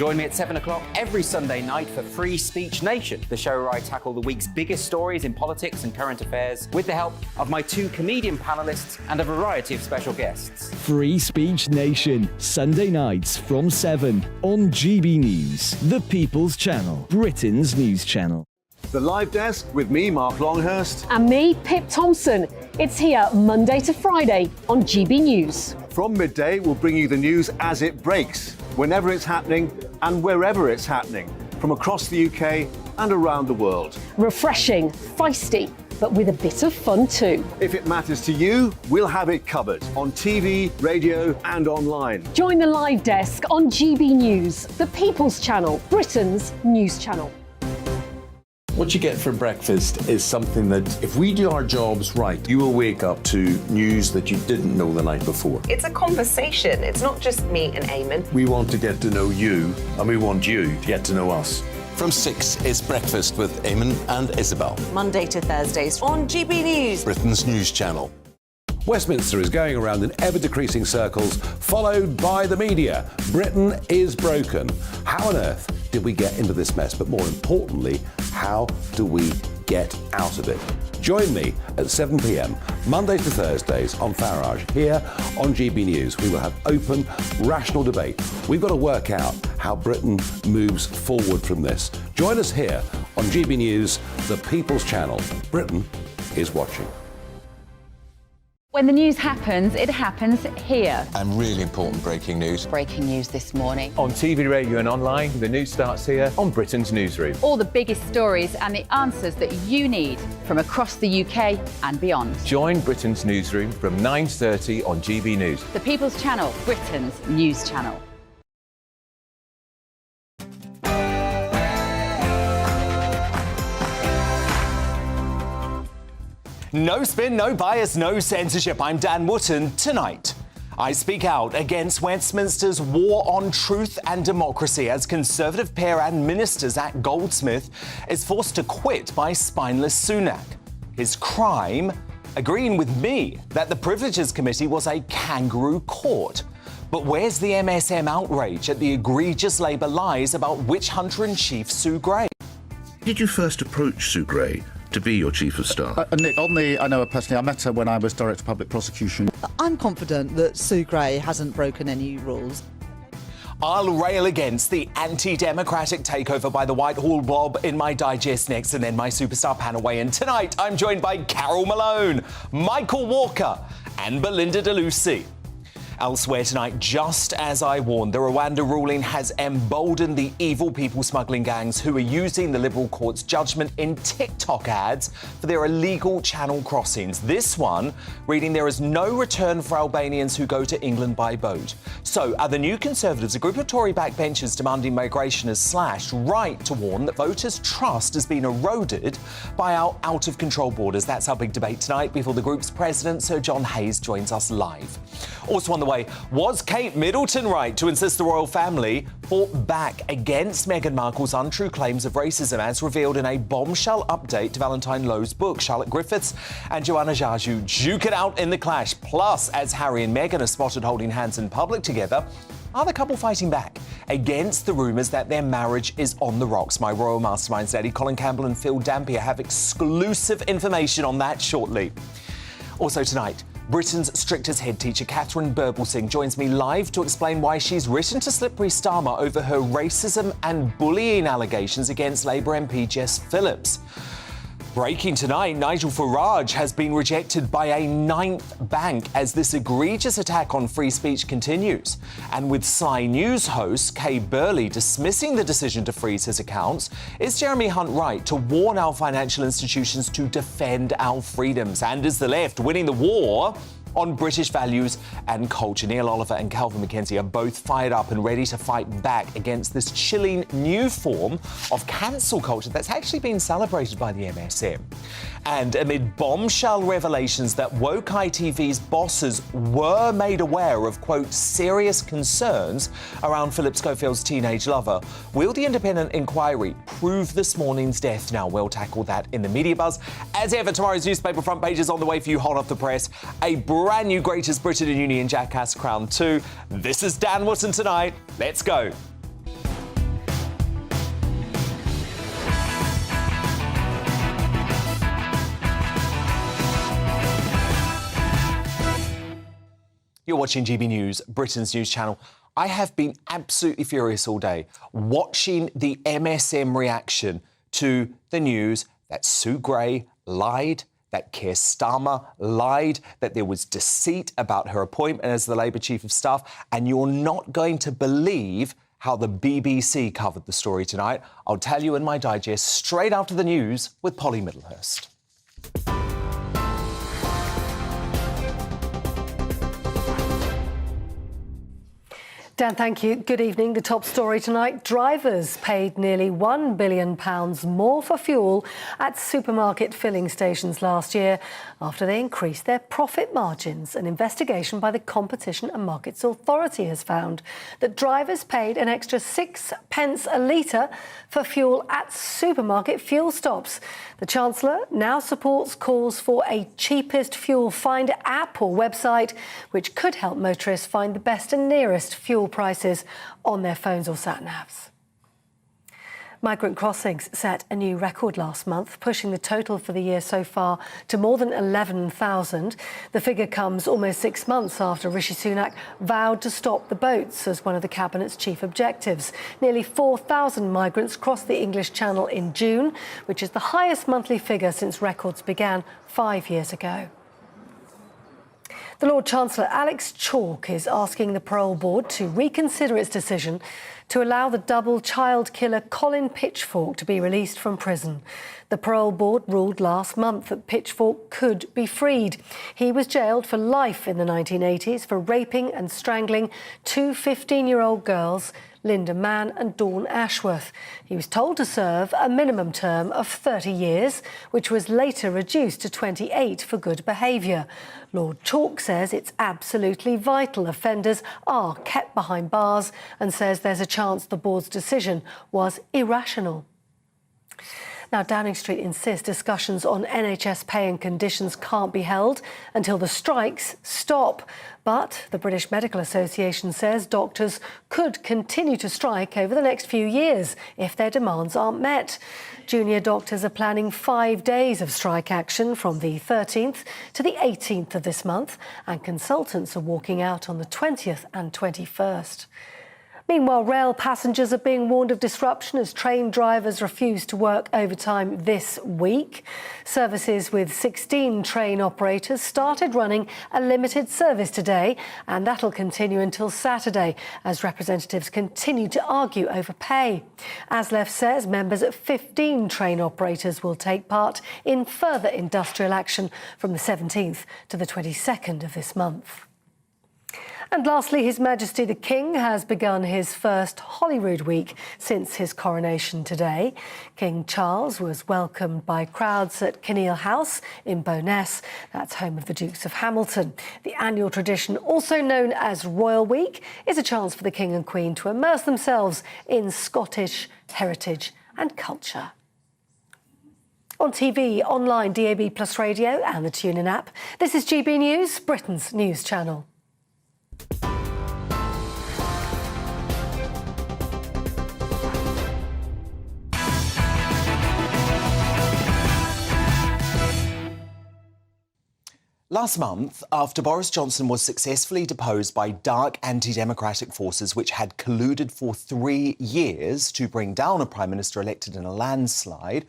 Join me at 7 o'clock every Sunday night for Free Speech Nation, the show where I tackle the week's biggest stories in politics and current affairs with the help of my two comedian panellists and a variety of special guests. Free Speech Nation, Sunday nights from 7 on GB News, the People's Channel, Britain's news channel. The Live Desk with me, Mark Longhurst. And me, Pip Thompson. It's here Monday to Friday on GB News. From midday, we'll bring you the news as it breaks, whenever it's happening and wherever it's happening, from across the UK and around the world. Refreshing, feisty, but with a bit of fun too. If it matters to you, we'll have it covered on TV, radio and online. Join the Live Desk on GB News, the People's Channel, Britain's news channel. What you get for breakfast is something that, if we do our jobs right, you will wake up to news that you didn't know the night before. It's a conversation. It's not just me and Eamon. We want to get to know you, and we want you to get to know us. From 6 is Breakfast with Eamon and Isabel. Monday to Thursdays on GB News, Britain's news channel. Westminster is going around in ever-decreasing circles, followed by the media. Britain is broken. How on earth did we get into this mess? But more importantly, how do we get out of it? Join me at 7 p.m, Mondays to Thursdays on Farage, here on GB News. We will have open, rational debate. We've got to work out how Britain moves forward from this. Join us here on GB News, the People's Channel. Britain is watching. When the news happens, it happens here. And really important breaking news. Breaking news this morning. On TV, radio and online, the news starts here on Britain's Newsroom. All the biggest stories and the answers that you need from across the UK and beyond. Join Britain's Newsroom from 9:30 on GB News. The People's Channel, Britain's news channel. No spin, no bias, no censorship. I'm Dan Wootton. Tonight, I speak out against Westminster's war on truth and democracy as Conservative peer and ministers at Goldsmith is forced to quit by spineless Sunak. His crime? Agreeing with me that the Privileges Committee was a kangaroo court. But where's the MSM outrage at the egregious Labour lies about witch hunter-in-chief Sue Gray? Did you first approach Sue Gray to be your chief of staff? Nick, I know her personally. I met her when I was Director of Public Prosecution. I'm confident that Sue Gray hasn't broken any rules. I'll rail against the anti-democratic takeover by the Whitehall Blob in my digest next, and then my superstar panel weigh-in. Tonight, I'm joined by Carol Malone, Michael Walker and Belinda DeLucy. Elsewhere tonight, just as I warned, the Rwanda ruling has emboldened the evil people smuggling gangs who are using the Liberal court's judgment in TikTok ads for their illegal channel crossings. This one reading there is no return for Albanians who go to England by boat. So are the New Conservatives, a group of Tory backbenchers demanding migration is slashed, right to warn that voters' trust has been eroded by our out-of-control borders? That's our big debate tonight before the group's president, Sir John Hayes, joins us live. Also on the way, was Kate Middleton right to insist the royal family fought back against Meghan Markle's untrue claims of racism, as revealed in a bombshell update to Valentine Lowe's book? Charlotte Griffiths and Joanna Jaju duke it out in the clash. Plus, as Harry and Meghan are spotted holding hands in public together, are the couple fighting back against the rumours that their marriage is on the rocks? My royal masterminds, Eddie Colin Campbell and Phil Dampier, have exclusive information on that shortly. Also tonight, Britain's strictest head teacher, Catherine Birbalsingh, joins me live to explain why she's written to Slippery Starmer over her racism and bullying allegations against Labour MP Jess Phillips. Breaking tonight, Nigel Farage has been rejected by a 9th bank as this egregious attack on free speech continues. And with Sky News host Kay Burley dismissing the decision to freeze his accounts, is Jeremy Hunt right to warn our financial institutions to defend our freedoms? And is the left winning the war on British values and culture? Neil Oliver and Calvin McKenzie are both fired up and ready to fight back against this chilling new form of cancel culture that's actually been celebrated by the MSM. And amid bombshell revelations that woke ITV's bosses were made aware of, quote, serious concerns around Philip Schofield's teenage lover, will the independent inquiry prove this morning's death? Now, we'll tackle that in the media buzz. As ever, tomorrow's newspaper front page is on the way for you, hot off the press. A brand new Greatest Britain and Union Jackass Crown 2. This is Dan Wootton tonight. Let's go. You're watching GB News, Britain's news channel. I have been absolutely furious all day watching the MSM reaction to the news that Sue Gray lied, that Keir Starmer lied, that there was deceit about her appointment as the Labour Chief of Staff, and you're not going to believe how the BBC covered the story tonight. I'll tell you in my digest straight after the news with Polly Middlehurst. Dan, thank you. Good evening. The top story tonight. Drivers paid nearly £1 billion more for fuel at supermarket filling stations last year after they increased their profit margins. An investigation by the Competition and Markets Authority has found that drivers paid an extra 6 pence a litre for fuel at supermarket fuel stops. The Chancellor now supports calls for a cheapest fuel finder app or website, which could help motorists find the best and nearest fuel prices on their phones or sat-navs. Migrant crossings set a new record last month, pushing the total for the year so far to more than 11,000. The figure comes almost 6 months after Rishi Sunak vowed to stop the boats as one of the Cabinet's chief objectives. Nearly 4,000 migrants crossed the English Channel in June, which is the highest monthly figure since records began 5 years ago. The Lord Chancellor, Alex Chalk, is asking the Parole Board to reconsider its decision to allow the double child killer Colin Pitchfork to be released from prison. The Parole Board ruled last month that Pitchfork could be freed. He was jailed for life in the 1980s for raping and strangling two 15-year-old girls, Linda Mann and Dawn Ashworth. He was told to serve a minimum term of 30 years, which was later reduced to 28 for good behaviour. Lord Chalk says it's absolutely vital offenders are kept behind bars and says there's a chance the board's decision was irrational. Now, Downing Street insists discussions on NHS pay and conditions can't be held until the strikes stop. But the British Medical Association says doctors could continue to strike over the next few years if their demands aren't met. Junior doctors are planning 5 days of strike action from the 13th to the 18th of this month, and consultants are walking out on the 20th and 21st. Meanwhile, rail passengers are being warned of disruption as train drivers refuse to work overtime this week. Services with 16 train operators started running a limited service today, and that'll continue until Saturday as representatives continue to argue over pay. ASLEF says members at 15 train operators will take part in further industrial action from the 17th to the 22nd of this month. And lastly, His Majesty the King has begun his first Holyrood week since his coronation today. King Charles was welcomed by crowds at Kinneil House in Bowness. That's home of the Dukes of Hamilton. The annual tradition, also known as Royal Week, is a chance for the King and Queen to immerse themselves in Scottish heritage and culture. On TV, online, DAB+ radio and the TuneIn app, this is GB News, Britain's news channel. Last month, after Boris Johnson was successfully deposed by dark anti-democratic forces which had colluded for 3 years to bring down a Prime Minister elected in a landslide,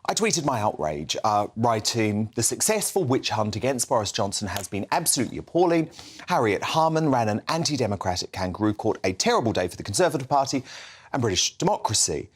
I tweeted my outrage, writing, "The successful witch hunt against Boris Johnson has been absolutely appalling. Harriet Harman ran an anti-democratic kangaroo court, a terrible day for the Conservative Party and British democracy."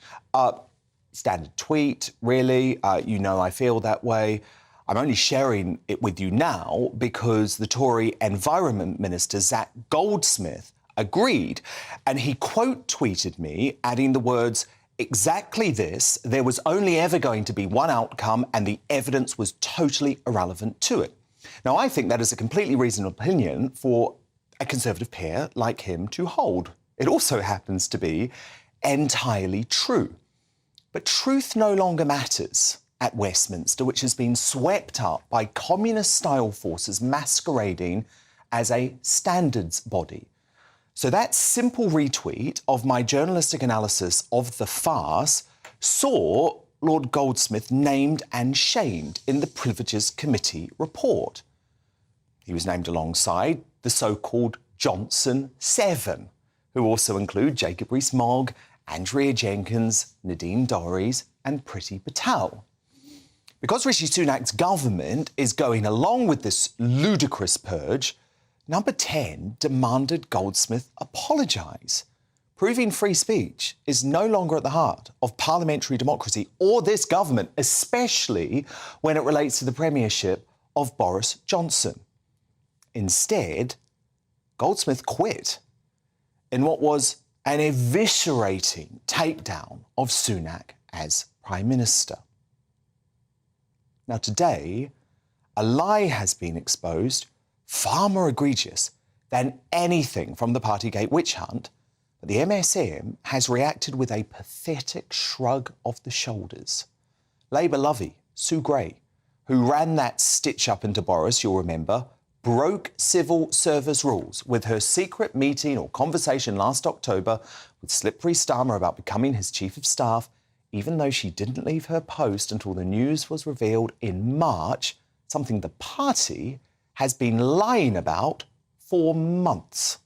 Standard tweet, really. You know I feel that way. I'm only sharing it with you now because the Tory Environment Minister, Zac Goldsmith, agreed, and he quote tweeted me, adding the words, "Exactly this, there was only ever going to be one outcome and the evidence was totally irrelevant to it." Now, I think that is a completely reasonable opinion for a Conservative peer like him to hold. It also happens to be entirely true. But truth no longer matters at Westminster, which has been swept up by communist-style forces masquerading as a standards body. So that simple retweet of my journalistic analysis of the farce saw Lord Goldsmith named and shamed in the Privileges Committee report. He was named alongside the so-called Johnson 7, who also include Jacob Rees-Mogg, Andrea Jenkins, Nadine Dorries and Priti Patel. Because Rishi Sunak's government is going along with this ludicrous purge, Number 10 demanded Goldsmith apologise, proving free speech is no longer at the heart of parliamentary democracy or this government, especially when it relates to the premiership of Boris Johnson. Instead, Goldsmith quit in what was an eviscerating takedown of Sunak as Prime Minister. Now today, a lie has been exposed far more egregious than anything from the Partygate witch hunt, but the MSM has reacted with a pathetic shrug of the shoulders. Labour lovey Sue Gray, who ran that stitch-up into Boris, you'll remember, broke civil service rules with her secret meeting or conversation last October with Slippery Starmer about becoming his chief of staff, even though she didn't leave her post until the news was revealed in March, something the party has been lying about for months.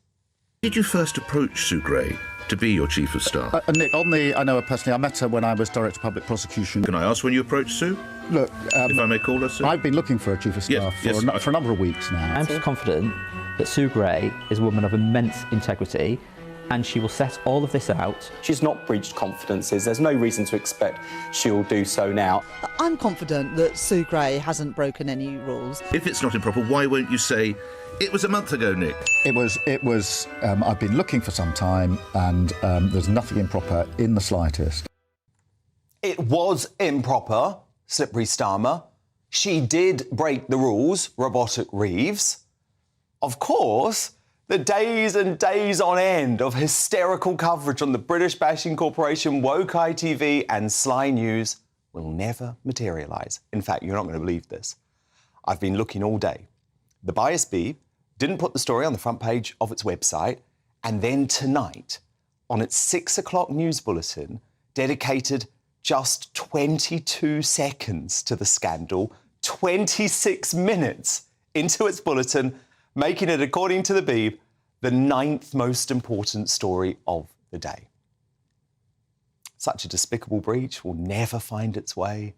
Did you first approach Sue Gray to be your chief of staff? Nick, I know her personally. I met her when I was Director of Public Prosecution. Can I ask when you approached Sue? Look, if I may call her Sue? I've been looking for a chief of staff for a number of weeks now. I'm confident that Sue Gray is a woman of immense integrity and she will set all of this out. She's not breached confidences. There's no reason to expect she'll do so now. I'm confident that Sue Gray hasn't broken any rules. If it's not improper, why won't you say, it was a month ago, Nick? It was, I've been looking for some time and there's nothing improper in the slightest. It was improper, Slippery Starmer. She did break the rules, Robotic Reeves. Of course, the days and days on end of hysterical coverage on the British bashing corporation Woke ITV and Sly News will never materialise. In fact, you're not going to believe this. I've been looking all day. The Bias Bee didn't put the story on the front page of its website, and then tonight, on its 6 o'clock news bulletin, dedicated just 22 seconds to the scandal, 26 minutes into its bulletin, making it, according to the Beeb, the 9th most important story of the day. Such a despicable breach will never find its way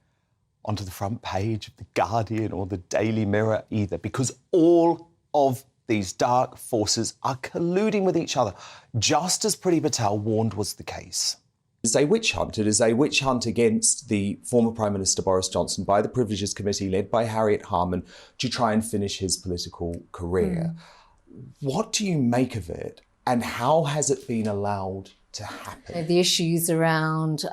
onto the front page of The Guardian or the Daily Mirror either, because all of these dark forces are colluding with each other, just as Priti Patel warned was the case. It's a witch hunt. It is a witch hunt against the former Prime Minister Boris Johnson by the Privileges Committee led by Harriet Harman to try and finish his political career. What do you make of it and how has it been allowed to happen? The issues around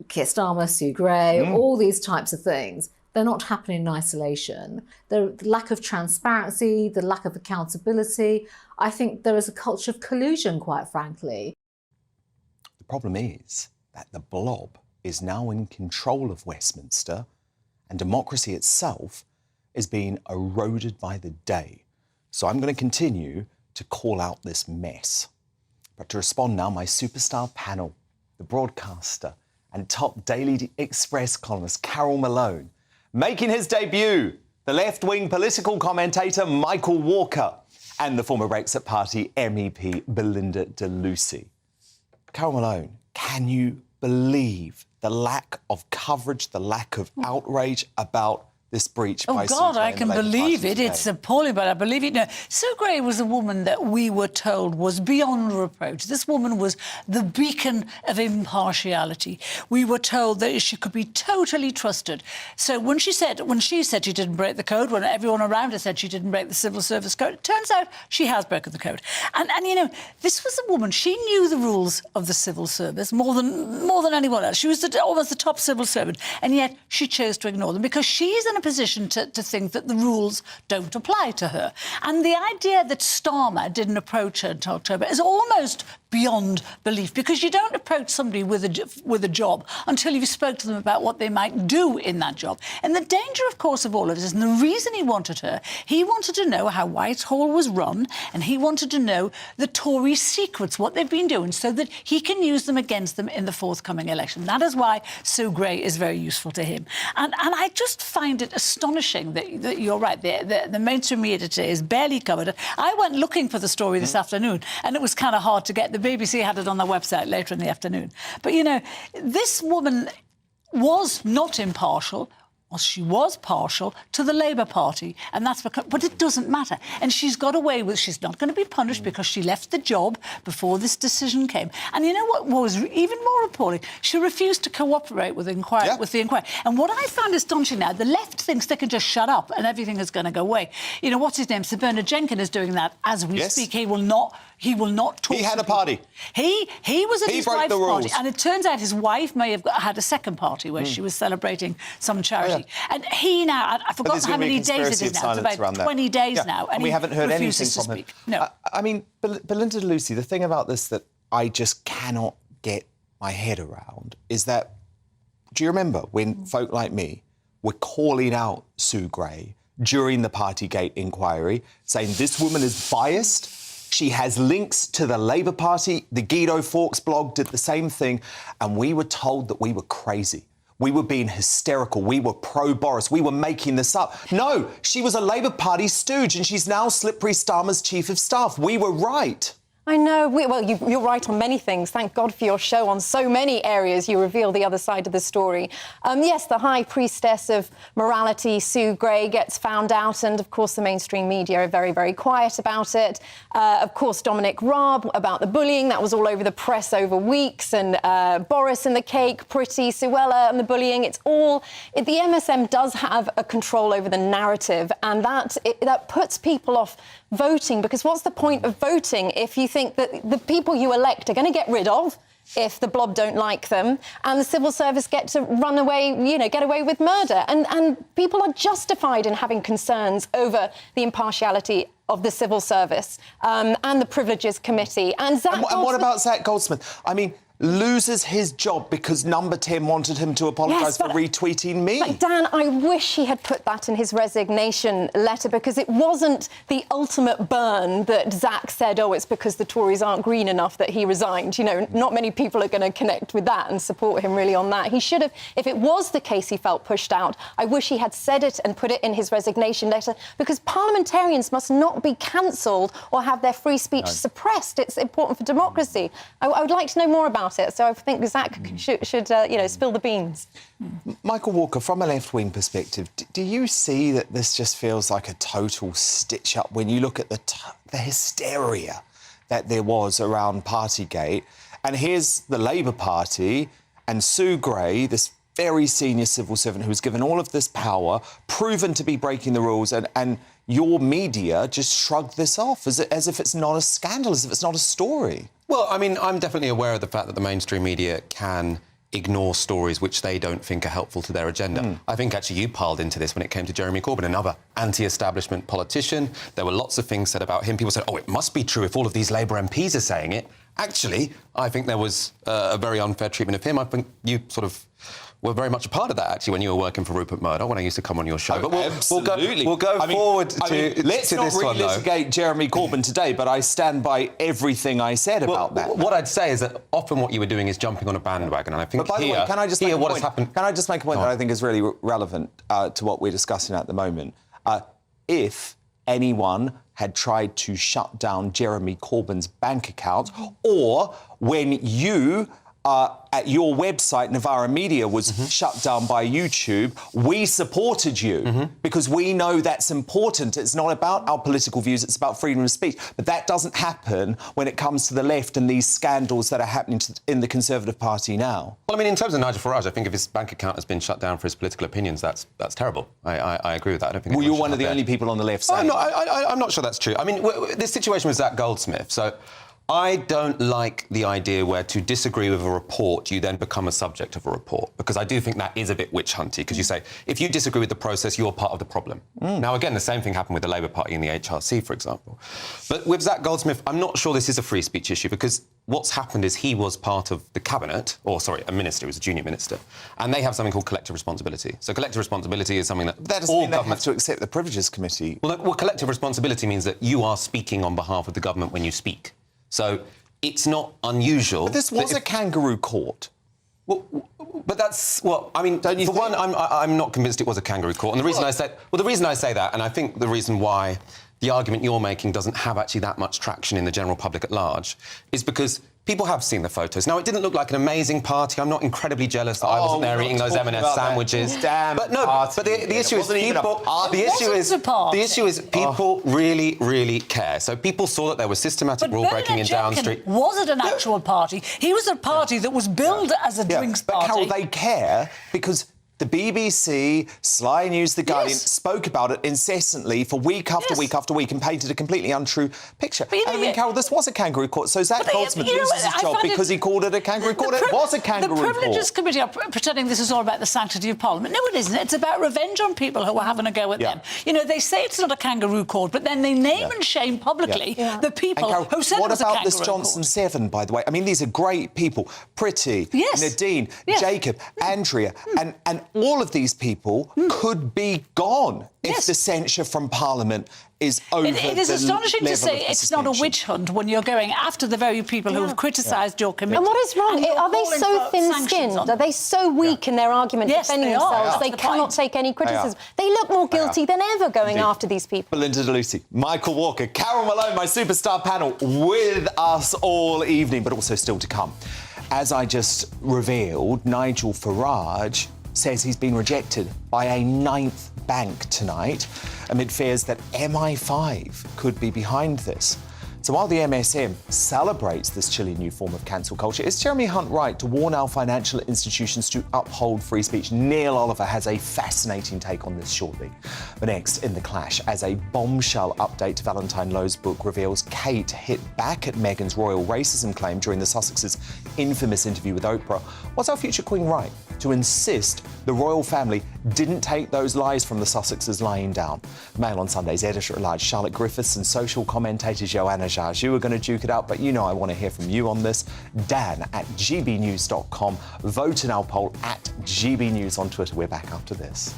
Keir Starmer, Sue Gray, all these types of things, they're not happening in isolation. The lack of transparency, the lack of accountability, I think there is a culture of collusion, quite frankly. The problem is that the blob is now in control of Westminster and democracy itself is being eroded by the day. So I'm going to continue to call out this mess. But to respond now, my superstar panel, the broadcaster and top Daily Express columnist Carol Malone, making his debut, the left-wing political commentator Michael Walker and the former Brexit Party MEP Belinda de Lucy. Carol Malone, can you believe the lack of coverage, the lack of outrage about this breach by Sue Gray? Oh, God, I can believe it. It's appalling, but I believe it. No, Sue Gray was a woman that we were told was beyond reproach. This woman was the beacon of impartiality. We were told that she could be totally trusted. So when she said she didn't break the code, when everyone around her said she didn't break the civil service code, it turns out she has broken the code. And you know, this was a woman, she knew the rules of the civil service more than anyone else. She was almost the top civil servant, and yet she chose to ignore them because she's in a position to think that the rules don't apply to her. And the idea that Starmer didn't approach her until October is almost beyond belief, because you don't approach somebody with a job until you've spoke to them about what they might do in that job. And the danger, of course, of all of this, and the reason he wanted to know how Whitehall was run, and he wanted to know the Tory secrets, what they've been doing, so that he can use them against them in the forthcoming election. That is why Sue Gray is very useful to him. And I just find it astonishing that you're right, the mainstream media today is barely covered it. I went looking for the story this afternoon, and it was kind of hard to get. The BBC had it on their website later in the afternoon. But, you know, this woman was not impartial. Well, she was partial to the Labour Party, and that's because, but it doesn't matter. And she's got away with, she's not going to be punished because she left the job before this decision came. And you know what was even more appalling? She refused to cooperate with the inquiry. And what I found astonishing now, the left thinks they can just shut up and everything is going to go away. You know, what's his name? Sir Bernard Jenkins is doing that as we speak. He will not talk. He had a party. He was at his wife's party, and it turns out his wife may have had a second party where she was celebrating some charity. And he now, I forgot how many days it is now. It's about 20 days now, and we haven't heard anything from him. No, I mean, Belinda Lucy, the thing about this that I just cannot get my head around is that, do you remember when folk like me were calling out Sue Gray during the Partygate inquiry, saying this woman is biased? She has links to the Labour Party. The Guido Fawkes blog did the same thing. And we were told that we were crazy. We were being hysterical. We were pro-Boris. We were making this up. No, she was a Labour Party stooge and she's now Slippery Starmer's chief of staff. We were right. I know. Well, you're right on many things. Thank God for your show. On so many areas, you reveal the other side of the story. Yes, the high priestess of morality, Sue Gray, gets found out, and, of course, the mainstream media are very, very quiet about it. Of course, Dominic Raab about the bullying. That was all over the press over weeks. And Boris and the cake, Priti, Suella and the bullying. It's all... The MSM does have a control over the narrative, and that puts people off voting, because what's the point of voting if you think that the people you elect are going to get rid of if the blob don't like them, and the civil service get to run away, get away with murder? And people are justified in having concerns over the impartiality of the civil service and the Privileges Committee. And what about Zach Goldsmith? I mean, loses his job because Number 10 wanted him to apologise for retweeting me. But Dan, I wish he had put that in his resignation letter, because it wasn't the ultimate burn that Zach said, oh, it's because the Tories aren't green enough that he resigned. Not many people are going to connect with that and support him really on that. He should have, if it was the case he felt pushed out, I wish he had said it and put it in his resignation letter, because parliamentarians must not be cancelled or have their free speech suppressed. It's important for democracy. I would like to know more about it. So I think Zach should spill the beans. Michael Walker, from a left-wing perspective, do you see that this just feels like a total stitch-up when you look at the hysteria that there was around Partygate? And here's the Labour Party and Sue Gray, this very senior civil servant who's given all of this power, proven to be breaking the rules, and your media just shrugged this off as if it's not a scandal, as if it's not a story. Well, I mean, I'm definitely aware of the fact that the mainstream media can ignore stories which they don't think are helpful to their agenda. I think actually you piled into this when it came to Jeremy Corbyn, another anti-establishment politician. There were lots of things said about him. People said, oh, it must be true if all of these Labour MPs are saying it. Actually, I think there was a very unfair treatment of him. I think you sort of were very much a part of that, actually, when you were working for Rupert Murdoch, when I used to come on your show. But we'll go forward to let's not relitigate Jeremy Corbyn today, but I stand by everything I said about that. What I'd say is that often what you were doing is jumping on a bandwagon, and I think but by the way, can I just make a point that I think is really relevant to what we're discussing at the moment? If anyone had tried to shut down Jeremy Corbyn's bank account, or when you... at your website, Novara Media was shut down by YouTube, we supported you because we know that's important. It's not about our political views, it's about freedom of speech. But that doesn't happen when it comes to the left and these scandals that are happening in the Conservative Party now. Well, I mean, in terms of Nigel Farage, I think if his bank account has been shut down for his political opinions, that's terrible. I agree with that. I don't think. Well, you're one of the only people on the left saying I'm not sure that's true. I mean, this situation with Zach Goldsmith, so... I don't like the idea where to disagree with a report, you then become a subject of a report, because I do think that is a bit witch-hunty, because you say, if you disagree with the process, you're part of the problem. Now, again, the same thing happened with the Labour Party and the HRC, for example. But with Zach Goldsmith, I'm not sure this is a free speech issue, because what's happened is he was part of the cabinet, or sorry, a minister, he was a junior minister, and they have something called collective responsibility. So collective responsibility is something that doesn't all mean they have governments to accept the Privileges Committee. Well, collective responsibility means that you are speaking on behalf of the government when you speak. So it's not unusual. But this was a kangaroo court. Well, but that's I mean. Don't you? For one, I'm not convinced it was a kangaroo court, and the reason I say that, and I think the reason why the argument you're making doesn't have actually that much traction in the general public at large, is because people have seen the photos. Now, it didn't look like an amazing party. I'm not incredibly jealous that I wasn't there eating those M&S sandwiches. But the issue is people. The issue is people really, really care. So people saw that there was systematic rule breaking in Down Street. Was it an actual party? He was a party that was billed as a drinks party. But Carol, they care because the BBC, Sly News, The Guardian spoke about it incessantly for week after week after week and painted a completely untrue picture. But I mean, Carol, this was a kangaroo court, so Zach Goldsmith loses his job because he called it a kangaroo court. It was a kangaroo court. The Privileges Committee are pretending this is all about the sanctity of Parliament. No, it isn't. It's about revenge on people who are having a go at them. You know, they say it's not a kangaroo court, but then they name and shame publicly the people Carol, who said it was a kangaroo court. what about this Johnson 7, by the way? I mean, these are great people. Pretty, Nadine, Jacob, Andrea, and all of these people could be gone if the censure from Parliament is over. It is astonishing to say it's not a witch hunt when you're going after the very people who have criticised your committee. And what is wrong? Are they so thin-skinned? Are they so weak in their argument defending themselves? They cannot take any criticism. They look more guilty than ever going after these people. Belinda DeLucy, Michael Walker, Carol Malone, my superstar panel, with us all evening, but also still to come. As I just revealed, Nigel Farage says he's been rejected by a 9th bank tonight amid fears that MI5 could be behind this. So while the MSM celebrates this chilly new form of cancel culture, is Jeremy Hunt right to warn our financial institutions to uphold free speech? Neil Oliver has a fascinating take on this shortly. But next, in The Clash, as a bombshell update to Valentine Lowe's book reveals Kate hit back at Meghan's royal racism claim during the Sussexes' infamous interview with Oprah. Was our future queen right to insist the royal family didn't take those lies from the Sussexes lying down? Mail on Sunday's editor-at-large Charlotte Griffiths and social commentator Joanna Jaj. You were going to duke it out, but you know I want to hear from you on this. Dan at gbnews.com. Vote in our poll at gbnews on Twitter. We're back after this.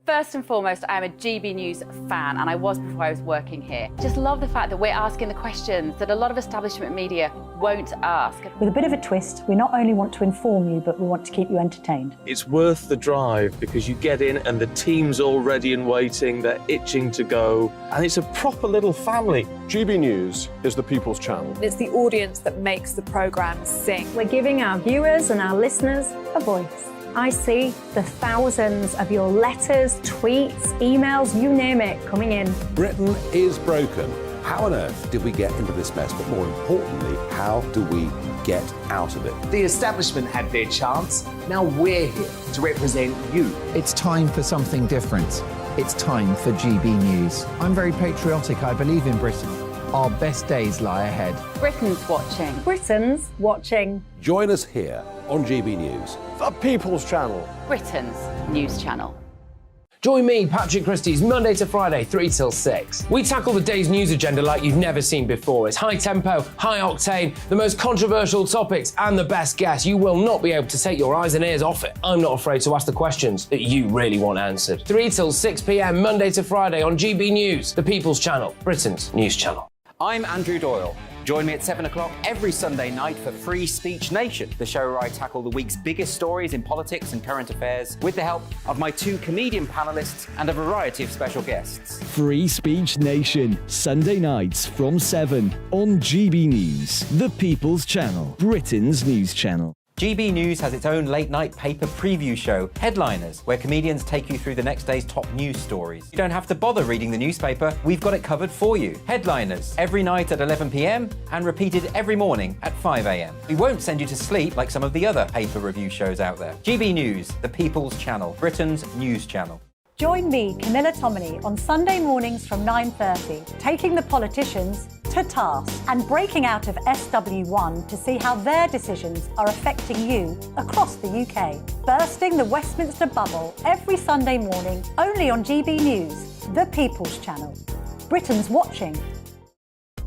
First and foremost, I'm a GB News fan, and I was before I was working here. Just love the fact that we're asking the questions that a lot of establishment media won't ask. With a bit of a twist, we not only want to inform you, but we want to keep you entertained. It's worth the drive because you get in and the team's all ready and waiting, they're itching to go, and it's a proper little family. GB News is the People's Channel. It's the audience that makes the programme sing. We're giving our viewers and our listeners a voice. I see the thousands of your letters, tweets, emails, you name it, coming in. Britain is broken. How on earth did we get into this mess? But more importantly, how do we get out of it? The establishment had their chance. Now we're here to represent you. It's time for something different. It's time for GB News. I'm very patriotic. I believe in Britain. Our best days lie ahead. Britain's watching. Britain's watching. Join us here on GB News. The People's Channel. Britain's news channel. Join me, Patrick Christie's Monday to Friday, 3 till 6. We tackle the day's news agenda like you've never seen before. It's high tempo, high octane, the most controversial topics, and the best guests. You will not be able to take your eyes and ears off it. I'm not afraid to ask the questions that you really want answered. 3 till 6 p.m, Monday to Friday on GB News, the People's Channel, Britain's news channel. I'm Andrew Doyle. Join me at 7 o'clock every Sunday night for Free Speech Nation, the show where I tackle the week's biggest stories in politics and current affairs with the help of my 2 comedian panellists and a variety of special guests. Free Speech Nation, Sunday nights from 7 on GB News, the People's Channel, Britain's news channel. GB News has its own late-night paper preview show, Headliners, where comedians take you through the next day's top news stories. You don't have to bother reading the newspaper, we've got it covered for you. Headliners, every night at 11 p.m. and repeated every morning at 5 a.m. We won't send you to sleep like some of the other paper review shows out there. GB News, the People's Channel, Britain's news channel. Join me, Camilla Tominey, on Sunday mornings from 9:30, taking the politicians to task and breaking out of SW1 to see how their decisions are affecting you across the UK. Bursting the Westminster bubble every Sunday morning, only on GB News, the People's Channel. Britain's watching.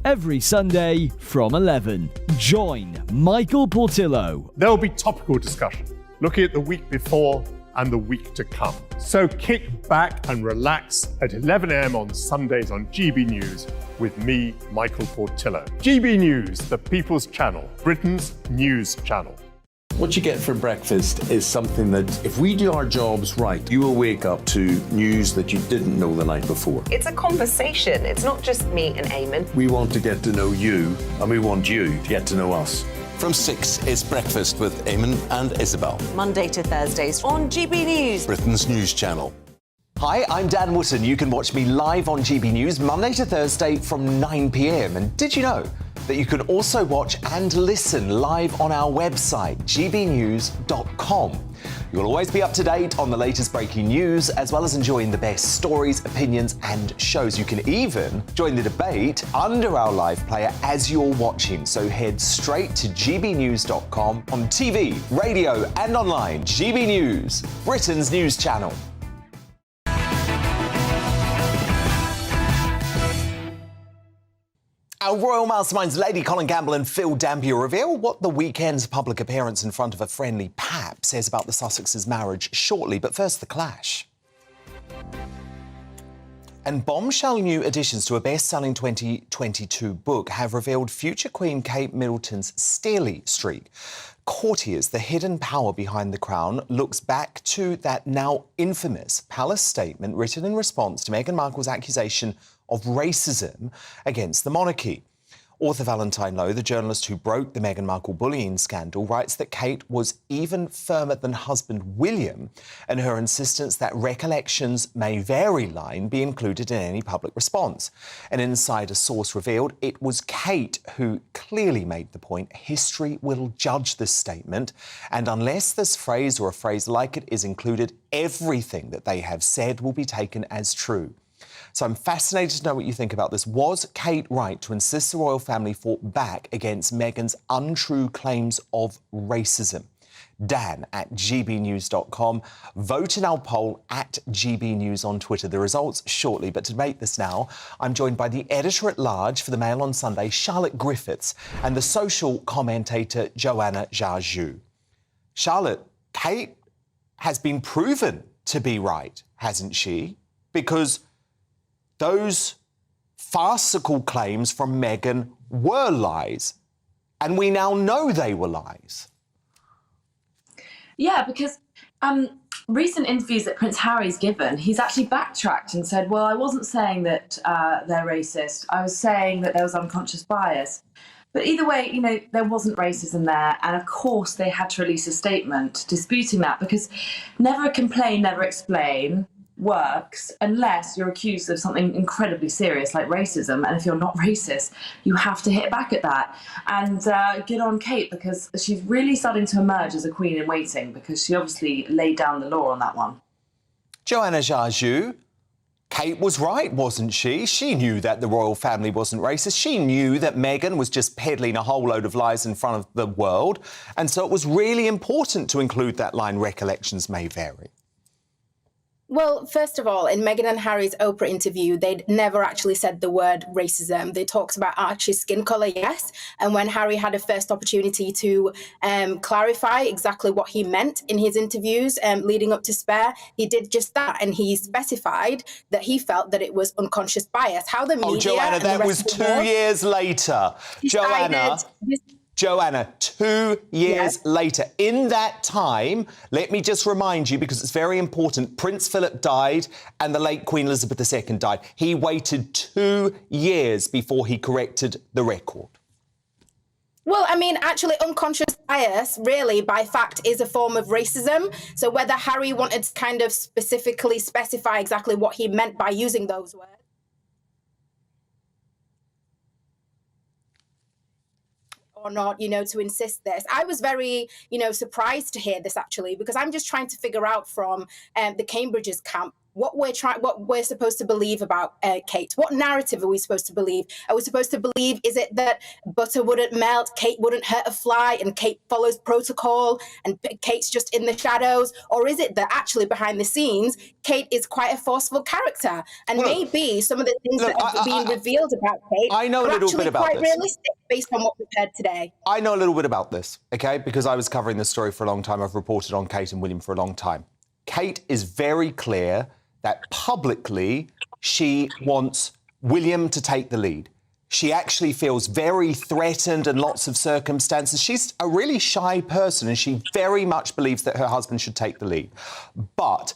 Every Sunday from 11, join Michael Portillo. There will be topical discussion, looking at the week before and the week to come. So kick back and relax at 11 a.m. on Sundays on GB News with me, Michael Portillo. GB News, the People's Channel, Britain's news channel. What you get for breakfast is something that, if we do our jobs right, you will wake up to news that you didn't know the night before. It's a conversation. It's not just me and Eamon. We want to get to know you, and we want you to get to know us. From 6, it's Breakfast with Eamon and Isabel. Monday to Thursdays on GB News, Britain's news channel. Hi, I'm Dan Wootton. You can watch me live on GB News Monday to Thursday from 9 p.m. And did you know that you can also watch and listen live on our website, gbnews.com. You'll always be up to date on the latest breaking news, as well as enjoying the best stories, opinions and shows. You can even join the debate under our live player as you're watching. So head straight to gbnews.com on TV, radio and online. GB News, Britain's news channel. Our Royal Masterminds Lady Colin Campbell and Phil Dampier reveal what the weekend's public appearance in front of a friendly pap says about the Sussexes' marriage shortly. But first, the clash. And bombshell new additions to a best-selling 2022 book have revealed future Queen Kate Middleton's Steely streak. Courtiers, the hidden power behind the crown, looks back to that now infamous palace statement written in response to Meghan Markle's accusation of racism against the monarchy. Author Valentine Lowe, the journalist who broke the Meghan Markle bullying scandal, writes that Kate was even firmer than husband William, and her insistence that recollections may vary line be included in any public response. An insider source revealed it was Kate who clearly made the point history will judge this statement, and unless this phrase or a phrase like it is included, everything that they have said will be taken as true. So I'm fascinated to know what you think about this. Was Kate right to insist the royal family fought back against Meghan's untrue claims of racism? Dan at gbnews.com. Vote in our poll at gbnews on Twitter. The results shortly, but to debate this now, I'm joined by the editor-at-large for the Mail on Sunday, Charlotte Griffiths, and the social commentator, Joanna Jarjou. Charlotte, Kate has been proven to be right, hasn't she? Because those farcical claims from Meghan were lies, and we now know they were lies. Yeah, because recent interviews that Prince Harry's given, he's actually backtracked and said, well, I wasn't saying that they're racist. I was saying that there was unconscious bias. But either way, you know, there wasn't racism there. And of course, they had to release a statement disputing that, because never complain, never explain works unless you're accused of something incredibly serious like racism, and if you're not racist you have to hit back at that. And good on Kate, because she's really starting to emerge as a queen in waiting, because she obviously laid down the law on that one. Joanna Jarjou, Kate was right, wasn't she? She knew that the royal family wasn't racist. She knew that Meghan was just peddling a whole load of lies in front of the world, and so it was really important to include that line, recollections may vary. Well, first of all, in Meghan and Harry's Oprah interview, they'd never actually said the word racism. They talked about actually skin colour, yes. And when Harry had a first opportunity to clarify exactly what he meant in his interviews leading up to Spare, he did just that. And he specified that he felt that it was unconscious bias. How the media... Oh, Joanna, that was 2 years later. Joanna, 2 years later. In that time, let me just remind you, because it's very important, Prince Philip died and the late Queen Elizabeth II died. He waited 2 years before he corrected the record. Well, I mean, actually, unconscious bias, really, by fact, is a form of racism. So whether Harry wanted to kind of specifically specify exactly what he meant by using those words. Or not, to insist this. I was very, surprised to hear this, actually, because I'm just trying to figure out from the Cambridge's camp what we're supposed to believe about Kate. What narrative are we supposed to believe? Are we supposed to believe, is it that butter wouldn't melt, Kate wouldn't hurt a fly, and Kate follows protocol, and Kate's just in the shadows? Or is it that actually behind the scenes, Kate is quite a forceful character? And maybe some of the things that have been revealed about Kate I know a are little actually bit about quite this. realistic based on what we've heard today. I know a little bit about this, okay, because I was covering this story for a long time. I've reported on Kate and William for a long time. Kate is very clear that publicly she wants William to take the lead. She actually feels very threatened in lots of circumstances. She's a really shy person and she very much believes that her husband should take the lead. But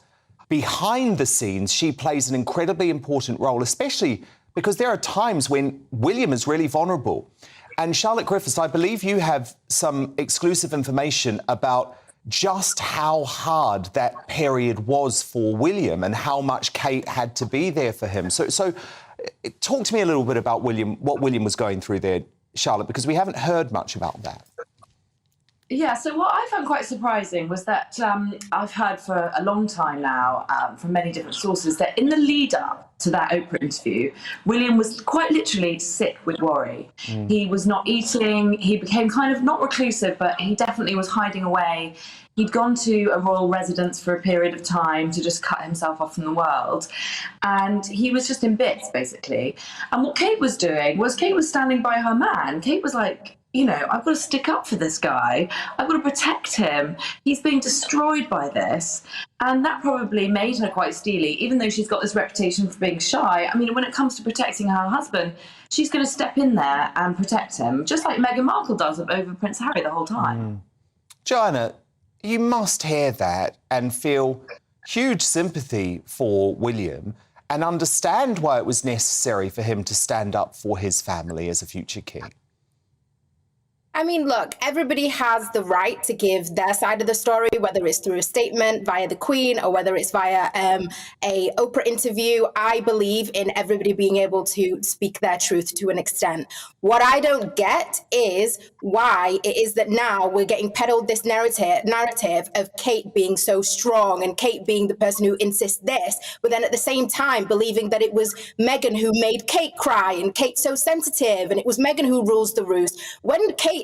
behind the scenes, she plays an incredibly important role, especially because there are times when William is really vulnerable. And Charlotte Griffiths, I believe you have some exclusive information about just how hard that period was for William and how much Kate had to be there for him. So talk to me a little bit about what William was going through there, Charlotte, because we haven't heard much about that. Yeah, so what I found quite surprising was that I've heard for a long time now from many different sources that in the lead up to that Oprah interview, William was quite literally sick with worry. He was not eating, he became kind of not reclusive, but he definitely was hiding away. He'd gone to a royal residence for a period of time to just cut himself off from the world. And he was just in bits, basically. And what Kate was doing was Kate was standing by her man. Kate was like, I've got to stick up for this guy. I've got to protect him. He's being destroyed by this. And that probably made her quite steely, even though she's got this reputation for being shy. I mean, when it comes to protecting her husband, she's going to step in there and protect him, just like Meghan Markle does over Prince Harry the whole time. Joanna, you must hear that and feel huge sympathy for William and understand why it was necessary for him to stand up for his family as a future king. I mean, look, everybody has the right to give their side of the story, whether it's through a statement via the Queen or whether it's via a Oprah interview. I believe in everybody being able to speak their truth to an extent. What I don't get is why it is that now we're getting peddled this narrative of Kate being so strong and Kate being the person who insists this, but then at the same time believing that it was Meghan who made Kate cry and Kate's so sensitive and it was Meghan who rules the roost.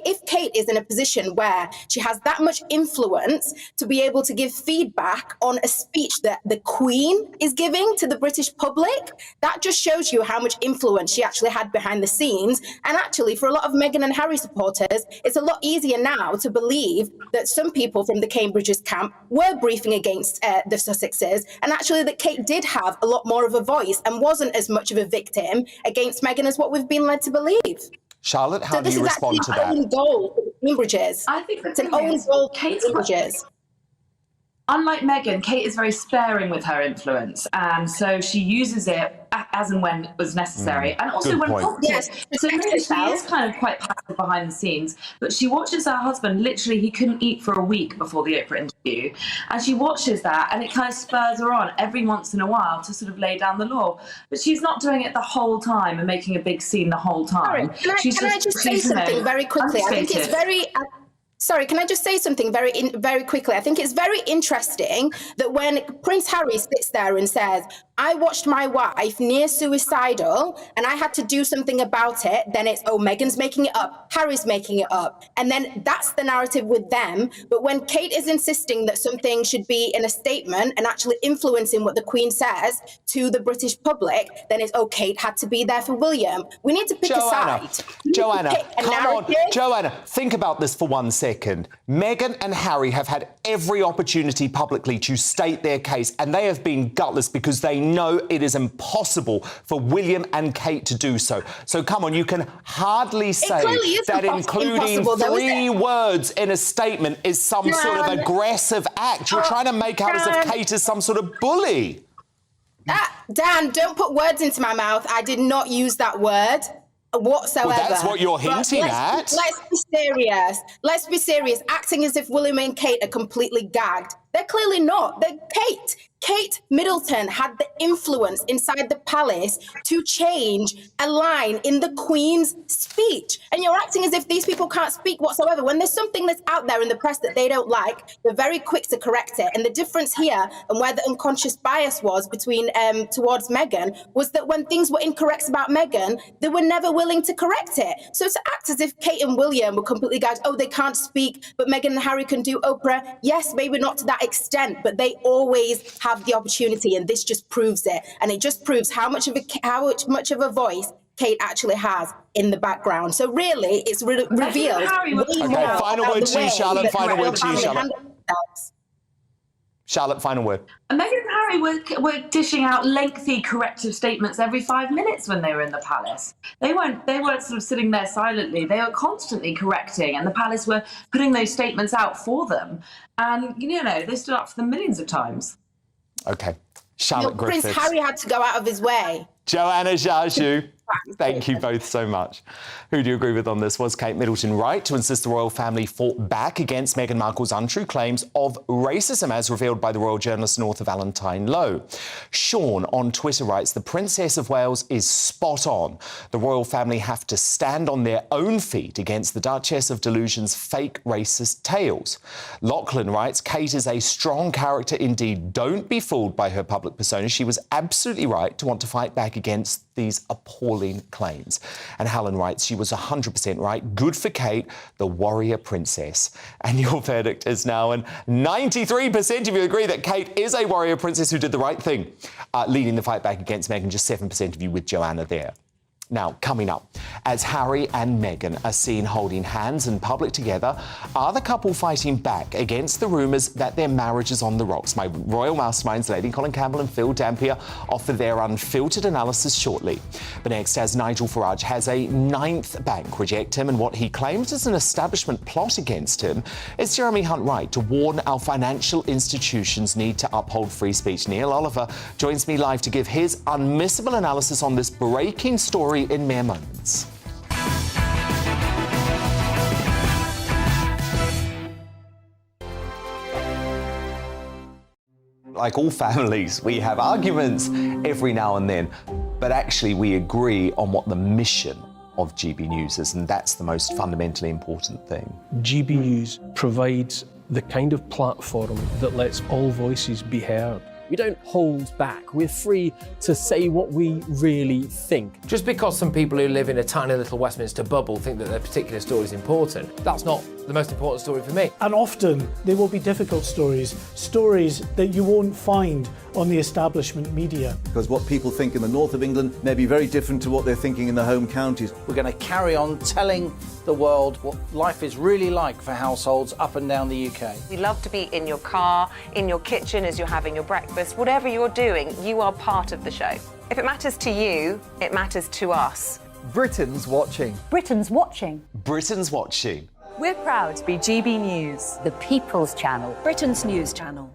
If Kate is in a position where she has that much influence to be able to give feedback on a speech that the Queen is giving to the British public, that just shows you how much influence she actually had behind the scenes. And actually, for a lot of Meghan and Harry supporters, it's a lot easier now to believe that some people from the Cambridge's camp were briefing against the Sussexes, and actually that Kate did have a lot more of a voice and wasn't as much of a victim against Meghan as what we've been led to believe. Charlotte, how do you respond to that? This is actually an own goal for the Cambridges. I think it's an own goal for the Cambridges. Unlike Meghan, Kate is very sparing with her influence, and so she uses it as and when it was necessary, and also when prompted. Yes. So really, she is kind of quite passive behind the scenes, but she watches her husband. Literally, he couldn't eat for a week before the Oprah interview, and she watches that, and it kind of spurs her on every once in a while to sort of lay down the law. But she's not doing it the whole time and making a big scene the whole time. Can I just say something very quickly? I think it's very. Sorry, can I just say something very quickly? I think it's very interesting that when Prince Harry sits there and says, I watched my wife near suicidal and I had to do something about it, then it's, oh, Meghan's making it up, Harry's making it up. And then that's the narrative with them. But when Kate is insisting that something should be in a statement and actually influencing what the Queen says to the British public, then it's, oh, Kate had to be there for William. We need to pick a side. Joanna, come on. Joanna, think about this for 1 second. Meghan and Harry have had every opportunity publicly to state their case, and they have been gutless because they know it is impossible for William and Kate to do so. So come on, you can hardly say that including 3 words in a statement is some sort of aggressive act. You're trying to make out as if Kate is some sort of bully. Dan, don't put words into my mouth. I did not use that word. whatsoever. Well, that's what you're hinting at. Let's be serious. Let's be serious. Acting as if William and Kate are completely gagged. They're clearly not. They're Kate Middleton had the influence inside the palace to change a line in the Queen's speech. And you're acting as if these people can't speak whatsoever. When there's something that's out there in the press that they don't like, they're very quick to correct it. And the difference here and where the unconscious bias was between towards Meghan was that when things were incorrect about Meghan, they were never willing to correct it. So to act as if Kate and William were completely gagged, oh, they can't speak, but Meghan and Harry can do Oprah. Yes, maybe not to that extent, but they always have the opportunity, and this just proves it. And it just proves how much of a voice Kate actually has in the background. So really, it's revealed. Okay, final word to you, Charlotte. Final word to you, Charlotte. Charlotte, final word. And Meghan and Harry were dishing out lengthy corrective statements every 5 minutes when they were in the palace. They weren't sort of sitting there silently. They were constantly correcting, and the palace were putting those statements out for them. And, they stood up for them millions of times. Okay. Charlotte Griffiths. Prince Harry had to go out of his way. Joanna Jaju, thank you both so much. Who do you agree with on this? Was Kate Middleton right to insist the royal family fought back against Meghan Markle's untrue claims of racism, as revealed by the royal journalist and author Valentine Lowe? Sean on Twitter writes, the Princess of Wales is spot on. The royal family have to stand on their own feet against the Duchess of Delusion's fake racist tales. Lachlan writes, Kate is a strong character indeed. Don't be fooled by her public persona. She was absolutely right to want to fight back against these appalling claims. And Helen writes, she was 100% right. Good for Kate, the warrior princess. And your verdict is now, and 93% of you agree that Kate is a warrior princess who did the right thing, leading the fight back against Meghan. Just 7% of you with Joanna there. Now, coming up, as Harry and Meghan are seen holding hands in public together, are the couple fighting back against the rumours that their marriage is on the rocks? My royal masterminds, Lady Colin Campbell and Phil Dampier, offer their unfiltered analysis shortly. But next, as Nigel Farage has a 9th bank reject him and what he claims is an establishment plot against him, is Jeremy Hunt right to warn our financial institutions need to uphold free speech? Neil Oliver joins me live to give his unmissable analysis on this breaking story in mere moments. Like all families, we have arguments every now and then, but actually we agree on what the mission of GB News is, and that's the most fundamentally important thing. GB News provides the kind of platform that lets all voices be heard. We don't hold back. We're free to say what we really think. Just because some people who live in a tiny little Westminster bubble think that their particular story is important, that's not the most important story for me. And often there will be difficult stories that you won't find on the establishment media. Because what people think in the north of England may be very different to what they're thinking in the home counties. We're going to carry on telling the world what life is really like for households up and down the UK. We love to be in your car, in your kitchen as you're having your breakfast. Whatever you're doing, you are part of the show. If it matters to you, it matters to us. Britain's watching. Britain's watching. Britain's watching. We're proud to be GB News, the People's Channel, Britain's news channel.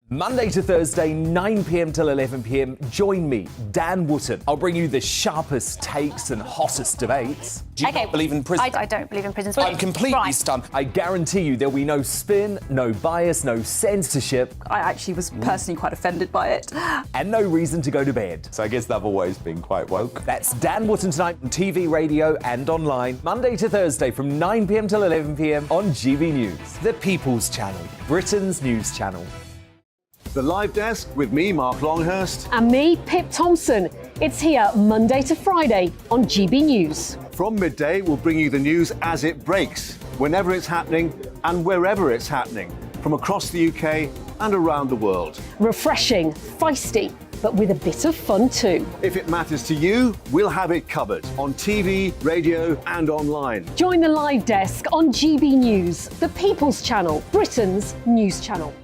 Monday to Thursday, 9 p.m. till 11 p.m. Join me, Dan Wootton. I'll bring you the sharpest takes and hottest debates. Do you not believe in prison? I don't believe in prison. I'm completely stunned. I guarantee you there'll be no spin, no bias, no censorship. I actually was personally quite offended by it. And no reason to go to bed. So I guess they've always been quite woke. That's Dan Wootton tonight on TV, radio and online. Monday to Thursday from 9 p.m. till 11 p.m. on GB News, the People's Channel, Britain's news channel. The Live Desk with me, Mark Longhurst. And me, Pip Thompson. It's here Monday to Friday on GB News. From midday, we'll bring you the news as it breaks, whenever it's happening and wherever it's happening, from across the UK and around the world. Refreshing, feisty, but with a bit of fun too. If it matters to you, we'll have it covered on TV, radio and online. Join the Live Desk on GB News, the People's Channel, Britain's news channel.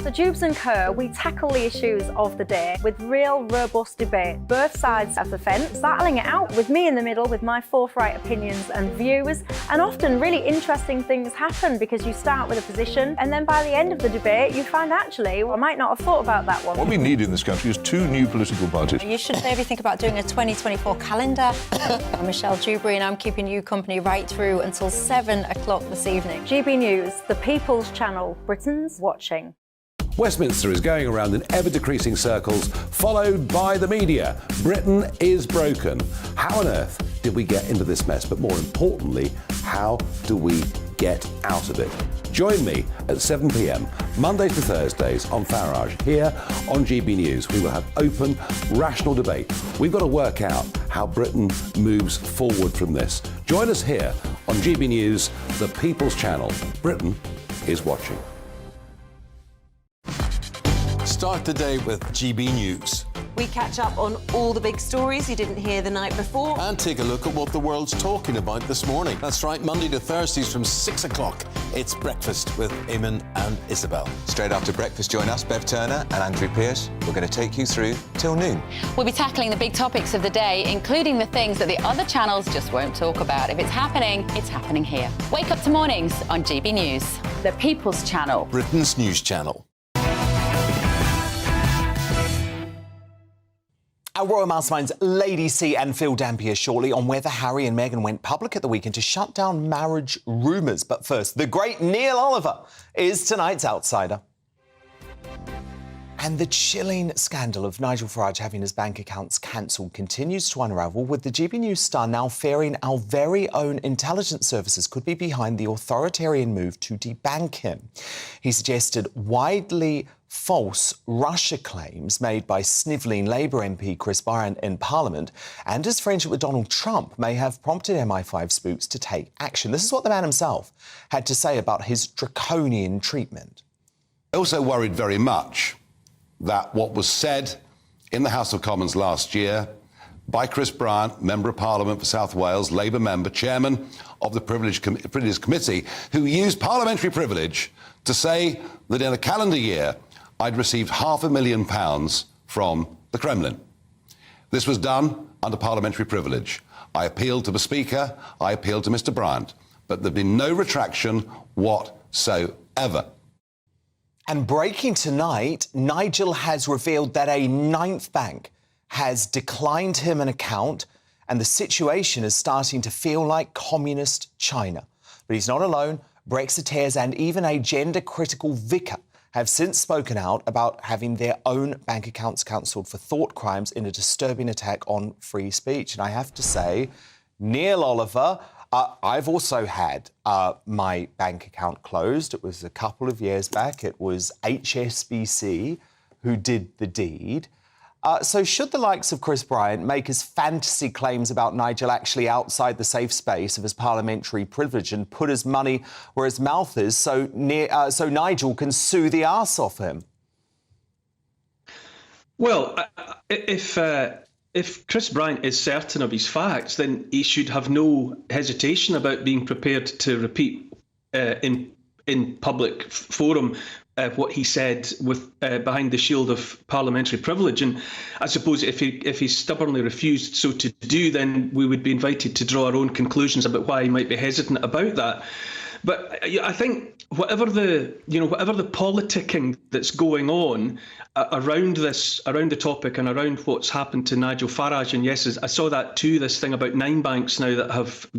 So Jubes and Kerr, we tackle the issues of the day with real, robust debate, both sides of the fence, battling it out with me in the middle with my forthright opinions and views. And often really interesting things happen because you start with a position and then by the end of the debate you find actually, well, I might not have thought about that one. What we need in this country is two new political parties. You should maybe think about doing a 2024 calendar. I'm Michelle Dewberry and I'm keeping you company right through until 7 o'clock this evening. GB News, the People's Channel, Britain's watching. Westminster is going around in ever-decreasing circles, followed by the media. Britain is broken. How on earth did we get into this mess? But more importantly, how do we get out of it? Join me at 7 p.m, Mondays to Thursdays on Farage, here on GB News. We will have open, rational debate. We've got to work out how Britain moves forward from this. Join us here on GB News, the People's Channel. Britain is watching. Start the day with GB News. We catch up on all the big stories you didn't hear the night before. And take a look at what the world's talking about this morning. That's right, Monday to Thursdays from 6 o'clock. It's Breakfast with Eamon and Isabel. Straight after breakfast, join us, Bev Turner and Andrew Pearce. We're going to take you through till noon. We'll be tackling the big topics of the day, including the things that the other channels just won't talk about. If it's happening here. Wake up to mornings on GB News, the People's Channel. Britain's news channel. Our Royal Masterminds Lady C and Phil Dampier shortly on whether Harry and Meghan went public at the weekend to shut down marriage rumours. But first, the great Neil Oliver is tonight's outsider. And the chilling scandal of Nigel Farage having his bank accounts cancelled continues to unravel, with the GB News star now fearing our very own intelligence services could be behind the authoritarian move to debank him. He suggested widely false Russia claims made by snivelling Labour MP Chris Bryant in Parliament, and his friendship with Donald Trump may have prompted MI5 spooks to take action. This is what the man himself had to say about his draconian treatment. I also worried very much that what was said in the House of Commons last year by Chris Bryant, Member of Parliament for South Wales, Labour member, chairman of the Privileged Committee, who used parliamentary privilege to say that in a calendar year I'd received £500,000 from the Kremlin. This was done under parliamentary privilege. I appealed to the Speaker, I appealed to Mr Bryant, but there'd been no retraction whatsoever. And breaking tonight, Nigel has revealed that a ninth bank has declined him an account, and the situation is starting to feel like communist China. But he's not alone. Brexiteers and even a gender-critical vicar have since spoken out about having their own bank accounts cancelled for thought crimes in a disturbing attack on free speech. And I have to say, Neil Oliver, I've also had my bank account closed. It was a couple of years back. It was HSBC who did the deed. So should the likes of Chris Bryant make his fantasy claims about Nigel actually outside the safe space of his parliamentary privilege and put his money where his mouth is so Nigel can sue the arse off him? Well, if Chris Bryant is certain of his facts, then he should have no hesitation about being prepared to repeat in public forum what he said with behind the shield of parliamentary privilege. And I suppose if he stubbornly refused so to do, then we would be invited to draw our own conclusions about why he might be hesitant about that. But I think whatever the politicking that's going on around the topic and around what's happened to Nigel Farage, and yes, I saw that too. This thing about 9 banks now that have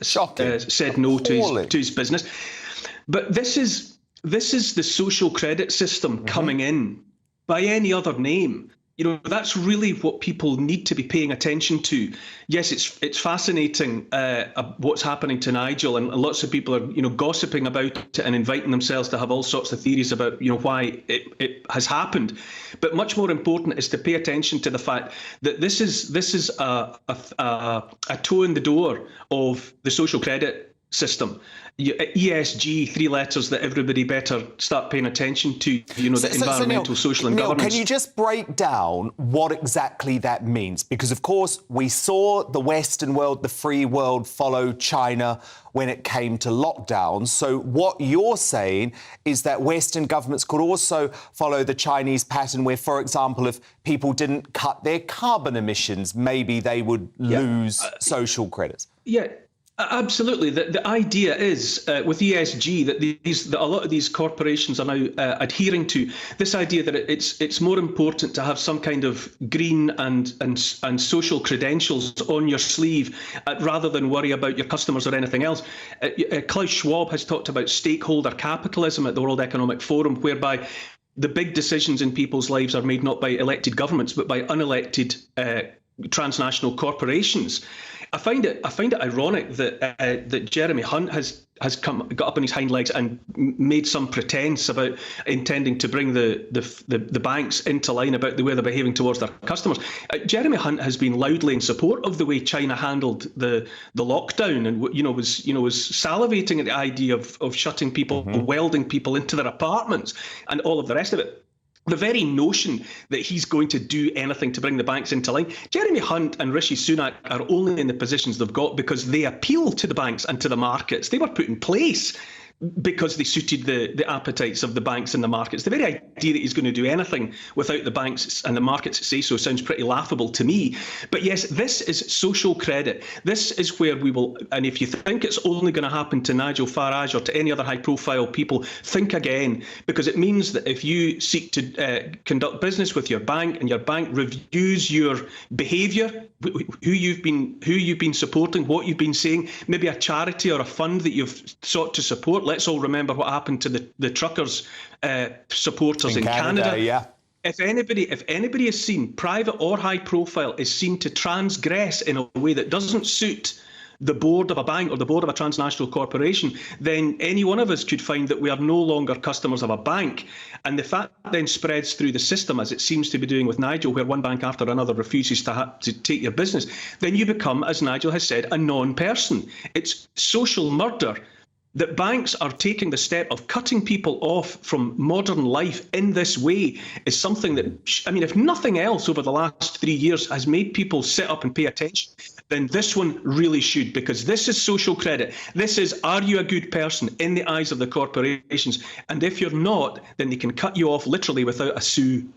said no to his business. But this is the social credit system coming in by any other name. You know, that's really what people need to be paying attention to. Yes, it's fascinating what's happening to Nigel, and lots of people are, gossiping about it and inviting themselves to have all sorts of theories about, why it has happened. But much more important is to pay attention to the fact that this is a toe in the door of the social credit system. ESG, 3 letters that everybody better start paying attention to, the environmental, social and Neil, governance. can you just break down what exactly that means? Because, of course, we saw the Western world, the free world, follow China when it came to lockdowns. So what you're saying is that Western governments could also follow the Chinese pattern where, for example, if people didn't cut their carbon emissions, maybe they would lose social credits. Yeah. Absolutely. The idea is with ESG that a lot of these corporations are now adhering to this idea that it's more important to have some kind of green and social credentials on your sleeve rather than worry about your customers or anything else. Klaus Schwab has talked about stakeholder capitalism at the World Economic Forum, whereby the big decisions in people's lives are made not by elected governments but by unelected transnational corporations. I find it ironic that Jeremy Hunt has got up on his hind legs and made some pretense about intending to bring the banks into line about the way they're behaving towards their customers. Jeremy Hunt has been loudly in support of the way China handled the lockdown, and was salivating at the idea of shutting people, welding people into their apartments, and all of the rest of it. The very notion that he's going to do anything to bring the banks into line. Jeremy Hunt and Rishi Sunak are only in the positions they've got because they appeal to the banks and to the markets. They were put in place because they suited the appetites of the banks and the markets. The very idea that he's going to do anything without the banks and the markets say so sounds pretty laughable to me. But yes, this is social credit. This is where we will, and if you think it's only going to happen to Nigel Farage or to any other high-profile people, think again, because it means that if you seek to conduct business with your bank and your bank reviews your behaviour, who you've been supporting, what you've been saying, maybe a charity or a fund that you've sought to support. Let's all remember what happened to the truckers' supporters in Canada. Yeah. If anybody is seen, private or high profile, is seen to transgress in a way that doesn't suit the board of a bank or the board of a transnational corporation, then any one of us could find that we are no longer customers of a bank. And if that then spreads through the system, as it seems to be doing with Nigel, where one bank after another refuses to take your business, then you become, as Nigel has said, a non-person. It's social murder. That banks are taking the step of cutting people off from modern life in this way is something that, if nothing else over the last 3 years has made people sit up and pay attention, then this one really should, because this is social credit. This is, are you a good person in the eyes of the corporations? And if you're not, then they can cut you off literally without a sou.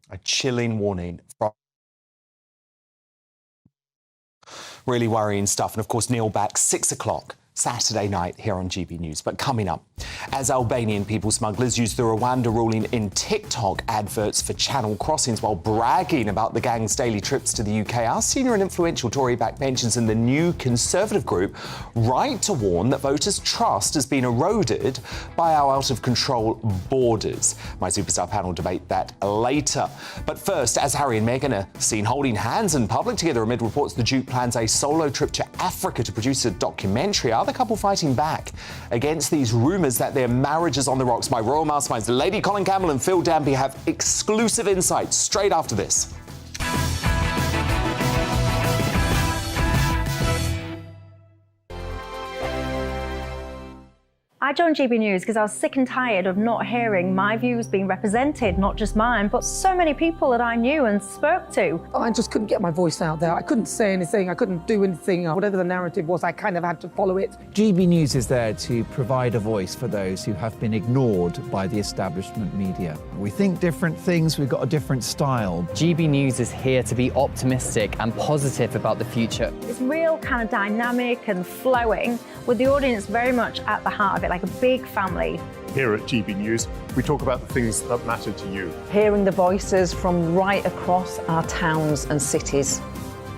A chilling warning from really worrying stuff. And of course, Neil back 6 o'clock. Saturday night here on GB News. But coming up, as Albanian people smugglers use the Rwanda ruling in TikTok adverts for channel crossings while bragging about the gang's daily trips to the UK, our senior and influential Tory backbenchers and the new Conservative group right to warn that voters' trust has been eroded by our out-of-control borders. My superstar panel debate that later. But first, as Harry and Meghan are seen holding hands in public together amid reports the Duke plans a solo trip to Africa to produce a documentary, the couple fighting back against these rumours that their marriage is on the rocks. My Royal Mousewives, Lady Colin Campbell and Phil Danby, have exclusive insights straight after this. I joined GB News because I was sick and tired of not hearing my views being represented, not just mine, but so many people that I knew and spoke to. I just couldn't get my voice out there. I couldn't say anything. I couldn't do anything. Whatever the narrative was, I kind of had to follow it. GB News is there to provide a voice for those who have been ignored by the establishment media. We think different things. We've got a different style. GB News is here to be optimistic and positive about the future. It's real kind of dynamic and flowing, with the audience very much at the heart of it, like a big family. Here at GB News, we talk about the things that matter to you. Hearing the voices from right across our towns and cities,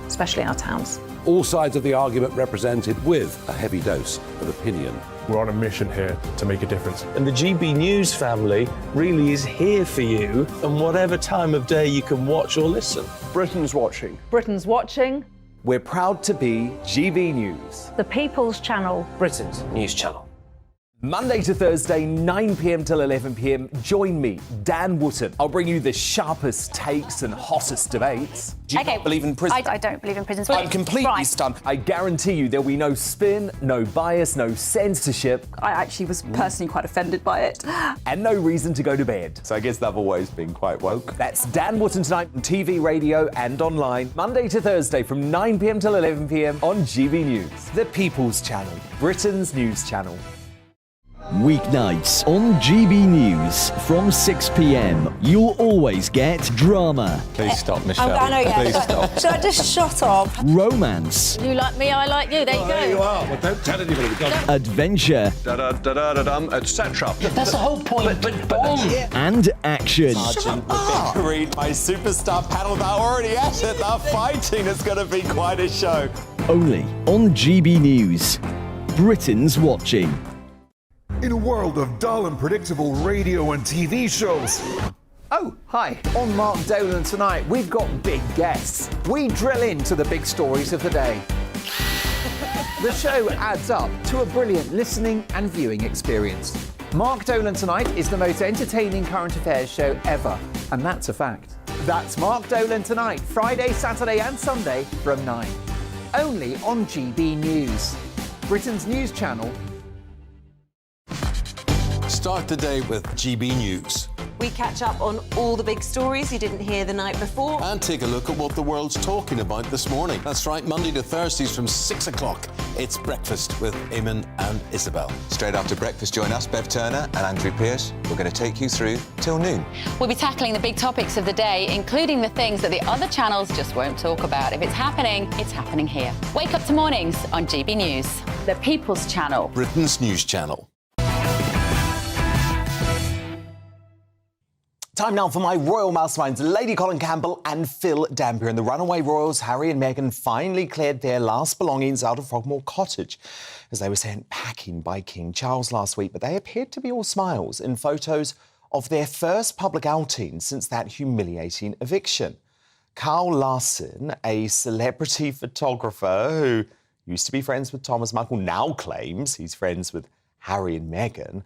especially our towns. All sides of the argument represented with a heavy dose of opinion. We're on a mission here to make a difference. And the GB News family really is here for you, and whatever time of day you can watch or listen. Britain's watching. Britain's watching. We're proud to be GB News. The People's Channel. Britain's news channel. Monday to Thursday, 9 p.m. till 11 p.m. Join me, Dan Wootton. I'll bring you the sharpest takes and hottest debates. Do you not believe in prisons? I don't believe in prisons. I'm completely stunned. I guarantee you there'll be no spin, no bias, no censorship. I actually was personally quite offended by it. And no reason to go to bed. So I guess they've always been quite woke. That's Dan Wootton tonight on TV, radio and online. Monday to Thursday from 9 p.m. till 11 p.m. on GB News. The People's Channel, Britain's news channel. Weeknights on GB News from 6 p.m. You'll always get drama. Please stop, Michelle. I know, yeah. Please stop. Should I just shut up? Romance. You like me, I like you. There you go. There you are. Well, don't tell anybody. Adventure. Etc. That's the whole point. And action. Sergeant the Big Green, my superstar panel, they're already at it. They're fighting. It's going to be quite a show. Only on GB News. Britain's watching. In a world of dull and predictable radio and TV shows. Oh, hi. On Mark Dolan tonight, we've got big guests. We drill into the big stories of the day. The show adds up to a brilliant listening and viewing experience. Mark Dolan Tonight is the most entertaining current affairs show ever, and that's a fact. That's Mark Dolan Tonight, Friday, Saturday and Sunday from 9. Only on GB News, Britain's news channel. Start the day with GB News. We catch up on all the big stories you didn't hear the night before. And take a look at what the world's talking about this morning. That's right, Monday to Thursdays from 6 o'clock. It's Breakfast with Eamon and Isabel. Straight after breakfast, join us, Bev Turner and Andrew Pearce. We're going to take you through till noon. We'll be tackling the big topics of the day, including the things that the other channels just won't talk about. If it's happening here. Wake up to mornings on GB News. The People's Channel. Britain's news channel. Time now for my royal masterminds, Lady Colin Campbell and Phil Dampier. And the runaway royals, Harry and Meghan, finally cleared their last belongings out of Frogmore Cottage as they were sent packing by King Charles last week. But they appeared to be all smiles in photos of their first public outing since that humiliating eviction. Carl Larson, a celebrity photographer who used to be friends with Thomas Markle, now claims he's friends with Harry and Meghan,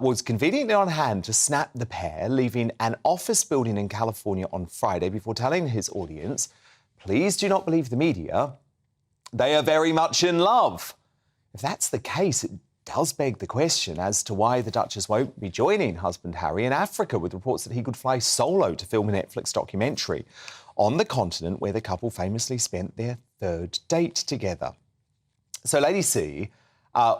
was conveniently on hand to snap the pair, leaving an office building in California on Friday before telling his audience, please do not believe the media, they are very much in love. If that's the case, it does beg the question as to why the Duchess won't be joining husband Harry in Africa, with reports that he could fly solo to film a Netflix documentary on the continent where the couple famously spent their third date together. So, Lady C,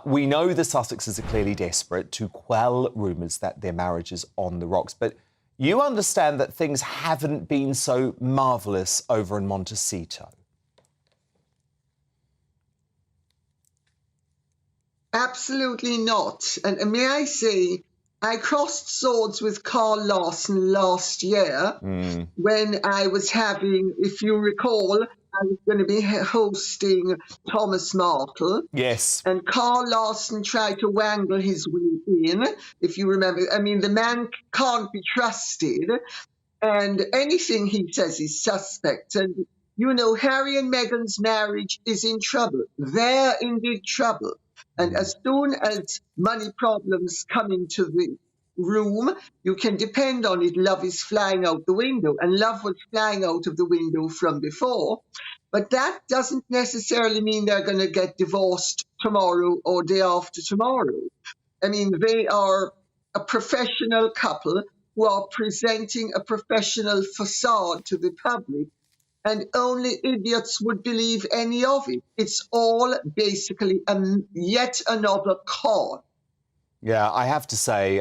we know the Sussexes are clearly desperate to quell rumours that their marriage is on the rocks, but you understand that things haven't been so marvellous over in Montecito. Absolutely not. And may I say, I crossed swords with Carl Larson last year when I was having, if you recall, I was going to be hosting Thomas Markle. Yes. And Carl Larson tried to wangle his way in, if you remember. I mean, the man can't be trusted, and anything he says is suspect. And, you know, Harry and Meghan's marriage is in trouble. They're in big trouble. And as soon as money problems come into the room, you can depend on it, love is flying out the window. And love was flying out of the window from before. But that doesn't necessarily mean they're going to get divorced tomorrow or day after tomorrow. I mean, they are a professional couple who are presenting a professional facade to the public, and only idiots would believe any of it. It's all basically yet another con. Yeah, I have to say,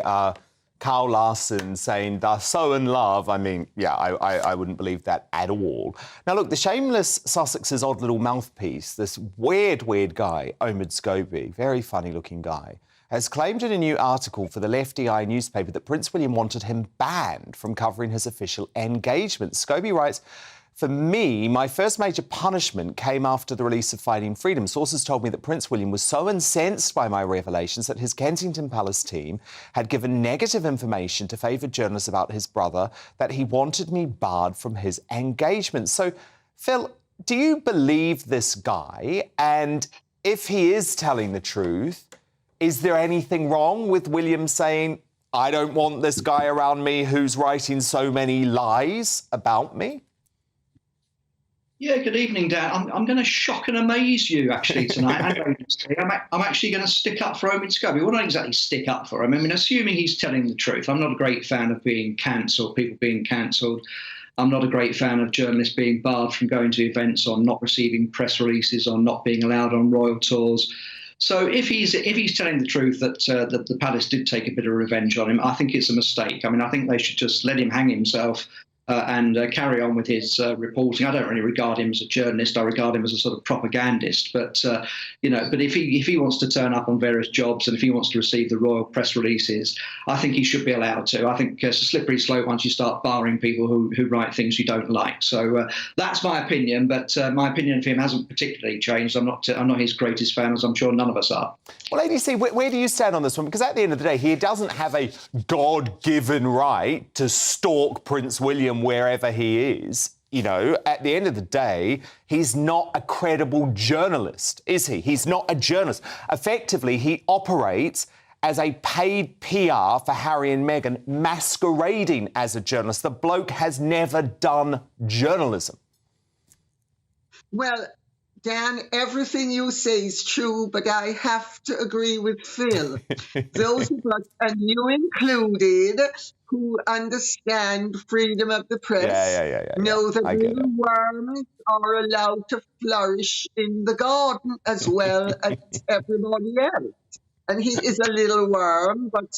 Carl Larson saying they're so in love, I mean, yeah, I wouldn't believe that at all. Now, look, the shameless Sussex's odd little mouthpiece, this weird guy, Omid Scobie, very funny-looking guy, has claimed in a new article for the Lefty Eye newspaper that Prince William wanted him banned from covering his official engagement. Scobie writes, for me, my first major punishment came after the release of Finding Freedom. Sources told me that Prince William was so incensed by my revelations that his Kensington Palace team had given negative information to favoured journalists about his brother, that he wanted me barred from his engagement. So, Phil, do you believe this guy? And if he is telling the truth, Is there anything wrong with William saying, I don't want this guy around me who's writing so many lies about me? Yeah, good evening, Dan. I'm going to shock and amaze you, actually, tonight. I'm actually going to stick up for Omid Scobie. Well, not exactly stick up for him. I mean, assuming he's telling the truth. I'm not a great fan of being cancelled, people being cancelled. I'm not a great fan of journalists being barred from going to events, or not receiving press releases, or not being allowed on royal tours. So if he's telling the truth that the Palace did take a bit of revenge on him, I think it's a mistake. I mean, I think they should just let him hang himself and carry on with his reporting. I don't really regard him as a journalist. I regard him as a sort of propagandist. But but if he wants to turn up on various jobs, and if he wants to receive the royal press releases, I think he should be allowed to. I think it's a slippery slope once you start barring people who write things you don't like. So that's my opinion. But my opinion of him hasn't particularly changed. I'm not his greatest fan, as I'm sure none of us are. Well, Lady C, where do you stand on this one? Because at the end of the day, he doesn't have a God-given right to stalk Prince William wherever he is. You know, at the end of the day, he's not a credible journalist, is he? He's not a journalist. Effectively, he operates as a paid PR for Harry and Meghan, masquerading as a journalist. The bloke has never done journalism. Well, Dan, everything you say is true, but I have to agree with Phil. Those of us, and you included, who understand freedom of the press know that little worms are allowed to flourish in the garden as well as everybody else. And he is a little worm, but,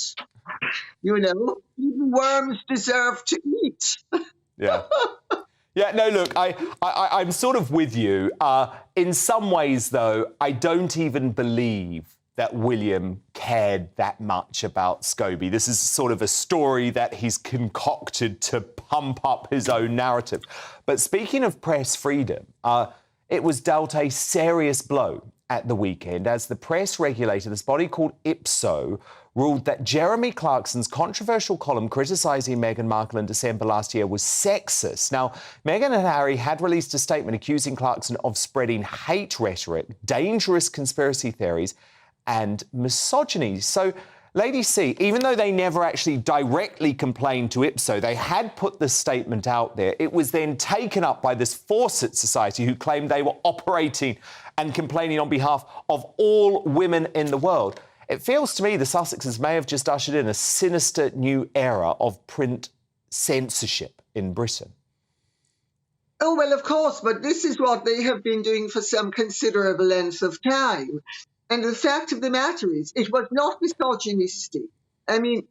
you know, even worms deserve to eat. Yeah. Yeah, no, look, I'm sort of with you. In some ways, though, I don't even believe that William cared that much about Scobie. This is sort of a story that he's concocted to pump up his own narrative. But speaking of press freedom, it was dealt a serious blow at the weekend as the press regulator, this body called IPSO, ruled that Jeremy Clarkson's controversial column criticising Meghan Markle in December last year was sexist. Now, Meghan and Harry had released a statement accusing Clarkson of spreading hate rhetoric, dangerous conspiracy theories and misogyny. So, Lady C, even though they never actually directly complained to IPSO, they had put this statement out there. It was then taken up by this Fawcett Society who claimed they were operating and complaining on behalf of all women in the world. It feels to me the Sussexes may have just ushered in a sinister new era of print censorship in Britain. Oh, well, of course, but this is what they have been doing for some considerable length of time. And the fact of the matter is, it was not misogynistic. I mean,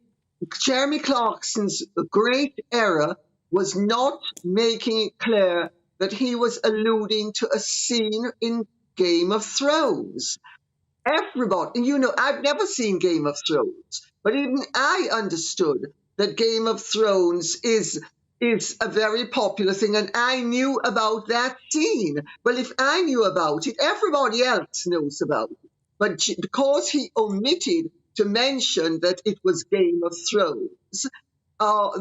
Jeremy Clarkson's great error was not making it clear that he was alluding to a scene in Game of Thrones. Everybody, you know, I've never seen Game of Thrones, but even I understood that Game of Thrones is a very popular thing, and I knew about that scene. Well, if I knew about it, everybody else knows about it. But because he omitted to mention that it was Game of Thrones,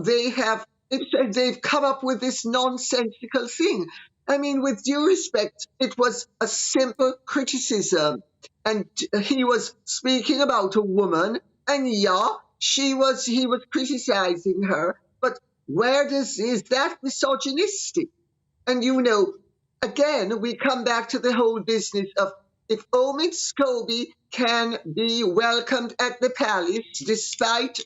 they've come up with this nonsensical thing. I mean, with due respect, it was a simple criticism. And he was speaking about a woman, and he was criticizing her. But is that misogynistic? And you know, again, we come back to the whole business of if Omid Scobie can be welcomed at the palace, despite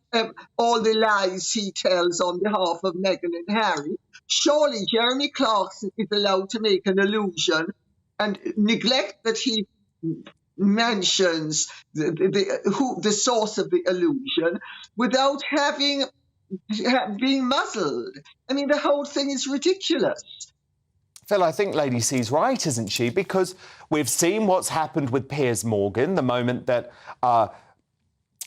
all the lies he tells on behalf of Meghan and Harry, surely Jeremy Clarkson is allowed to make an allusion and neglect that he mentions the source of the allusion without being muzzled. I mean, the whole thing is ridiculous. Phil, I think Lady C's right, isn't she? Because we've seen what's happened with Piers Morgan the moment that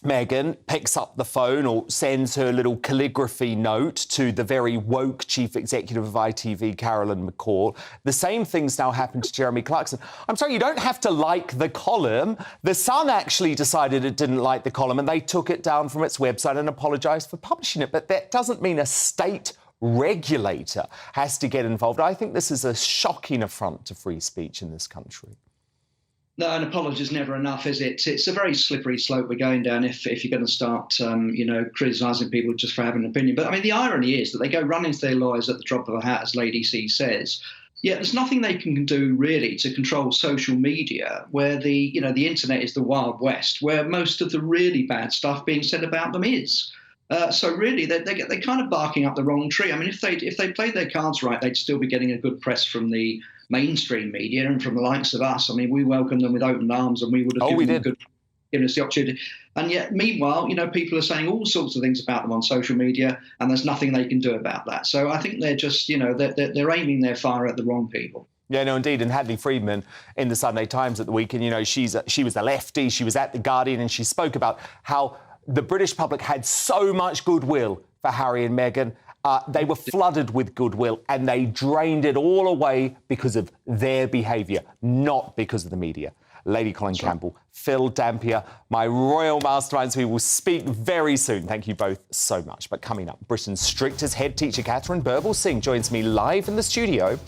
Meghan picks up the phone or sends her little calligraphy note to the very woke chief executive of ITV, Carolyn McCall. The same thing's now happened to Jeremy Clarkson. I'm sorry, you don't have to like the column. The Sun actually decided it didn't like the column and they took it down from its website and apologised for publishing it. But that doesn't mean a state regulator has to get involved. I think this is a shocking affront to free speech in this country. No, an apology is never enough, is it? It's a very slippery slope we're going down if you're going to start, criticising people just for having an opinion. But I mean, the irony is that they go running to their lawyers at the drop of a hat, as Lady C says. Yet there's nothing they can do really to control social media, where the internet is the Wild West, where most of the really bad stuff being said about them is. So really, they're kind of barking up the wrong tree. I mean, if they played their cards right, they'd still be getting a good press from the mainstream media and from the likes of us. I mean, we welcomed them with open arms, and we would have given us the opportunity. And yet, meanwhile, people are saying all sorts of things about them on social media, and there's nothing they can do about that. So I think they're just, they're aiming their fire at the wrong people. Yeah, no, indeed. And Hadley Friedman in the Sunday Times at the weekend, she was a lefty, she was at The Guardian, and she spoke about how the British public had so much goodwill for Harry and Meghan. They were flooded with goodwill and they drained it all away because of their behaviour, not because of the media. Lady Colin Campbell, Phil Dampier, my royal masterminds. We will speak very soon. Thank you both so much. But coming up, Britain's strictest head teacher, Catherine Burble-Singh, joins me live in the studio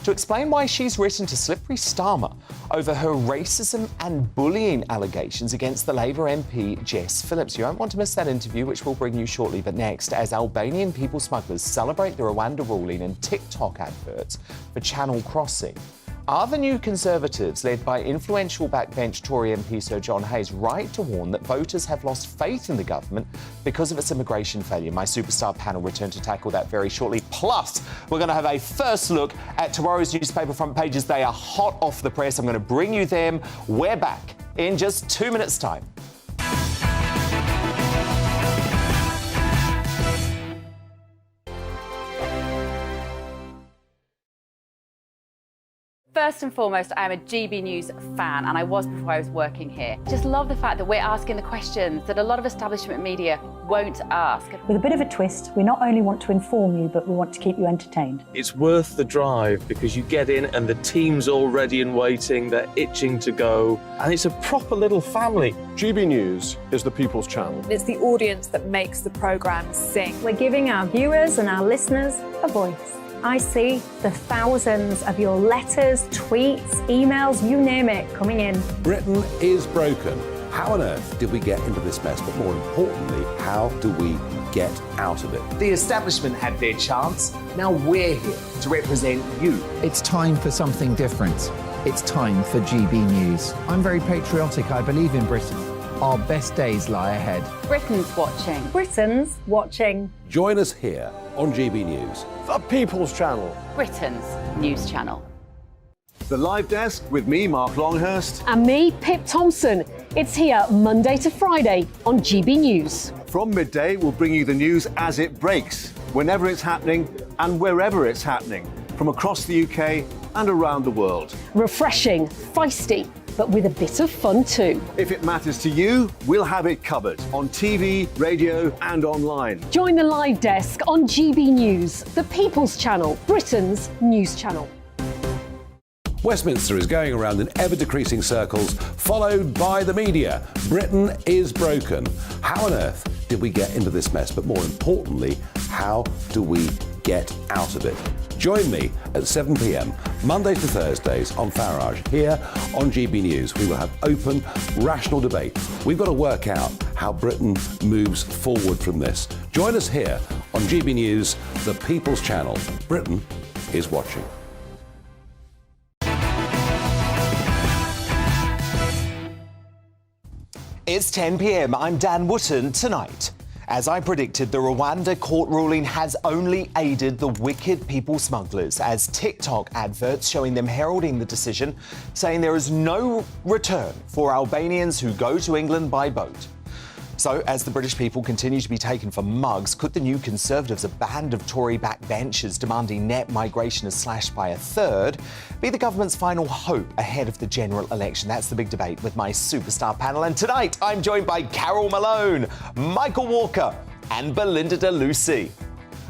to explain why she's written to Slippery Starmer over her racism and bullying allegations against the Labour MP Jess Phillips. You won't want to miss that interview, which we'll bring you shortly. But next, as Albanian people smugglers celebrate the Rwanda ruling and TikTok adverts for Channel Crossing, are the New Conservatives, led by influential backbench Tory MP Sir John Hayes, right to warn that voters have lost faith in the government because of its immigration failure? My superstar panel return to tackle that very shortly. Plus, we're going to have a first look at tomorrow's newspaper front pages. They are hot off the press. I'm going to bring you them. We're back in just 2 minutes' time. First and foremost, I'm a GB News fan, and I was before I was working here. Just love the fact that we're asking the questions that a lot of establishment media won't ask. With a bit of a twist, we not only want to inform you, but we want to keep you entertained. It's worth the drive because you get in and the team's all ready and waiting, they're itching to go, and it's a proper little family. GB News is the People's Channel. It's the audience that makes the programme sing. We're giving our viewers and our listeners a voice. I see the thousands of your letters, tweets, emails, you name it, coming in. Britain is broken. How on earth did we get into this mess? But more importantly, how do we get out of it? The establishment had their chance. Now we're here to represent you. It's time for something different. It's time for GB News. I'm very patriotic. I believe in Britain. Our best days lie ahead. Britain's watching. Britain's watching. Join us here on GB News. The People's Channel. Britain's news channel. The Live Desk with me, Mark Longhurst. And me, Pip Thompson. It's here Monday to Friday on GB News. From midday, we'll bring you the news as it breaks, whenever it's happening and wherever it's happening, from across the UK and around the world. Refreshing, feisty, but with a bit of fun too. If it matters to you, we'll have it covered on TV, radio and online. Join the Live Desk on GB News, the People's Channel, Britain's news channel. Westminster is going around in ever-decreasing circles, followed by the media. Britain is broken. How on earth did we get into this mess? But more importantly, how do we get out of it? Join me at 7 p.m, Mondays to Thursdays on Farage, here on GB News. We will have open, rational debate. We've got to work out how Britain moves forward from this. Join us here on GB News, the People's Channel. Britain is watching. It's 10 p.m. I'm Dan Wootton. Tonight, as I predicted, the Rwanda court ruling has only aided the wicked people smugglers, as TikTok adverts showing them heralding the decision, saying there is no return for Albanians who go to England by boat. So, as the British people continue to be taken for mugs, could the New Conservatives, a band of Tory backbenchers demanding net migration is slashed by a third, be the government's final hope ahead of the general election? That's the big debate with my superstar panel. And tonight, I'm joined by Carol Malone, Michael Walker and Belinda de Lucy.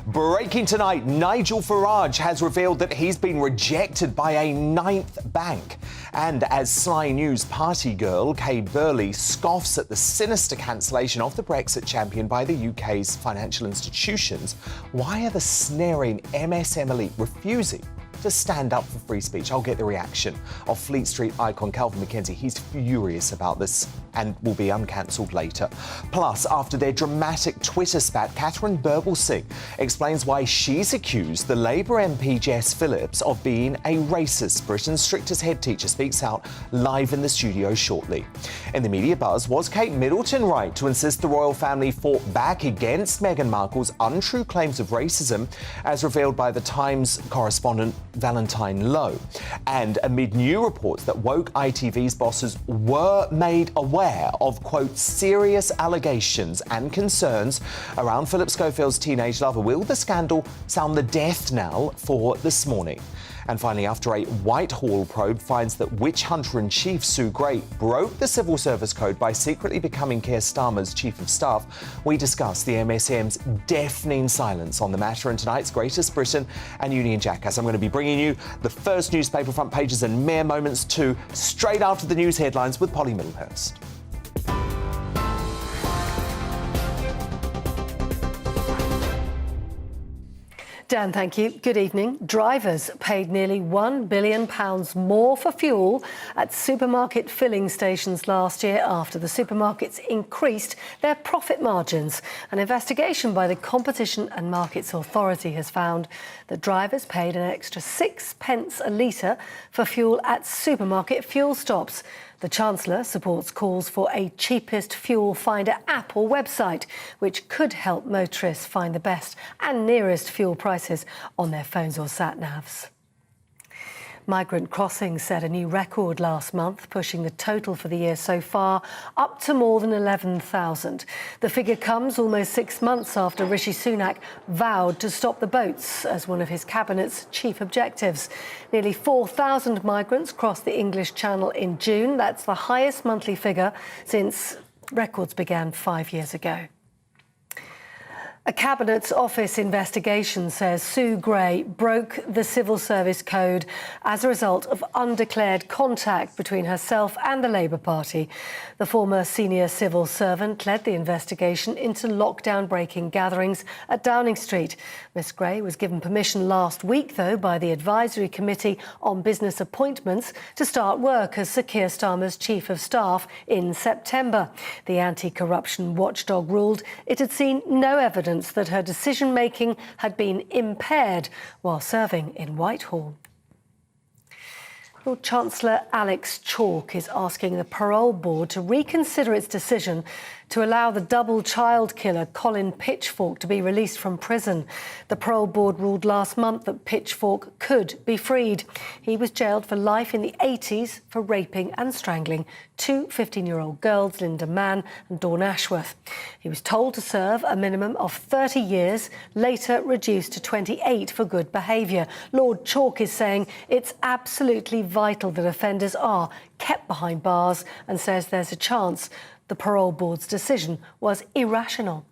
Breaking tonight, Nigel Farage has revealed that he's been rejected by a 9th bank. And as Sly News party girl Kay Burley scoffs at the sinister cancellation of the Brexit champion by the UK's financial institutions, why are the snaring MSM elite refusing to stand up for free speech. I'll get the reaction of Fleet Street icon Calvin McKenzie. He's furious about this and will be uncancelled later. Plus, after their dramatic Twitter spat, Catherine Birbalsingh explains why she's accused the Labour MP Jess Phillips of being a racist. Britain's strictest head teacher speaks out live in the studio shortly. In the media buzz, was Kate Middleton right to insist the royal family fought back against Meghan Markle's untrue claims of racism, as revealed by The Times correspondent Valentine Lowe? And amid new reports that woke ITV's bosses were made aware of, quote, serious allegations and concerns around Philip Schofield's teenage lover, will the scandal sound the death knell for This Morning? And finally, after a Whitehall probe finds that witch hunter-in-chief Sue Gray broke the civil service code by secretly becoming Keir Starmer's chief of staff, we discuss the MSM's deafening silence on the matter in tonight's Greatest Britain and Union Jackass. I'm going to be bringing you the first newspaper front pages and mere moments too, straight after the news headlines with Polly Middlehurst. Dan, thank you. Good evening. Drivers paid nearly £1 billion more for fuel at supermarket filling stations last year after the supermarkets increased their profit margins. An investigation by the Competition and Markets Authority has found that drivers paid an extra 6 pence a litre for fuel at supermarket fuel stops. The Chancellor supports calls for a cheapest fuel finder app or website, which could help motorists find the best and nearest fuel prices on their phones or sat-navs. Migrant crossings set a new record last month, pushing the total for the year so far up to more than 11,000. The figure comes almost 6 months after Rishi Sunak vowed to stop the boats as one of his cabinet's chief objectives. Nearly 4,000 migrants crossed the English Channel in June. That's the highest monthly figure since records began 5 years ago. A Cabinet Office investigation says Sue Gray broke the Civil Service Code as a result of undeclared contact between herself and the Labour Party. The former senior civil servant led the investigation into lockdown-breaking gatherings at Downing Street. Miss Gray was given permission last week, though, by the Advisory Committee on Business Appointments to start work as Sir Keir Starmer's Chief of Staff in September. The anti-corruption watchdog ruled it had seen no evidence that her decision-making had been impaired while serving in Whitehall. Lord Chancellor Alex Chalk is asking the Parole Board to reconsider its decision to allow the double child killer Colin Pitchfork to be released from prison. The Parole Board ruled last month that Pitchfork could be freed. He was jailed for life in the 80s for raping and strangling two 15-year-old girls, Linda Mann and Dawn Ashworth. He was told to serve a minimum of 30 years, later reduced to 28 for good behaviour. Lord Chalk is saying it's absolutely vital that offenders are kept behind bars and says there's a chance the Parole Board's decision was irrational.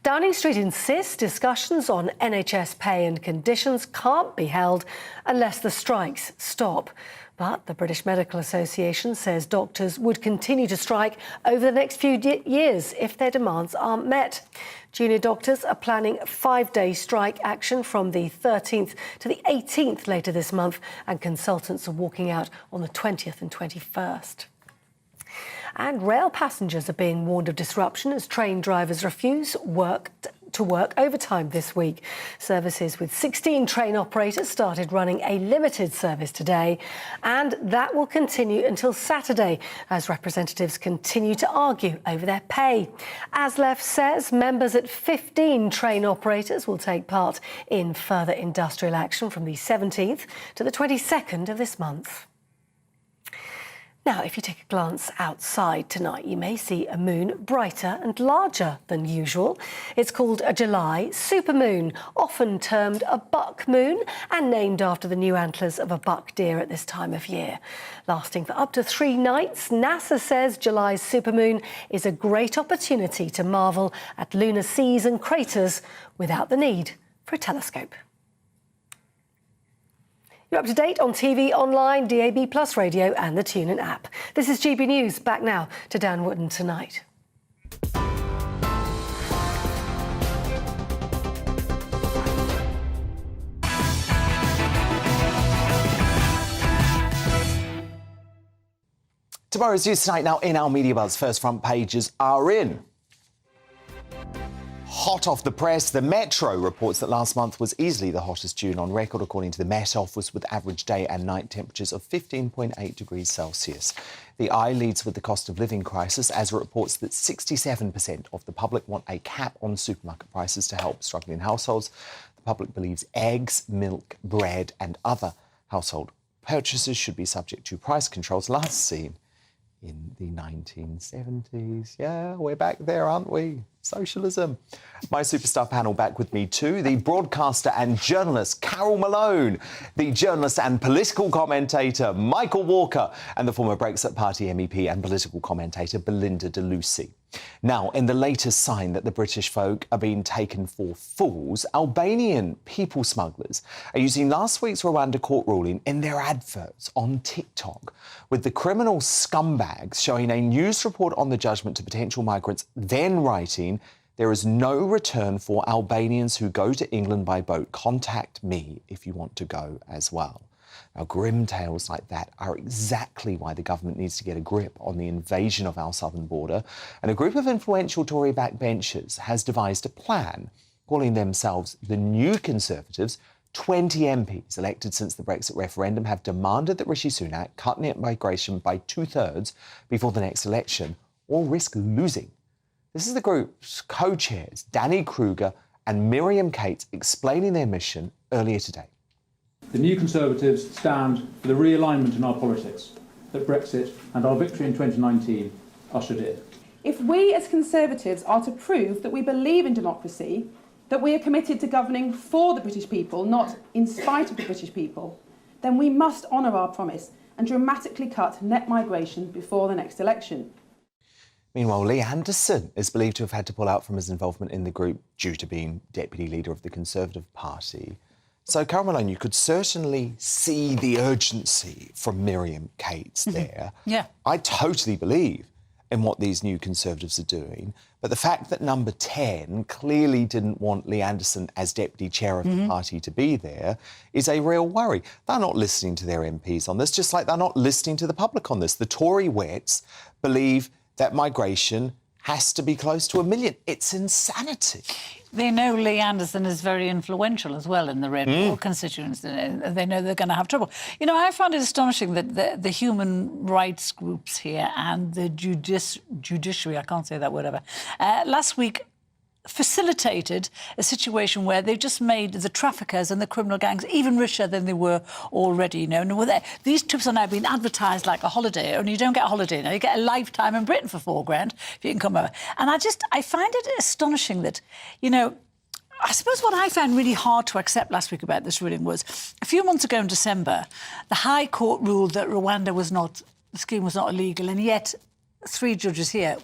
Downing Street insists discussions on NHS pay and conditions can't be held unless the strikes stop. But the British Medical Association says doctors would continue to strike over the next few years if their demands aren't met. Junior doctors are planning 5-day strike action from the 13th to the 18th later this month, and consultants are walking out on the 20th and 21st. And rail passengers are being warned of disruption as train drivers refuse to work overtime this week. Services with 16 train operators started running a limited service today, and that will continue until Saturday as representatives continue to argue over their pay. ASLEF says members at 15 train operators will take part in further industrial action from the 17th to the 22nd of this month. Now, if you take a glance outside tonight, you may see a moon brighter and larger than usual. It's called a July supermoon, often termed a buck moon, and named after the new antlers of a buck deer at this time of year. Lasting for up to 3 nights, NASA says July's supermoon is a great opportunity to marvel at lunar seas and craters without the need for a telescope. You're up to date on TV, online, DAB+ radio and the TuneIn app. This is GB News. Back now to Dan Wootton tonight. Tomorrow's News Tonight now in our Media Buzz. First front pages are in. Hot off the press, the Metro reports that last month was easily the hottest June on record, according to the Met Office, with average day and night temperatures of 15.8 degrees Celsius. The Eye leads with the cost of living crisis as it reports that 67% of the public want a cap on supermarket prices to help struggling households. The public believes eggs, milk, bread and other household purchases should be subject to price controls last seen in the 1970s. Yeah, we're back there, aren't we? Socialism. My superstar panel back with me too. The broadcaster and journalist Carol Malone, the journalist and political commentator Michael Walker, and the former Brexit Party MEP and political commentator Belinda de Lucy. Now, in the latest sign that the British folk are being taken for fools, Albanian people smugglers are using last week's Rwanda court ruling in their adverts on TikTok, with the criminal scumbags showing a news report on the judgment to potential migrants, then writing, "There is no return for Albanians who go to England by boat. Contact me if you want to go as well." Now, grim tales like that are exactly why the government needs to get a grip on the invasion of our southern border. And a group of influential Tory backbenchers has devised a plan, calling themselves the New Conservatives. 20 MPs elected since the Brexit referendum have demanded that Rishi Sunak cut net migration by 2/3 before the next election, or risk losing. This is the group's co-chairs, Danny Kruger and Miriam Cates, explaining their mission earlier today. The New Conservatives stand for the realignment in our politics that Brexit and our victory in 2019 ushered in. If we as Conservatives are to prove that we believe in democracy, that we are committed to governing for the British people, not in spite of the British people, then we must honour our promise and dramatically cut net migration before the next election. Meanwhile, Lee Anderson is believed to have had to pull out from his involvement in the group due to being deputy leader of the Conservative Party. So, Carol Malone, you could certainly see the urgency from Miriam Cates there. Yeah. I totally believe in what these New Conservatives are doing, but the fact that number 10 clearly didn't want Lee Anderson as deputy chair of the party to be there is a real worry. They're not listening to their MPs on this, just like they're not listening to the public on this. The Tory wets believe that migration has to be close to 1 million. It's insanity. They know Lee Anderson is very influential as well in the Red Wall constituents. They know they're going to have trouble. You know, I found it astonishing that the human rights groups here and the judiciary, I can't say that word ever, last week facilitated a situation where they've just made the traffickers and the criminal gangs even richer than they were already, you know. And these trips are now being advertised like a holiday, and you don't get a holiday now. You get a lifetime in Britain for £4,000 if you can come over. And I find it astonishing that, you know, I suppose what I found really hard to accept last week about this ruling was a few months ago in December, the High Court ruled that Rwanda the scheme was not illegal, and yet two judges here,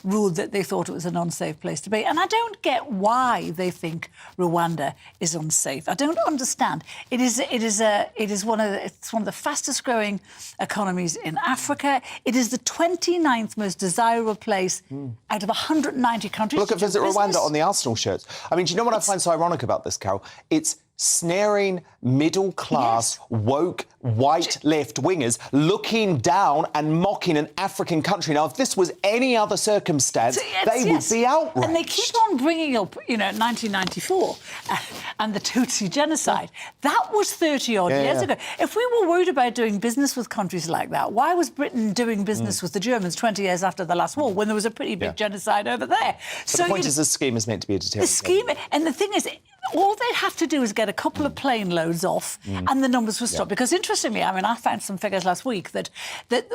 ruled that they thought it was an unsafe place to be. And I don't get why they think Rwanda is unsafe. I don't understand. It's one of the fastest growing economies in Africa. It is the 29th most desirable place out of 190 countries. Look at Visit Rwanda on the Arsenal shirts. I mean, do you know what I find so ironic about this, Carol? It's snaring middle-class, woke, white left-wingers looking down and mocking an African country. Now, if this was any other circumstance, they would be outraged. And they keep on bringing up, 1994 and the Tutsi genocide. That was 30-odd years ago. If we were worried about doing business with countries like that, why was Britain doing business with the Germans 20 years after the last war, when there was a pretty big genocide over there? But the point is, this scheme is meant to be a deterrent. The scheme, and the thing is, all they have to do is get a couple of plane loads off and the numbers will stop. Because interestingly, I mean, I found some figures last week that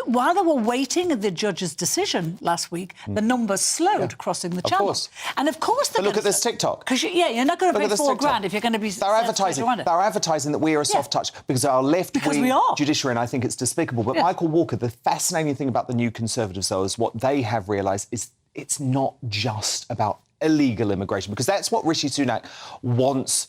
while they were waiting at the judge's decision last week, the numbers slowed crossing the channel. Course. And of course But look at this TikTok. Because you're not going to pay £4,000 if you're going to be... They're advertising that we are a soft touch because our left-wing judiciary, and I think it's despicable. But Michael Walker, the fascinating thing about the New Conservatives, though, is what they have realised is it's not just about illegal immigration, because that's what Rishi Sunak wants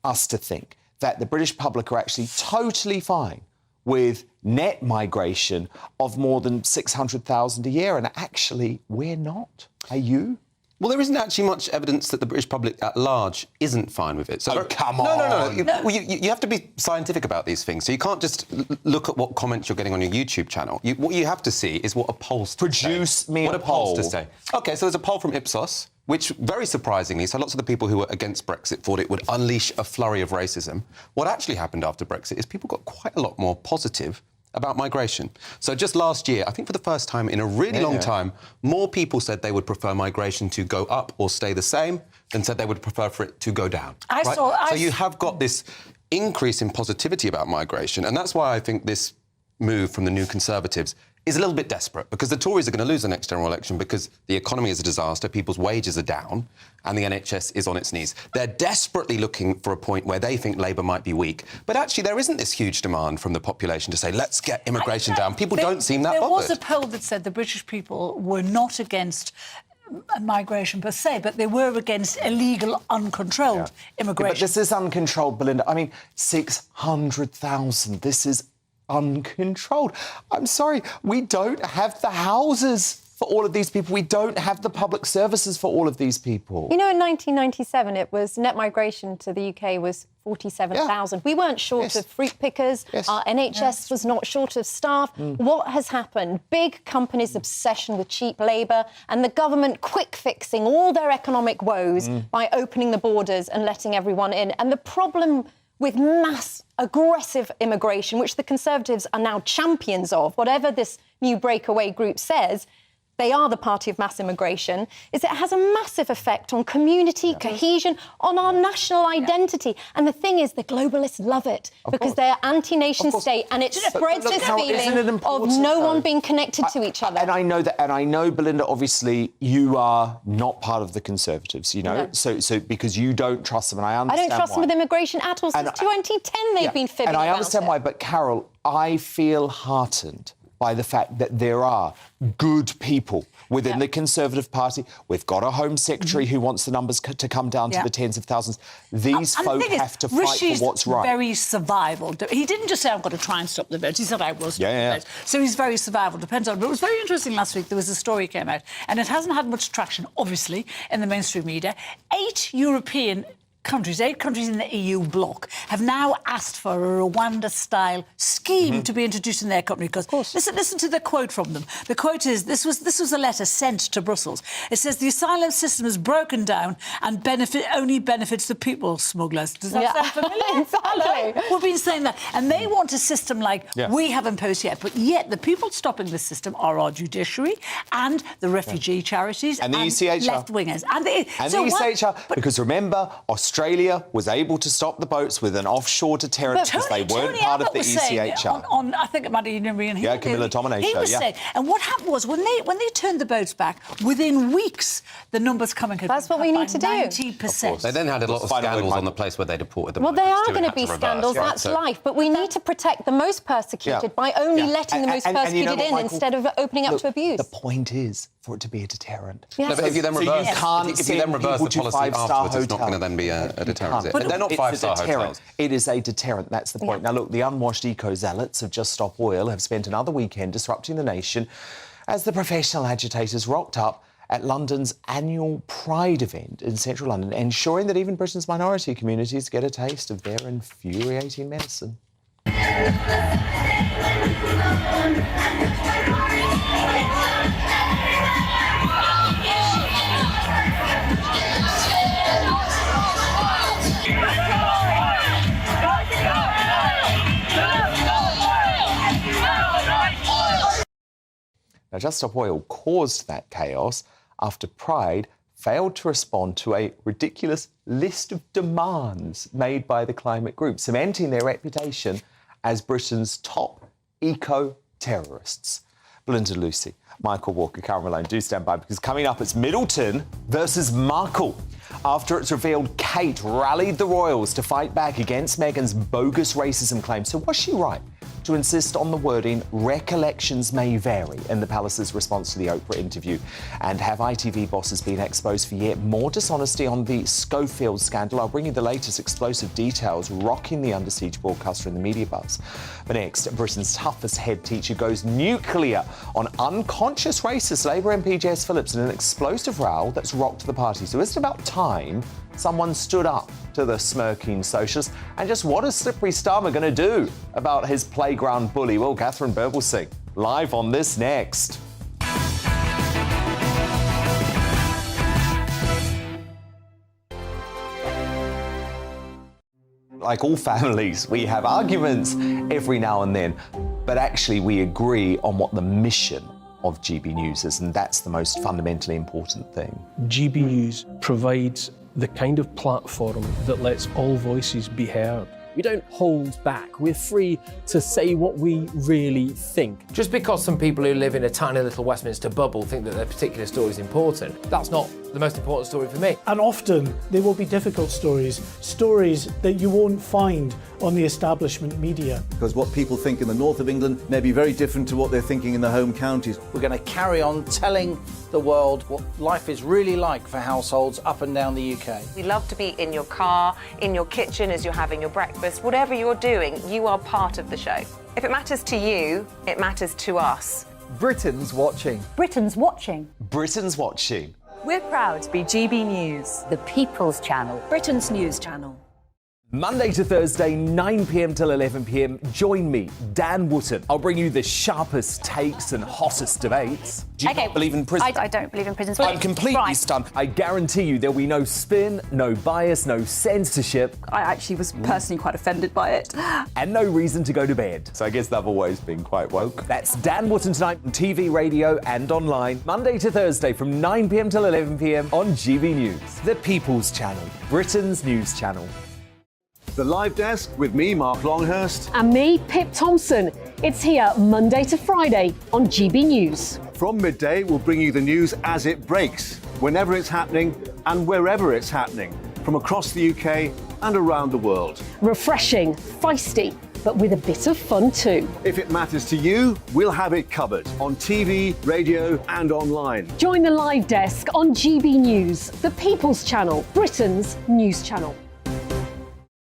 us to think, that the British public are actually totally fine with net migration of more than 600,000 a year, and actually we're not. Are you? Well, there isn't actually much evidence that the British public at large isn't fine with it. So come on. on. No. Well, you have to be scientific about these things. So you can't just look at what comments you're getting on your YouTube channel. What you have to see is what a pollster say. What a pollster say. OK, so there's a poll from Ipsos, which, very surprisingly, so lots of the people who were against Brexit thought it would unleash a flurry of racism. What actually happened after Brexit is people got quite a lot more positive about migration. So just last year, I think for the first time in a really long time, more people said they would prefer migration to go up or stay the same than said they would prefer for it to go down. So you have got this increase in positivity about migration, and that's why I think this move from the New Conservatives is a little bit desperate, because the Tories are going to lose the next general election because the economy is a disaster, people's wages are down, and the NHS is on its knees. They're desperately looking for a point where they think Labour might be weak. But actually, there isn't this huge demand from the population to say, let's get immigration down. People don't seem that bothered. There was a poll that said the British people were not against migration per se, but they were against illegal, uncontrolled immigration. But this is uncontrolled, Belinda. I mean, 600,000. This is uncontrolled. I'm sorry, we don't have the houses for all of these people. We don't have the public services for all of these people. You know, in 1997, it was net migration to the UK was 47,000. We weren't short of fruit pickers. Our NHS was not short of staff. What has happened? Big companies' obsession with cheap labour and the government quick fixing all their economic woes by opening the borders and letting everyone in. And the problem with mass aggressive immigration, which the Conservatives are now champions of, whatever this new breakaway group says, they are the party of mass immigration, is it has a massive effect on community cohesion, on our national identity. And the thing is, the globalists love it because they're anti-nation state, and it spreads this feeling of no one being connected to each other. And I know that, and I know, Belinda, obviously, you are not part of the Conservatives, you know, so because you don't trust them, and I understand I don't trust why. them with immigration at all. Since 2010, they've been fibbing And I understand about why, but Carol, I feel heartened by the fact that there are good people within the Conservative Party. We've got a Home Secretary who wants the numbers to come down to the tens of thousands. These folk have to fight for what's right. Very survival. He didn't just say, I've got to try and stop the votes. He said, I will stop the votes. So he's very survival dependent. But it was very interesting last week. There was a story came out, and it hasn't had much traction, obviously, in the mainstream media. 8 European countries, 8 countries in the EU bloc, have now asked for a Rwanda-style scheme to be introduced in their country. Because listen to the quote from them. The quote is, this was a letter sent to Brussels. It says, the asylum system is broken down and only benefits the people smugglers. Does that sound familiar? Exactly. We've been saying that. And they want a system like we have imposed yet. But yet the people stopping the system are our judiciary and the refugee charities and the ECHR. left-wingers. And the ECHR, because remember, Australia was able to stop the boats with an offshore deterrent because they weren't part of the ECHR. On I think it might have been Camilla Tominay he show, was saying, and what happened was when they turned the boats back, within weeks the numbers coming. That's what we need to do. 90%. They then had a lot of scandals on the place where they deported them. Well, there are going to be scandals. That's life. But we need to protect the most persecuted by only letting the most persecuted in instead of opening up to abuse. The point is for it to be a deterrent. No, but if you then reverse, if you then reverse the policy afterwards, it's not going to then be a deterrent. Is it? They're not 5-star hotels. It is a deterrent. That's the point. Now, look, the unwashed eco-zealots of Just Stop Oil have spent another weekend disrupting the nation as the professional agitators rocked up at London's annual Pride event in central London, ensuring that even Britain's minority communities get a taste of their infuriating medicine. Now, Just Stop Oil caused that chaos after Pride failed to respond to a ridiculous list of demands made by the climate group, cementing their reputation as Britain's top eco-terrorists. Belinda Lucy, Michael Walker, Carol Malone, do stand by, because coming up it's Middleton versus Markle. After it's revealed Kate rallied the royals to fight back against Meghan's bogus racism claims. So was she right? to insist on the wording "recollections may vary" in the palace's response to the Oprah interview. And have ITV bosses been exposed for yet more dishonesty on the Schofield scandal? I'll bring you the latest explosive details rocking the Under Siege broadcaster in the media buzz. But next, Britain's toughest head teacher goes nuclear on unconscious racist Labour MP Jess Phillips in an explosive row that's rocked the party. So is it about time someone stood up to the smirking socialist? And just what is Slippery Starmer going to do about his playground bully? Well, Catherine Birbalsingh, live on this next. Like all families, we have arguments every now and then, but actually we agree on what the mission of GB News is, and that's the most fundamentally important thing. GB News provides the kind of platform that lets all voices be heard. We don't hold back. We're free to say what we really think. Just because some people who live in a tiny little Westminster bubble think that their particular story is important, that's not the most important story for me. And often there will be difficult stories that you won't find on the establishment media. Because what people think in the north of England may be very different to what they're thinking in their home counties. We're going to carry on telling the world what life is really like for households up and down the UK. We love to be in your car, in your kitchen as you're having your breakfast. Whatever you're doing, you are part of the show. If it matters to you, it matters to us. Britain's watching. Britain's watching. Britain's watching. We're proud to be GB News, The People's Channel. Britain's news channel. Monday to Thursday, 9 p.m. till 11 p.m. Join me, Dan Wootton. I'll bring you the sharpest takes and hottest debates. Do you not believe in prison? I don't believe in prison. I'm completely stunned. I guarantee you there'll be no spin, no bias, no censorship. I actually was personally quite offended by it. And no reason to go to bed. So I guess they've always been quite woke. That's Dan Wootton tonight on TV, radio and online. Monday to Thursday from 9 p.m. till 11 p.m. on GB News. The People's Channel. Britain's news channel. The Live Desk with me, Mark Longhurst. And me, Pip Thompson. It's here Monday to Friday on GB News. From midday, we'll bring you the news as it breaks, whenever it's happening and wherever it's happening, from across the UK and around the world. Refreshing, feisty, but with a bit of fun too. If it matters to you, we'll have it covered on TV, radio and online. Join the Live Desk on GB News, the People's Channel, Britain's news channel.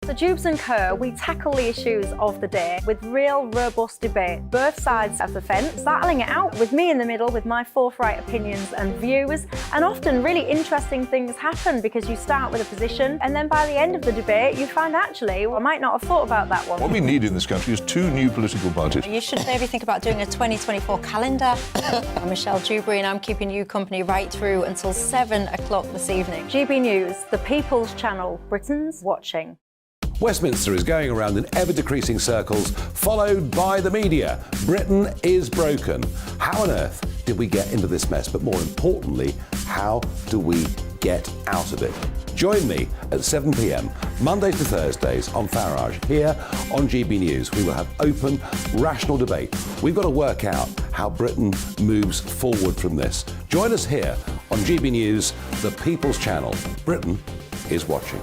So Jubes and Kerr, we tackle the issues of the day with real robust debate, both sides of the fence, battling it out with me in the middle with my forthright opinions and views. And often really interesting things happen because you start with a position and then by the end of the debate you find actually, well, I might not have thought about that one. What we need in this country is two new political parties. You should maybe think about doing a 2024 calendar. I'm Michelle Dewberry and I'm keeping you company right through until 7 o'clock this evening. GB News, the People's Channel, Britain's watching. Westminster is going around in ever-decreasing circles, followed by the media. Britain is broken. How on earth did we get into this mess? But more importantly, how do we get out of it? Join me at 7 p.m, Mondays to Thursdays on Farage, here on GB News. We will have open, rational debate. We've got to work out how Britain moves forward from this. Join us here on GB News, the People's Channel. Britain is watching.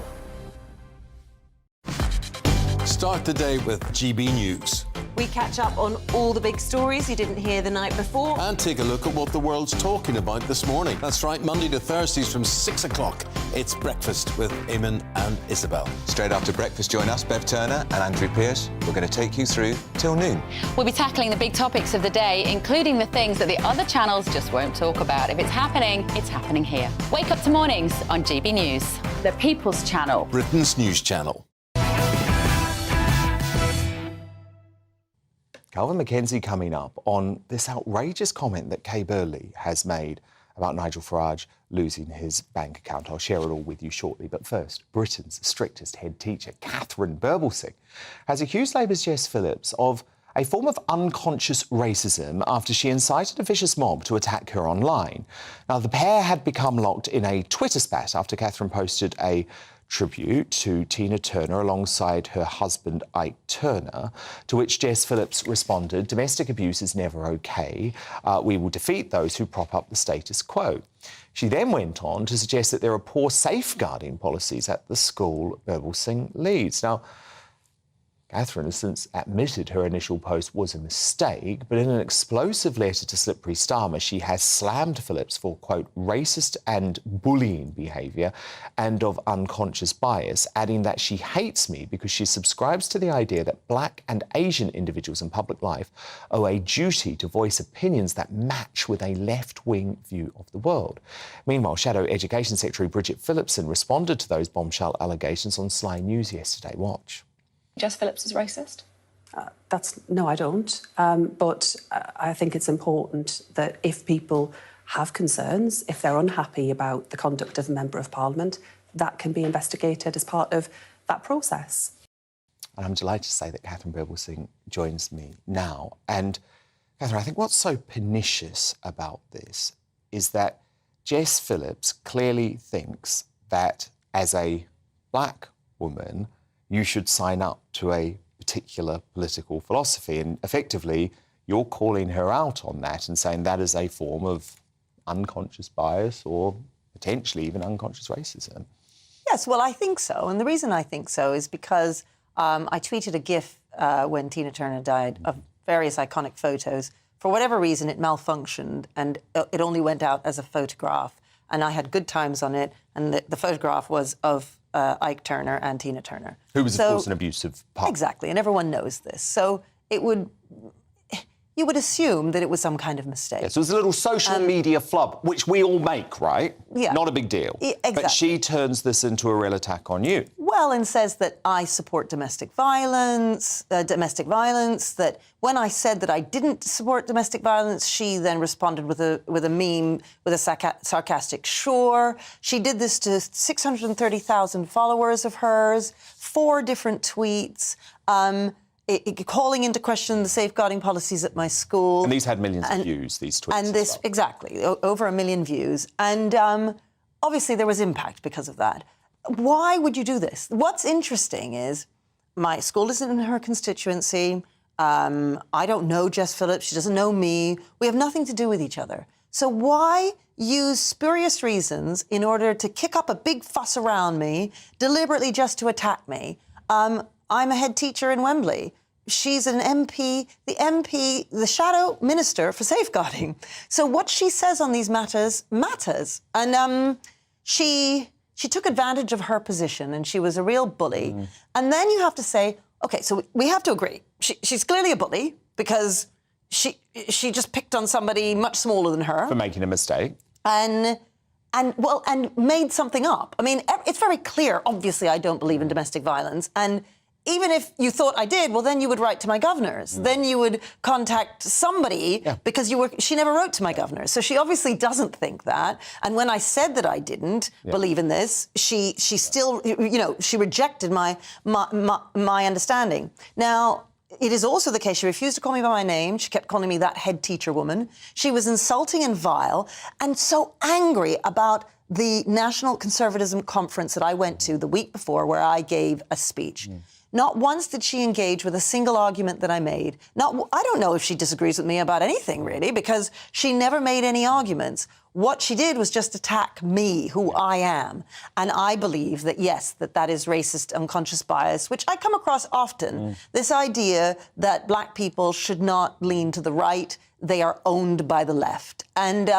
Start the day with GB News. We catch up on all the big stories you didn't hear the night before. And take a look at what the world's talking about this morning. That's right, Monday to Thursdays from 6 o'clock. It's Breakfast with Eamon and Isabel. Straight after breakfast, join us, Bev Turner and Andrew Pearce. We're going to take you through till noon. We'll be tackling the big topics of the day, including the things that the other channels just won't talk about. If it's happening here. Wake up to mornings on GB News, the People's Channel. Britain's news channel. Calvin McKenzie coming up on this outrageous comment that Kay Burley has made about Nigel Farage losing his bank account. I'll share it all with you shortly. But first, Britain's strictest head teacher, Catherine Birbalsingh, has accused Labour's Jess Phillips of a form of unconscious racism after she incited a vicious mob to attack her online. Now, the pair had become locked in a Twitter spat after Catherine posted a tribute to Tina Turner alongside her husband Ike Turner, to which Jess Phillips responded, "Domestic abuse is never okay. We will defeat those who prop up the status quo." She then went on to suggest that there are poor safeguarding policies at the school Birbalsingh leads. Now, Catherine has since admitted her initial post was a mistake, but in an explosive letter to Slippery Starmer, she has slammed Phillips for, quote, racist and bullying behaviour and of unconscious bias, adding that she hates me because she subscribes to the idea that black and Asian individuals in public life owe a duty to voice opinions that match with a left-wing view of the world. Meanwhile, Shadow Education Secretary Bridget Phillipson responded to those bombshell allegations on Sly News yesterday. Watch. Jess Phillips is racist? No, I don't. But I think it's important that if people have concerns, if they're unhappy about the conduct of a Member of Parliament, that can be investigated as part of that process. And I'm delighted to say that Catherine Birbal-Singh joins me now. And, Catherine, I think what's so pernicious about this is that Jess Phillips clearly thinks that as a black woman, you should sign up to a particular political philosophy. And effectively, you're calling her out on that and saying that is a form of unconscious bias or potentially even unconscious racism. Yes, well, I think so. And the reason I think so is because I tweeted a GIF when Tina Turner died of various iconic photos. For whatever reason, it malfunctioned and it only went out as a photograph. And I had good times on it. And the photograph was of Ike Turner and Tina Turner. Who was, of course, an abusive partner. Exactly, and everyone knows this. So you would assume that it was some kind of mistake. Yeah, so it was a little social media flub, which we all make, right? Yeah. Not a big deal. Exactly. But she turns this into a real attack on you. Well, and says that I support domestic violence, that when I said that I didn't support domestic violence, she then responded with a meme, with a sarcastic sure. She did this to 630,000 followers of hers, 4 different tweets, calling into question the safeguarding policies at my school. And these had millions of views, these tweets. And this, exactly, over 1 million views. And obviously there was impact because of that. Why would you do this? What's interesting is my school isn't in her constituency. I don't know Jess Phillips. She doesn't know me. We have nothing to do with each other. So why use spurious reasons in order to kick up a big fuss around me, deliberately just to attack me? I'm a head teacher in Wembley. She's an MP, the shadow minister for safeguarding. So what she says on these matters. And she took advantage of her position and she was a real bully. And then you have to say, OK, so we have to agree. She's clearly a bully because she just picked on somebody much smaller than her. For making a mistake. And made something up. I mean, it's very clear, obviously, I don't believe in domestic violence. And even if you thought I did, well, then you would write to my governors. Then you would contact somebody because she never wrote to my governors. So she obviously doesn't think that. And when I said that I didn't believe in this, she still, she rejected my understanding. Now, it is also the case she refused to call me by my name. She kept calling me that head teacher woman. She was insulting and vile and so angry about the National Conservatism Conference that I went to the week before where I gave a speech. Not once did she engage with a single argument that I made. I don't know if she disagrees with me about anything, really, because she never made any arguments. What she did was just attack me, who I am. And I believe that, yes, that is racist unconscious bias, which I come across often. This idea that black people should not lean to the right. They are owned by the left. And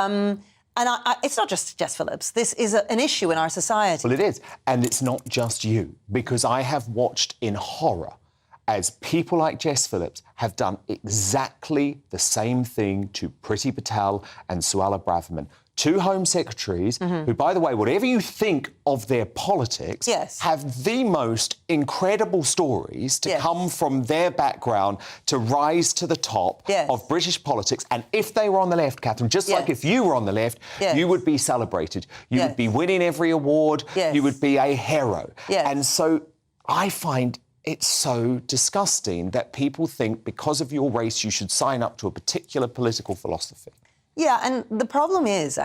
it's not just Jess Phillips. This is an issue in our society. Well, it is. And it's not just you, because I have watched in horror as people like Jess Phillips have done exactly the same thing to Priti Patel and Suella Braverman, 2 Home Secretaries who, by the way, whatever you think of their politics, have the most incredible stories to come from their background to rise to the top of British politics. And if they were on the left, Catherine, just like if you were on the left, you would be celebrated. You would be winning every award. You would be a hero. And so I find it's so disgusting that people think because of your race you should sign up to a particular political philosophy. Yeah, and the problem is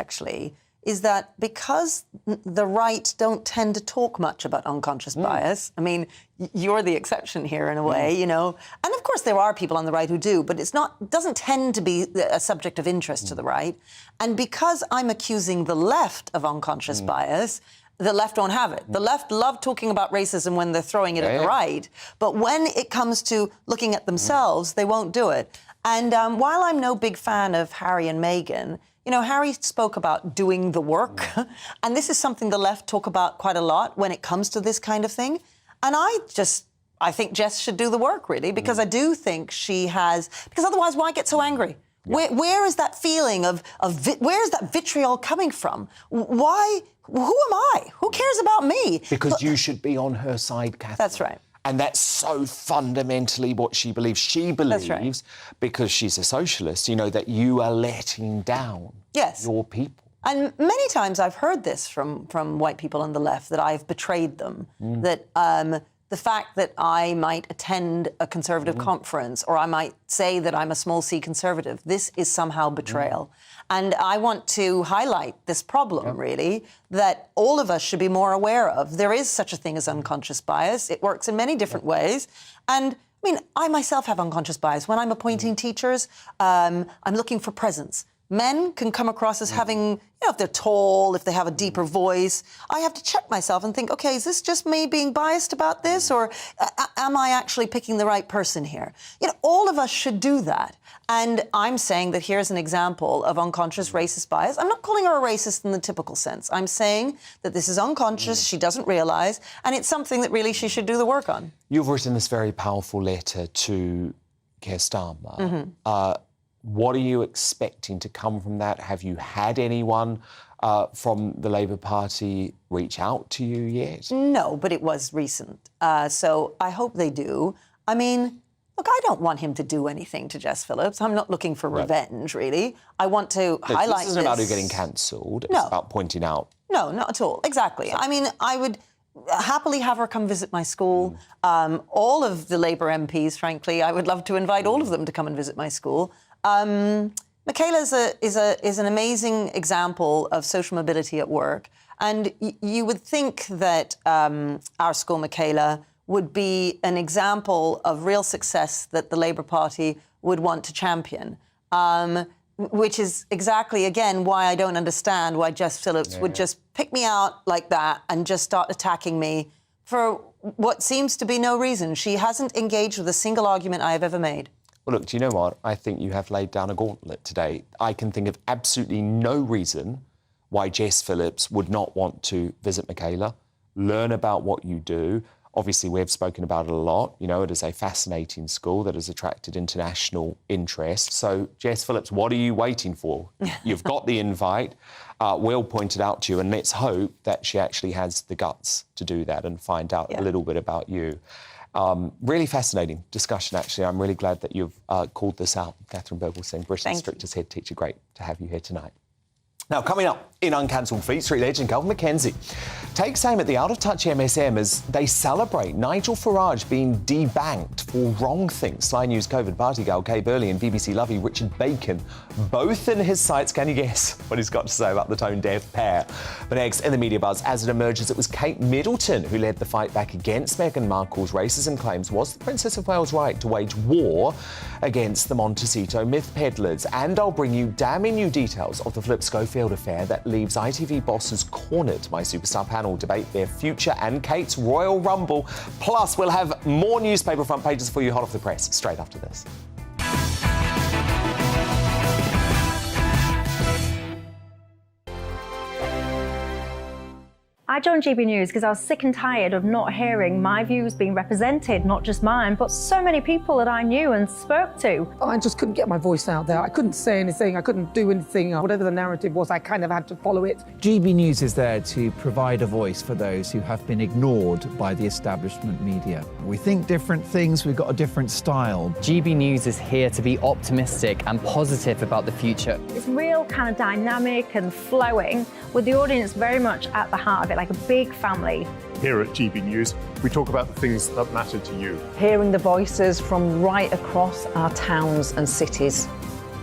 that because the right don't tend to talk much about unconscious bias, I mean, you're the exception here in a way, And of course there are people on the right who do, but it doesn't tend to be a subject of interest to the right. And because I'm accusing the left of unconscious bias, The left don't have it. The left love talking about racism when they're throwing it at the right, but when it comes to looking at themselves, they won't do it. And while I'm no big fan of Harry and Meghan, you know, Harry spoke about doing the work, and this is something the left talk about quite a lot when it comes to this kind of thing. And I think Jess should do the work, really, because I do think she has... Because otherwise, why get so angry? Where is that feeling where is that vitriol coming from? Why? Who am I? Who cares about me? Because you should be on her side, Catherine. That's right. And that's so fundamentally what she believes. She believes, because she's a socialist, you know, that you are letting down your people. And many times I've heard this from white people on the left, that I've betrayed them, that the fact that I might attend a conservative conference or I might say that I'm a small c conservative, this is somehow betrayal. And I want to highlight this problem, really, that all of us should be more aware of. There is such a thing as unconscious bias. It works in many different ways. And, I mean, I myself have unconscious bias. When I'm appointing teachers, I'm looking for presence. Men can come across as having, you know, if they're tall, if they have a deeper voice. I have to check myself and think, OK, is this just me being biased about this, or am I actually picking the right person here? You know, all of us should do that. And I'm saying that here's an example of unconscious racist bias. I'm not calling her a racist in the typical sense. I'm saying that this is unconscious, she doesn't realise, and it's something that really she should do the work on. You've written this very powerful letter to Keir Starmer. What are you expecting to come from that? Have you had anyone from the Labour Party reach out to you yet? No, but it was recent. So I hope they do. I mean, look, I don't want him to do anything to Jess Phillips. I'm not looking for revenge, really. I want to highlight this. This isn't about her getting cancelled. It's about pointing out. No, not at all. Exactly. I mean, I would happily have her come visit my school. All of the Labour MPs, frankly, I would love to invite all of them to come and visit my school. Michaela is an amazing example of social mobility at work. And you would think that our school, Michaela, would be an example of real success that the Labour Party would want to champion, which is exactly, again, why I don't understand why Jess Phillips would just pick me out like that and just start attacking me for what seems to be no reason. She hasn't engaged with a single argument I have ever made. Well, look, do you know what? I think you have laid down a gauntlet today. I can think of absolutely no reason why Jess Phillips would not want to visit Michaela, learn about what you do. Obviously, we have spoken about it a lot. You know, it is a fascinating school that has attracted international interest. So, Jess Phillips, what are you waiting for? You've got the invite. Will pointed out to you, and let's hope that she actually has the guts to do that and find out a little bit about you. Really fascinating discussion, actually. I'm really glad that you've called this out. Catherine Bergelsing, Britain's strictest head teacher. Great to have you here tonight. Now, coming up in Uncancelled Fleet Street legend Calvin McKenzie takes aim at the out-of-touch MSM as they celebrate Nigel Farage being debanked for wrong things. Sly News COVID party gal Kay Burley and BBC lovey Richard Bacon, both in his sights. Can you guess what he's got to say about the tone-deaf pair? But next, in the media buzz, as it emerges, it was Kate Middleton who led the fight back against Meghan Markle's racism claims. Was the Princess of Wales right to wage war against the Montecito myth peddlers? And I'll bring you damning new details of the Flip Schofield affair that leaves ITV bosses cornered. My superstar panel debate their future and Kate's Royal Rumble. Plus, we'll have more newspaper front pages for you hot off the press straight after this. I joined GB News because I was sick and tired of not hearing my views being represented, not just mine, but so many people that I knew and spoke to. I just couldn't get my voice out there. I couldn't say anything. I couldn't do anything. Whatever the narrative was, I kind of had to follow it. GB News is there to provide a voice for those who have been ignored by the establishment media. We think different things, we've got a different style. GB News is here to be optimistic and positive about the future. It's real kind of dynamic and flowing, with the audience very much at the heart of it, like a big family. Here at GB News, we talk about the things that matter to you. Hearing the voices from right across our towns and cities,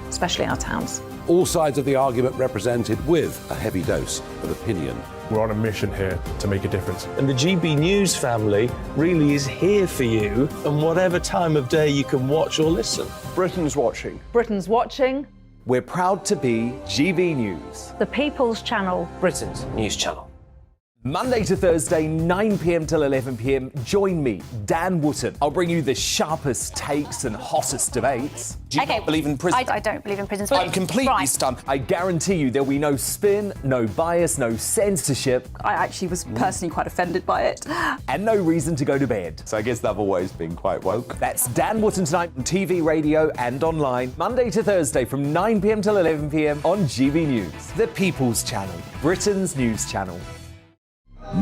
especially our towns. All sides of the argument represented with a heavy dose of opinion. We're on a mission here to make a difference. And the GB News family really is here for you, and whatever time of day you can watch or listen. Britain's watching. Britain's watching. We're proud to be GB News, the People's Channel. Britain's news channel. Monday to Thursday, 9 p.m. till 11 p.m. Join me, Dan Wootton. I'll bring you the sharpest takes and hottest debates. Do you not believe in prisons? I don't believe in prisons. I'm completely Right. stunned. I guarantee you there'll be no spin, no bias, no censorship. I actually was personally quite offended by it. And no reason to go to bed. So I guess they've always been quite woke. That's Dan Wootton tonight on TV, radio and online. Monday to Thursday from 9 p.m. till 11 p.m. on GB News. The People's Channel, Britain's news channel.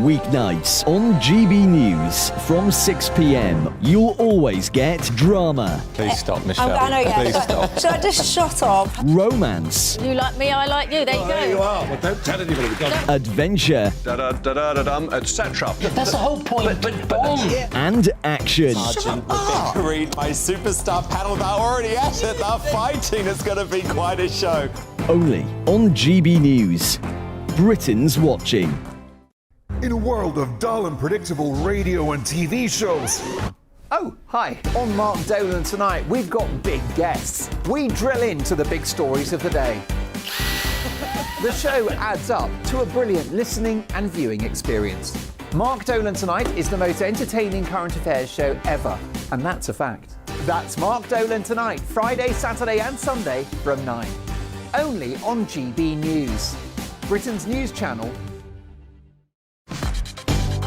Weeknights on GB News from 6 p.m. You'll always get drama. Please stop, Michelle. I know, yeah. Please stop. Should I just shut off? Romance. You like me, I like you. There you go. There you are. Well, don't tell anybody. Adventure. Etc. That's the whole point. And action. Sergeant, the big read, my superstar panel, they're already at it. They're fighting. It's going to be quite a show. Only on GB News. Britain's watching. In a world of dull and predictable radio and TV shows. Oh, hi. On Mark Dolan tonight, we've got big guests. We drill into the big stories of the day. The show adds up to a brilliant listening and viewing experience. Mark Dolan Tonight is the most entertaining current affairs show ever, and that's a fact. That's Mark Dolan Tonight, Friday, Saturday and Sunday from 9. Only on GB News, Britain's news channel.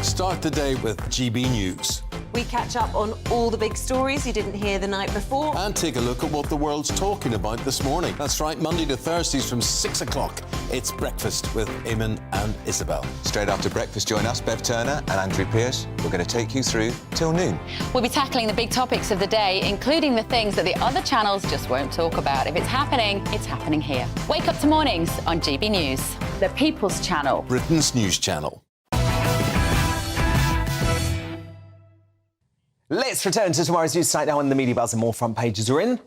Start the day with GB News. We catch up on all the big stories you didn't hear the night before. And take a look at what the world's talking about this morning. That's right, Monday to Thursdays from 6 o'clock. It's Breakfast with Eamon and Isabel. Straight after breakfast, join us, Bev Turner and Andrew Pearce. We're going to take you through till noon. We'll be tackling the big topics of the day, including the things that the other channels just won't talk about. If it's happening here. Wake up to mornings on GB News, the People's Channel. Britain's news channel. Let's return to tomorrow's news site now when the media buzz and more front pages are in.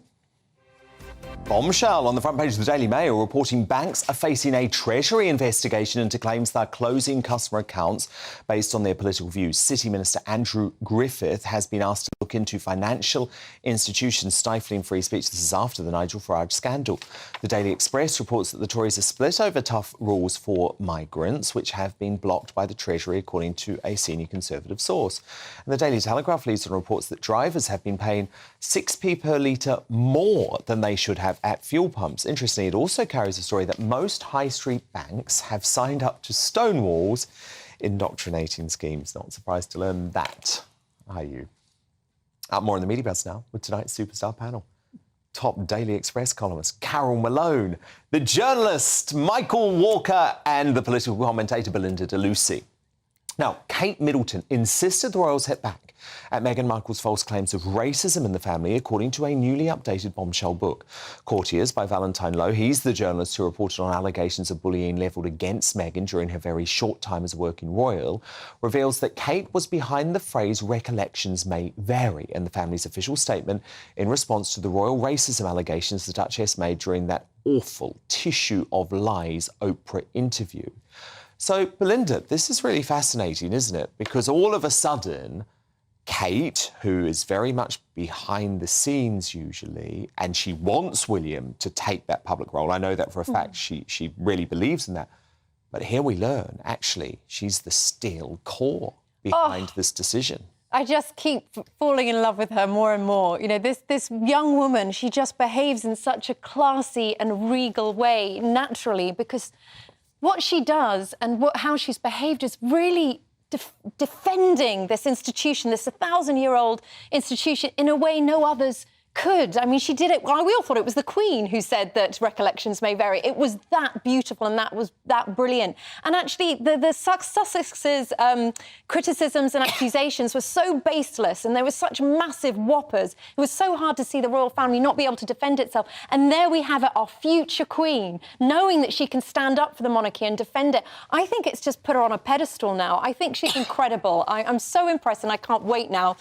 Bombshell on the front page of the Daily Mail reporting banks are facing a Treasury investigation into claims they're closing customer accounts based on their political views. City Minister Andrew Griffith has been asked to look into financial institutions stifling free speech. This is after the Nigel Farage scandal. The Daily Express reports that the Tories are split over tough rules for migrants, which have been blocked by the Treasury, according to a senior Conservative source. And the Daily Telegraph leads on reports that drivers have been paying 6p per litre more than they should have at fuel pumps. Interestingly, it also carries a story that most high street banks have signed up to Stonewall's indoctrinating schemes. Not surprised to learn that, are you? Up more in the media buzz now with tonight's superstar panel. Top Daily Express columnist Carol Malone, the journalist Michael Walker and the political commentator Belinda de Lucy. Now, Kate Middleton insisted the royals hit back at Meghan Markle's false claims of racism in the family, according to a newly updated bombshell book. Courtiers by Valentine Lowe, he's the journalist who reported on allegations of bullying levelled against Meghan during her very short time as a working royal, reveals that Kate was behind the phrase recollections may vary in the family's official statement in response to the royal racism allegations the Duchess made during that awful tissue of lies Oprah interview. So, Belinda, this is really fascinating, isn't it? Because all of a sudden, Kate, who is very much behind the scenes usually, and she wants William to take that public role. I know that for a fact. She really believes in that. But here we learn, actually, she's the steel core behind this decision. I just keep falling in love with her more and more. You know, this young woman, she just behaves in such a classy and regal way, naturally, because what she does and how she's behaved is really defending this institution, this 1,000-year-old institution, in a way no others could. I mean, she did it. Well, we all thought it was the Queen who said that recollections may vary. It was that beautiful and that was that brilliant. And actually, the Sussex's criticisms and accusations were so baseless, and there were such massive whoppers. It was so hard to see the royal family not be able to defend itself. And there we have it, our future Queen, knowing that she can stand up for the monarchy and defend it. I think it's just put her on a pedestal now. I think she's incredible. I'm so impressed, and I can't wait now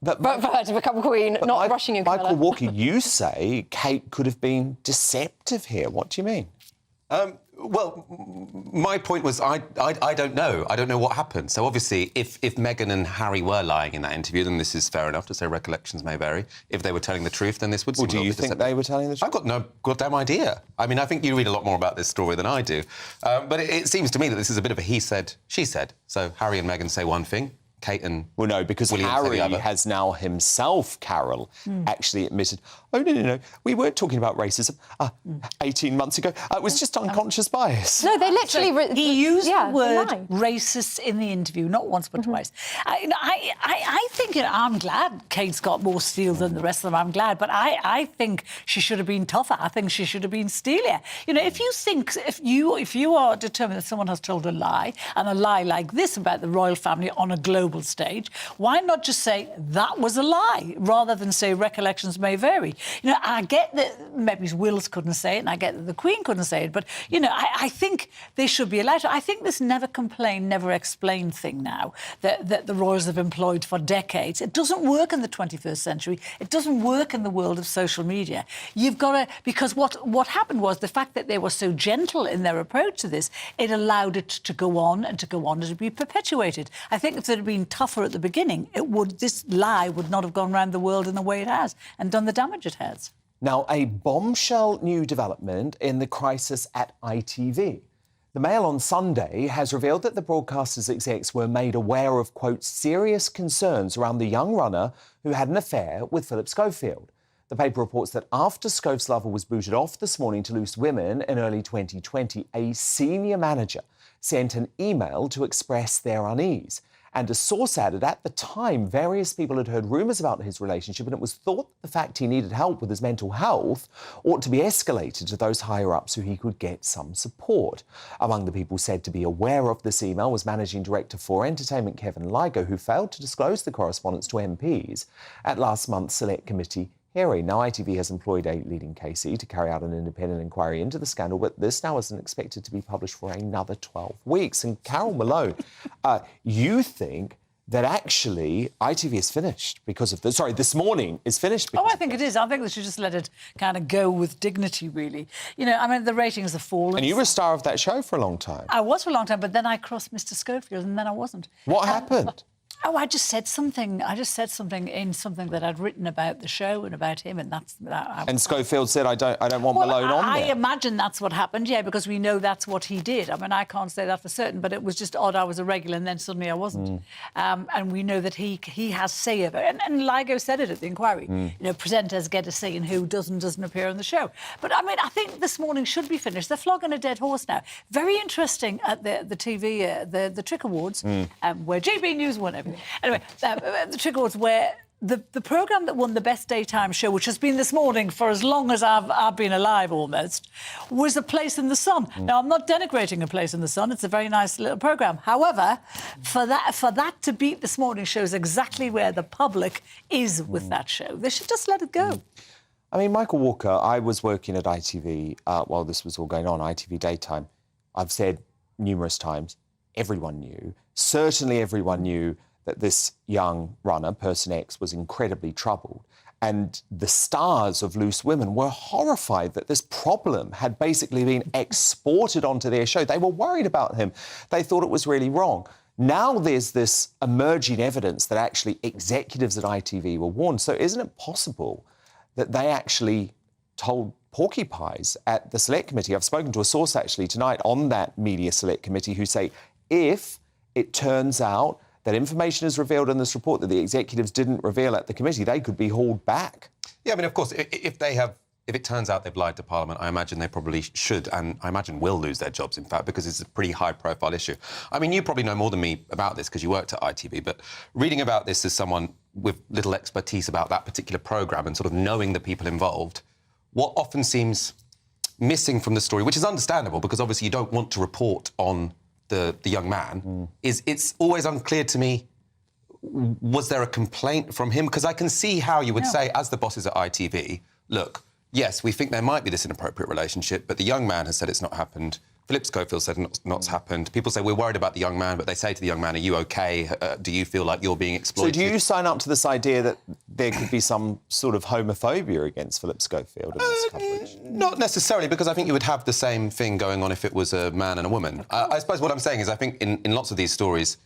for her to become Queen, not rushing you, Camilla. Michael Walker, you say Kate could have been deceptive here. What do you mean? Well, my point was I don't know. I don't know what happened. So obviously, if Meghan and Harry were lying in that interview, then this is fair enough to say recollections may vary. If they were telling the truth, then this would seem. Well, do you think they were telling the truth? I've got no goddamn idea. I mean, I think you read a lot more about this story than I do. But it seems to me that this is a bit of a he said, she said. So Harry and Meghan say one thing. Kate and well, no, because William Harry has now himself, Carol, actually admitted, oh, no, we weren't talking about racism 18 months ago. It was just unconscious bias. No, they literally... he used the word racist in the interview, not once but twice. I think, I'm glad Kate's got more steel than the rest of them. I'm glad. But I think she should have been tougher. I think she should have been steelier. You know, if you are determined that someone has told a lie, and a lie like this about the royal family on a global stage, why not just say that was a lie rather than say recollections may vary? You know, I get that maybe Wills couldn't say it, and I get that the Queen couldn't say it, but, you know, I think they should be allowed to. I think this never complain, never explain thing now that the royals have employed for decades, it doesn't work in the 21st century. It doesn't work in the world of social media. You've got to... Because what happened was the fact that they were so gentle in their approach to this, it allowed it to go on and to be perpetuated. I think if there had been tougher at the beginning, this lie would not have gone around the world in the way it has and done the damage it has. Now, a bombshell new development in the crisis at ITV. The Mail on Sunday has revealed that the broadcaster's execs were made aware of, quote, serious concerns around the young runner who had an affair with Philip Schofield. The paper reports that after Scofi's lover was booted off this morning to Loose Women in early 2020, a senior manager sent an email to express their unease. And a source added, at the time, various people had heard rumours about his relationship, and it was thought the fact he needed help with his mental health ought to be escalated to those higher-ups so he could get some support. Among the people said to be aware of this email was Managing Director for Entertainment Kevin Ligo, who failed to disclose the correspondence to MPs at last month's Select Committee hearing. Now, ITV has employed a leading KC to carry out an independent inquiry into the scandal, but this now isn't expected to be published for another 12 weeks. And Carol Malone, you think that actually ITV is finished because of this? Sorry, This Morning is finished because I think it is. I think they should just let it kind of go with dignity, really. You know, I mean, the ratings have fallen. And you were a star of that show for a long time. I was for a long time, but then I crossed Mr. Schofield, and then I wasn't. What happened? Oh, I just said something. I just said something in something that I'd written about the show and about him, and that's that. And Schofield said, "I don't want Malone on there." I imagine that's what happened, yeah, because we know that's what he did. I mean, I can't say that for certain, but it was just odd. I was a regular, and then suddenly I wasn't. And we know that he has say of it. And Ligo said it at the inquiry. You know, presenters get a say in who doesn't appear on the show. But I mean, I think This Morning should be finished. They're flogging a dead horse now. Very interesting at the TV, the Trick Awards, where GBNews won everything. Anyway, the Trick Awards, where the programme that won the Best Daytime Show, which has been This Morning for as long as I've been alive almost, was A Place in the Sun. Now, I'm not denigrating A Place in the Sun. It's a very nice little programme. However, for that to beat This Morning shows exactly where the public is with that show. They should just let it go. I mean, Michael Walker, I was working at ITV while this was all going on, ITV Daytime. I've said numerous times, everyone knew, certainly everyone knew that this young runner, Person X, was incredibly troubled. And the stars of Loose Women were horrified that this problem had basically been exported onto their show. They were worried about him. They thought it was really wrong. Now there's this emerging evidence that actually executives at ITV were warned. So isn't it possible that they actually told porcupines at the Select Committee? I've spoken to a source actually tonight on that Media Select Committee who say if it turns out that information is revealed in this report that the executives didn't reveal at the committee, they could be hauled back. Yeah, I mean, of course, if it turns out they've lied to Parliament, I imagine they probably should, and I imagine will lose their jobs, in fact, because it's a pretty high-profile issue. I mean, you probably know more than me about this because you worked at ITV, but reading about this as someone with little expertise about that particular programme and sort of knowing the people involved, what often seems missing from the story, which is understandable because obviously you don't want to report on the young man, is it's always unclear to me, was there a complaint from him? Because I can see how you would say, as the bosses at ITV, look, yes, we think there might be this inappropriate relationship, but the young man has said it's not happened. Philip Schofield said not's happened. People say, we're worried about the young man, but they say to the young man, are you OK? Do you feel like you're being exploited? So do you sign up to this idea that there could be some sort of homophobia against Philip Schofield in this coverage? Not necessarily, because I think you would have the same thing going on if it was a man and a woman. I suppose what I'm saying is I think in lots of these stories,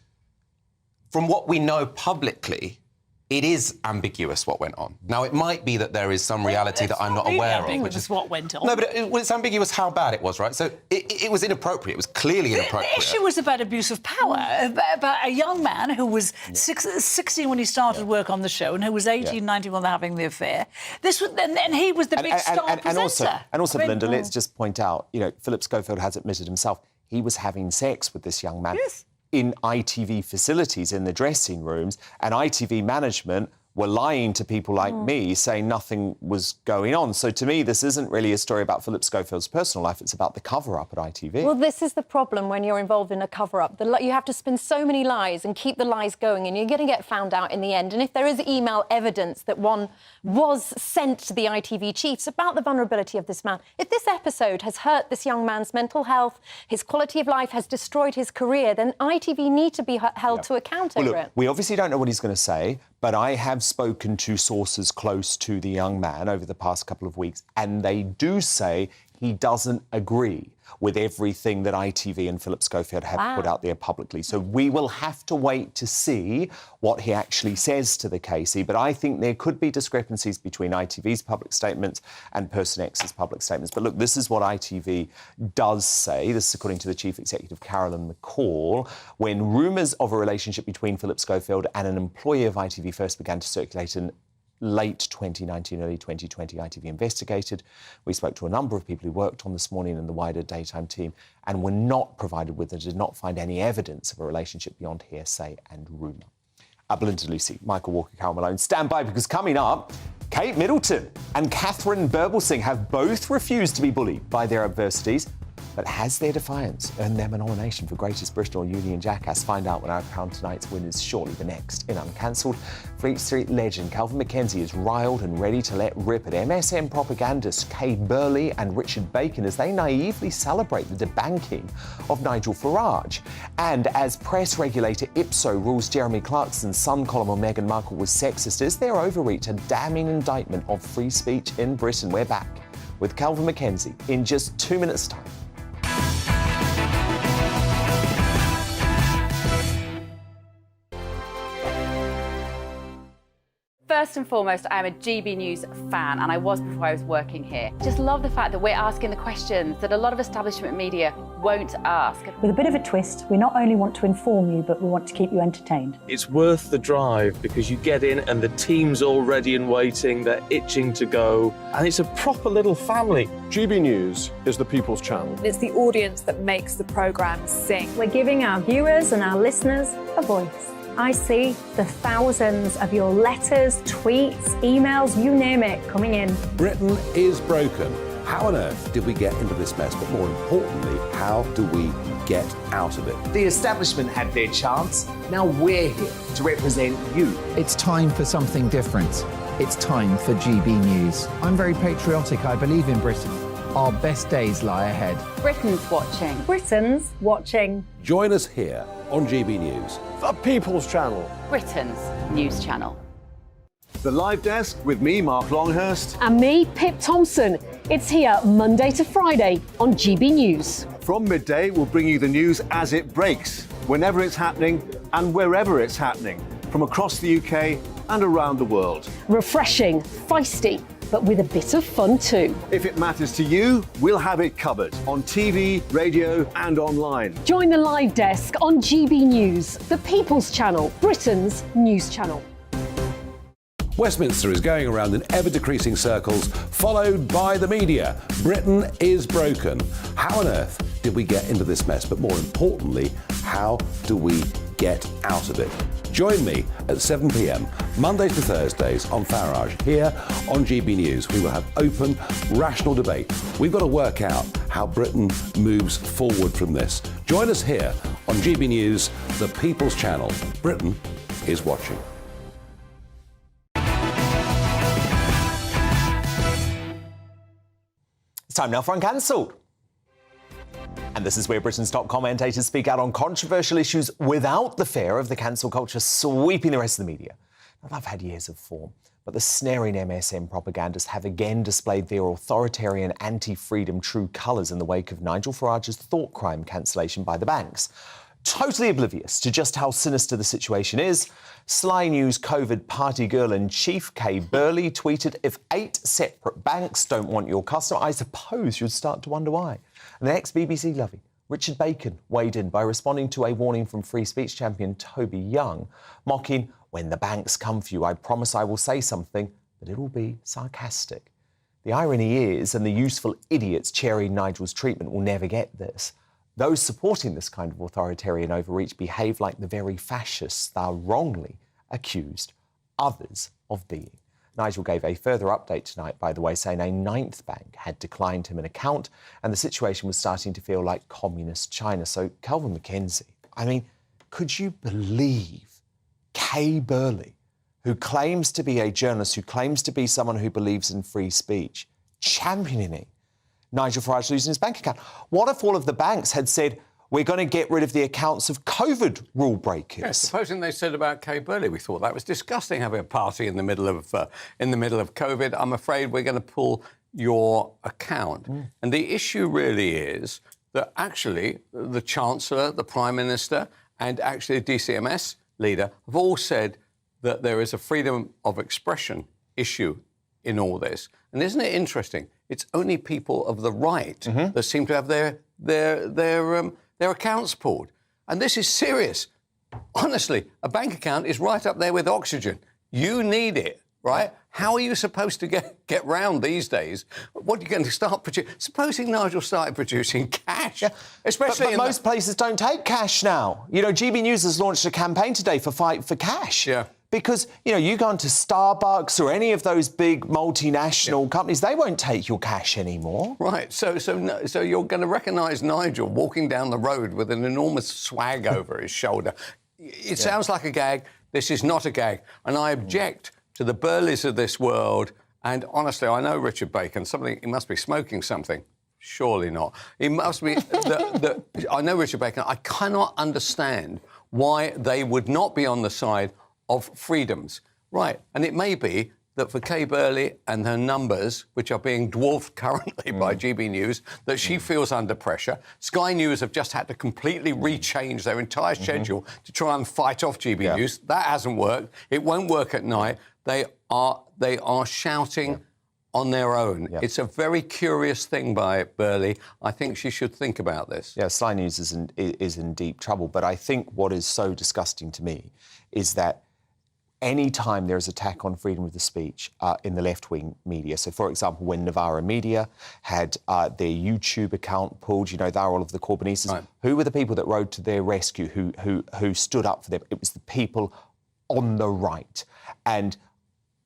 from what we know publicly, it is ambiguous what went on. Now, it might be that there is some reality that I'm not aware of. Which is what went on. No, but it's ambiguous how bad it was, right? So it was inappropriate. It was clearly inappropriate. The issue was about abuse of power, about a young man who was 16 when he started work on the show and who was 18, 19 when they were having the affair. And he was the big star presenter. And also, Belinda, let's just point out, you know, Philip Schofield has admitted himself he was having sex with this young man. Yes. In ITV facilities, in the dressing rooms, and ITV management were lying to people like me, saying nothing was going on. So to me, this isn't really a story about Philip Schofield's personal life, it's about the cover-up at ITV. Well, this is the problem when you're involved in a cover-up. You have to spin so many lies and keep the lies going, and you're going to get found out in the end. And if there is email evidence that one was sent to the ITV chiefs about the vulnerability of this man, if this episode has hurt this young man's mental health, his quality of life, has destroyed his career, then ITV need to be held to account over it. We obviously don't know what he's going to say, but I have spoken to sources close to the young man over the past couple of weeks, and they do say he doesn't agree with everything that ITV and Philip Schofield have put out there publicly. So we will have to wait to see what he actually says to the Casey. But I think there could be discrepancies between ITV's public statements and Person X's public statements. But look, this is what ITV does say. This is according to the Chief Executive, Carolyn McCall. When rumours of a relationship between Philip Schofield and an employee of ITV first began to circulate in late 2019, early 2020, ITV investigated. We spoke to a number of people who worked on This Morning and the wider daytime team and were not provided with and did not find any evidence of a relationship beyond hearsay and rumour. Belinda Lucy, Michael Walker, Carol Malone, stand by, because coming up, Kate Middleton and Catherine Birbalsingh have both refused to be bullied by their adversities. But has their defiance earned them a nomination for Greatest Bristol Union Jackass? Find out when I crown tonight's winners shortly. The next in Uncancelled, Fleet Street legend Calvin McKenzie is riled and ready to let rip at MSM propagandists Kay Burley and Richard Bacon as they naively celebrate the debanking of Nigel Farage. And as press regulator Ipso rules Jeremy Clarkson's Sun column on Meghan Markle was sexist, is their overreach a damning indictment of free speech in Britain? We're back with Calvin McKenzie in just 2 minutes' time. First and foremost, I am a GB News fan, and I was before I was working here. Just love the fact that we're asking the questions that a lot of establishment media won't ask. With a bit of a twist, we not only want to inform you, but we want to keep you entertained. It's worth the drive because you get in and the team's all ready and waiting, they're itching to go, and it's a proper little family. GB News is the People's Channel. It's the audience that makes the programme sing. We're giving our viewers and our listeners a voice. I see the thousands of your letters, tweets, emails, you name it, coming in. Britain is broken. How on earth did we get into this mess? But more importantly, how do we get out of it? The establishment had their chance. Now we're here to represent you. It's time for something different. It's time for GB News. I'm very patriotic. I believe in Britain. Our best days lie ahead. Britain's watching. Britain's watching. Join us here on GB News. The People's Channel. Britain's news channel. The Live Desk with me, Mark Longhurst. And me, Pip Thompson. It's here Monday to Friday on GB News. From midday, we'll bring you the news as it breaks, whenever it's happening and wherever it's happening, from across the UK and around the world. Refreshing, feisty, but with a bit of fun too. If it matters to you, we'll have it covered on TV, radio and online. Join the Live Desk on GB News, the People's Channel, Britain's news channel. Westminster is going around in ever-decreasing circles, followed by the media. Britain is broken. How on earth did we get into this mess? But more importantly, how do we get out of it? Join me at 7 p.m, Mondays to Thursdays on Farage, here on GB News. We will have open, rational debate. We've got to work out how Britain moves forward from this. Join us here on GB News, the People's Channel. Britain is watching. It's time now for Uncancelled. And this is where Britain's top commentators speak out on controversial issues without the fear of the cancel culture sweeping the rest of the media. Now, they've had years of form, but the snaring MSM propagandists have again displayed their authoritarian, anti-freedom true colours in the wake of Nigel Farage's thought crime cancellation by the banks. Totally oblivious to just how sinister the situation is, Sly News COVID party girl in chief Kay Burley tweeted, "If 8 separate banks don't want your customer, I suppose you'd start to wonder why." And the ex-BBC lovey, Richard Bacon, weighed in by responding to a warning from free speech champion Toby Young, mocking, "When the banks come for you, I promise I will say something, but it'll be sarcastic." The irony is, and the useful idiots chairing Nigel's treatment will never get this, those supporting this kind of authoritarian overreach behave like the very fascists they are wrongly accused others of being. Nigel gave a further update tonight, by the way, saying a 9th bank had declined him an account and the situation was starting to feel like communist China. So, Calvin McKenzie, I mean, could you believe Kay Burley, who claims to be a journalist, who claims to be someone who believes in free speech, championing Nigel Farage losing his bank account? What if all of the banks had said, we're going to get rid of the accounts of COVID rule breakers? Yeah, supposing they said about Kay Burley, we thought that was disgusting, having a party in the middle of COVID. I'm afraid we're going to pull your account. And the issue really is that actually the Chancellor, the Prime Minister, and actually the DCMS leader have all said that there is a freedom of expression issue in all this. And isn't it interesting? It's only people of the right that seem to have their accounts pulled. And this is serious. Honestly, a bank account is right up there with oxygen. You need it, right? How are you supposed to get round these days? What are you going to start producing? Supposing Nigel started producing cash, especially... But most places don't take cash now. You know, GBNews has launched a campaign today for Fight for Cash. Yeah. Because, you know, you go into Starbucks or any of those big multinational companies, they won't take your cash anymore. Right. So you're going to recognise Nigel walking down the road with an enormous swag over his shoulder. It sounds like a gag. This is not a gag. And I object to the Burleys of this world. And honestly, I know Richard Bacon. He must be smoking something. Surely not. He must be... I know Richard Bacon. I cannot understand why they would not be on the side of freedoms. Right, and it may be that for Kay Burley and her numbers, which are being dwarfed currently by GB News, that she feels under pressure. Sky News have just had to completely rechange their entire schedule to try and fight off GB News. That hasn't worked. It won't work at night. They are shouting on their own. It's a very curious thing by Burley. I think she should think about this. Yeah, Sky News is in deep trouble. But I think what is so disgusting to me is that any time there is attack on freedom of the speech in the left-wing media, so, for example, when Novara Media had their YouTube account pulled, you know, they're all of the Corbynistas. Right. Who were the people that rode to their rescue, who stood up for them? It was the people on the right. And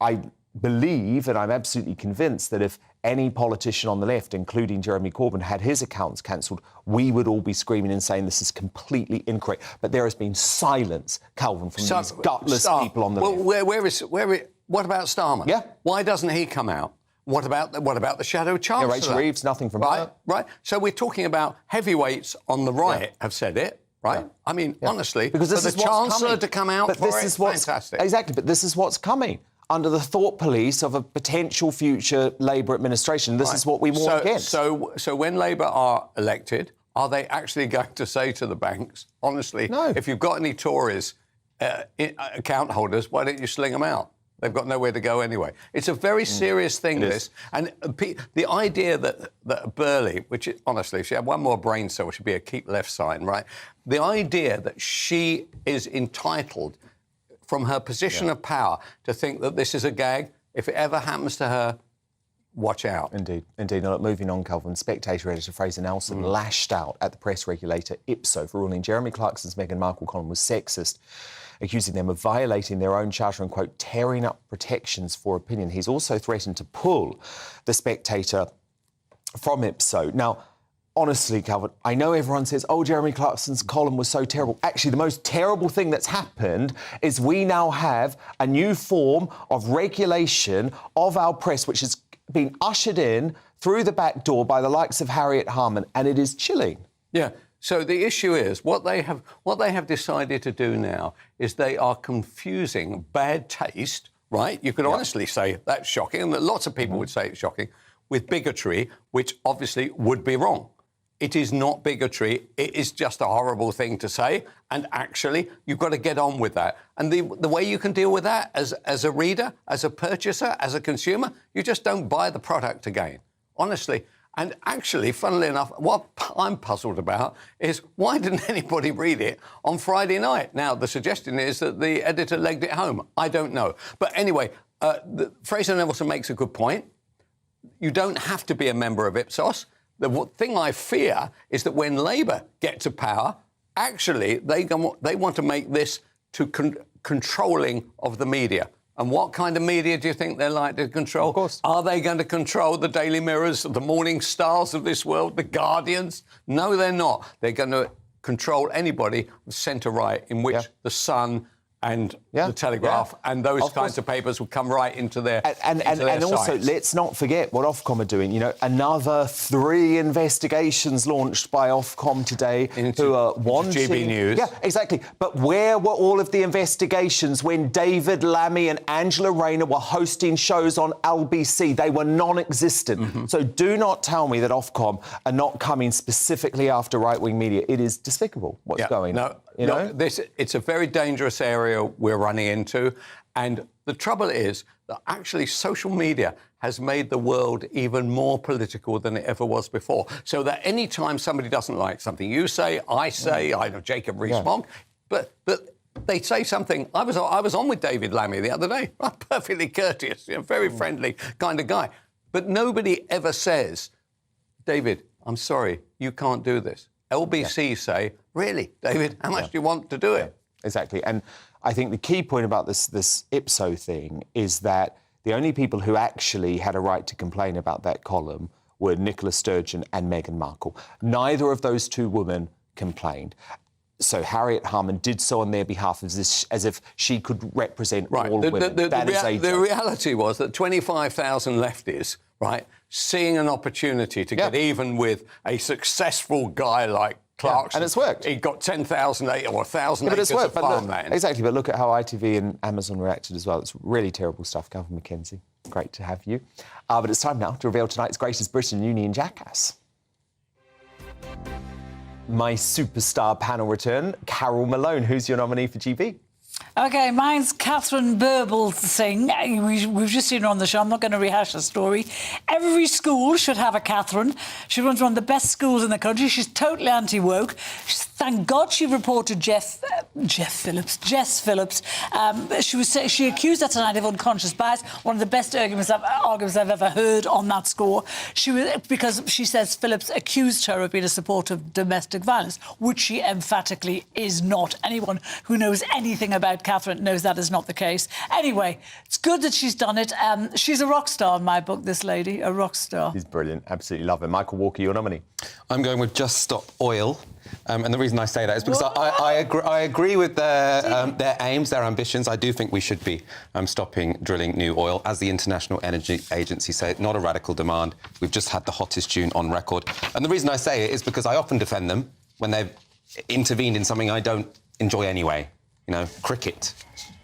I believe, and I'm absolutely convinced, that if any politician on the left, including Jeremy Corbyn, had his accounts cancelled, we would all be screaming and saying this is completely incorrect. But there has been silence, Calvin, from these gutless people on the left. What about Starmer? Yeah. Why doesn't he come out? What about the Shadow Chancellor? Yeah, Rachel Reeves, nothing from her. Right. So we're talking about heavyweights on the right have said it. Right? Yeah. I mean, honestly, because this for is the Chancellor to come out for it, fantastic. Exactly, but this is what's coming. Under the thought police of a potential future Labour administration. This is what we warned against. So when Labour are elected, are they actually going to say to the banks, honestly, no. If you've got any Tories account holders, why don't you sling them out? They've got nowhere to go anyway. It's a very serious thing, this. And the idea that Burley, which honestly, if she had one more brain cell, should be a keep left sign, right? The idea that she is entitled from her position of power to think that this is a gag, if it ever happens to her, watch out. Indeed. Now, moving on, Calvin, Spectator editor Fraser Nelson lashed out at the press regulator IPSO for ruling Jeremy Clarkson's Meghan Markle column was sexist, accusing them of violating their own charter and, quote, tearing up protections for opinion. He's also threatened to pull the Spectator from IPSO. Now, honestly, Calvin, I know everyone says, oh, Jeremy Clarkson's column was so terrible. Actually, the most terrible thing that's happened is we now have a new form of regulation of our press, which has been ushered in through the back door by the likes of Harriet Harman, and it is chilling. Yeah. So the issue is what they have decided to do now is they are confusing bad taste, right? You could honestly say that's shocking, and that lots of people would say it's shocking, with bigotry, which obviously would be wrong. It is not bigotry. It is just a horrible thing to say. And actually, you've got to get on with that. And the way you can deal with that as a reader, as a purchaser, as a consumer, you just don't buy the product again, honestly. And actually, funnily enough, what I'm puzzled about is why didn't anybody read it on Friday night? Now, the suggestion is that the editor legged it home. I don't know. But anyway, Fraser Nelson makes a good point. You don't have to be a member of Ipsos. The thing I fear is that when Labour get to power, actually, they want to make this to controlling of the media. And what kind of media do you think they're like to control? Of course. Are they going to control the Daily Mirrors, the Morning Stars of this world, the Guardians? No, they're not. They're going to control anybody centre-right, in which the Sun and the Telegraph and those kinds of papers will come right into their and also, let's not forget what Ofcom are doing. You know, another 3 investigations launched by Ofcom today who are wanting... GBNews. Yeah, exactly. But where were all of the investigations when David Lammy and Angela Rayner were hosting shows on LBC? They were non-existent. So do not tell me that Ofcom are not coming specifically after right-wing media. It is despicable what's going on. You know? It's a very dangerous area we're running into. And the trouble is that actually social media has made the world even more political than it ever was before. So that any time somebody doesn't like something you say, I say, I know Jacob Rees-Mogg, but they say something. I was on with David Lammy the other day. Perfectly courteous, very friendly kind of guy. But nobody ever says, David, I'm sorry, you can't do this. LBC say, really, David, how much do you want to do it? Exactly. And I think the key point about this Ipso thing is that the only people who actually had a right to complain about that column were Nicola Sturgeon and Meghan Markle. Neither of those 2 women complained. So Harriet Harman did so on their behalf as if she could represent all women. The reality was that 25,000 lefties, right, seeing an opportunity to get even with a successful guy like Clarkson. And it's worked. He got 10,000 or 1,000 acres of farmland. Exactly, but look at how ITV and Amazon reacted as well. It's really terrible stuff. Calvin McKenzie, great to have you. But it's time now to reveal tonight's Greatest Britain Union Jackass. My superstar panel return, Carol Malone. Who's your nominee for GB? OK, mine's Catherine Burblesing. We've just seen her on the show. I'm not going to rehash the story. Every school should have a Catherine. She runs one of the best schools in the country. She's totally anti-woke. Thank God she reported Jess Phillips. She accused her tonight of unconscious bias. One of the best arguments I've ever heard on that score. Because she says Phillips accused her of being a supporter of domestic violence, which she emphatically is not. Anyone who knows anything about Catherine knows that is not the case. Anyway, it's good that she's done it. She's a rock star in my book, this lady, a rock star. She's brilliant. Absolutely love her. Michael Walker, your nominee. I'm going with Just Stop Oil. And the reason I say that is because I agree with their aims, their ambitions. I do think we should be stopping drilling new oil. As the International Energy Agency said, not a radical demand. We've just had the hottest June on record. And the reason I say it is because I often defend them when they've intervened in something I don't enjoy anyway. You know, cricket,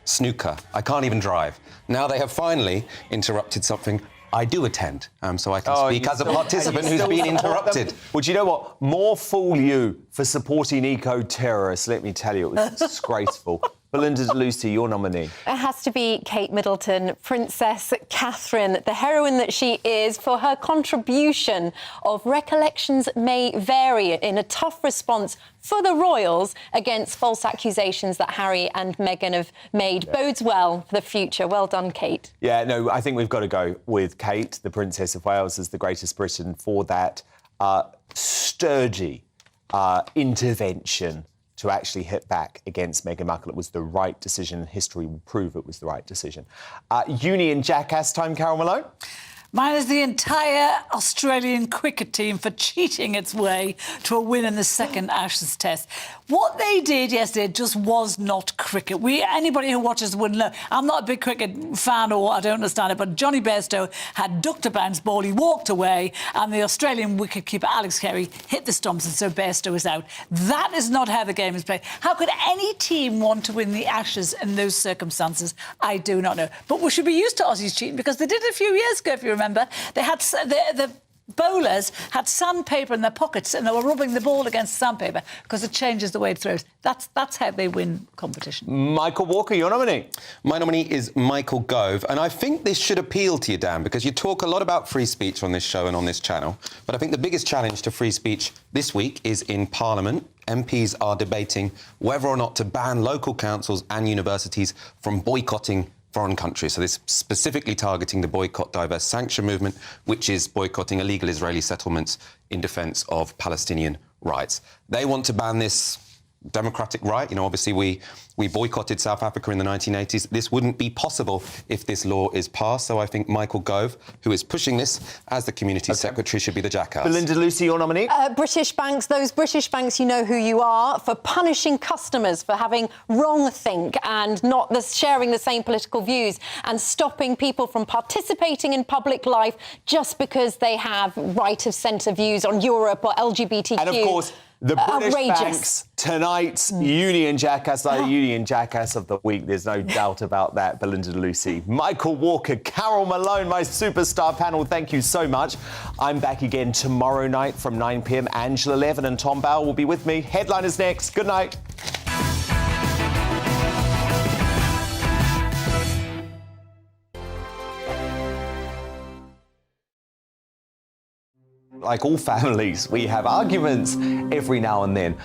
snooker. I can't even drive. Now they have finally interrupted something I do attend, so I can speak as a participant who's been interrupted. Well, do you know what? More fool you for supporting eco-terrorists, let me tell you. It was disgraceful. Belinda Lucy, your nominee. It has to be Kate Middleton, Princess Catherine, the heroine that she is, for her contribution of recollections may vary in a tough response for the royals against false accusations that Harry and Meghan have made. Bodes well for the future. Well done, Kate. Yeah, no, I think we've got to go with Kate, the Princess of Wales, as the Greatest Britain for that sturdy intervention to actually hit back against Meghan Markle. It was the right decision. History will prove it was the right decision. Union Jackass time, Carol Malone. Mine is the entire Australian cricket team for cheating its way to a win in the second Ashes Test. What they did yesterday just was not cricket. Anybody who watches wouldn't know. I'm not a big cricket fan, or I don't understand it, but Johnny Bairstow had ducked a bounce ball, he walked away, and the Australian wicketkeeper Alex Carey hit the stumps, and so Bairstow is out. That is not how the game is played. How could any team want to win the Ashes in those circumstances? I do not know. But we should be used to Aussies cheating, because they did it a few years ago, if you remember. They had the bowlers had sandpaper in their pockets and they were rubbing the ball against sandpaper because it changes the way it throws. That's how they win competition. Michael Walker, your nominee. My nominee is Michael Gove, and I think this should appeal to you, Dan, because you talk a lot about free speech on this show and on this channel, but I think the biggest challenge to free speech this week is in Parliament. MPs are debating whether or not to ban local councils and universities from boycotting foreign countries. So this specifically targeting the Boycott, Divest, Sanction movement, which is boycotting illegal Israeli settlements in defence of Palestinian rights. They want to ban this democratic right. You know, obviously we boycotted South Africa in the 1980s. This wouldn't be possible if this law is passed. So I think Michael Gove, who is pushing this as the community secretary, should be the jackass. Belinda Lucy, your nominee. British banks, those British banks, you know who you are, for punishing customers for having wrong think and not sharing the same political views, and stopping people from participating in public life just because they have right of centre views on Europe or LGBTQ. And of course, the British outrageous. banks, tonight's Union Jackass, Union Jackass of the week. There's no doubt about that, Belinda Lucy. Michael Walker, Carol Malone, my superstar panel, thank you so much. I'm back again tomorrow night from 9 p.m. Angela Levin and Tom Bowell will be with me. Headliners next. Good night. Like all families, we have arguments every now and then,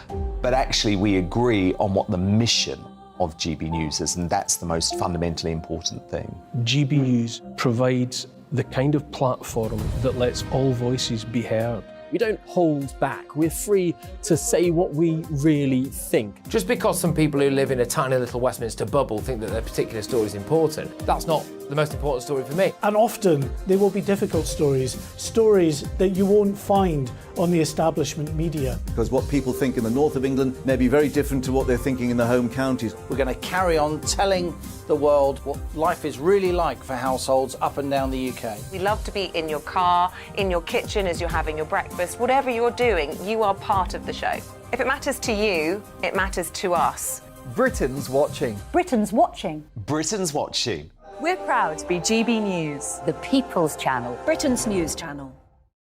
but actually we agree on what the mission of GB News is, and that's the most fundamentally important thing. GB News provides the kind of platform that lets all voices be heard. We don't hold back. We're free to say what we really think. Just because some people who live in a tiny little Westminster bubble think that their particular story is important, that's not the most important story for me. And often there will be difficult stories that you won't find on the establishment media. Because what people think in the north of England may be very different to what they're thinking in the home counties. We're going to carry on telling the world what life is really like for households up and down the UK. We love to be in your car, in your kitchen as you're having your breakfast. Whatever you're doing, you are part of the show. If it matters to you, it matters to us. Britain's watching. Britain's watching. Britain's watching. We're proud to be GB News, The People's Channel. Britain's news channel.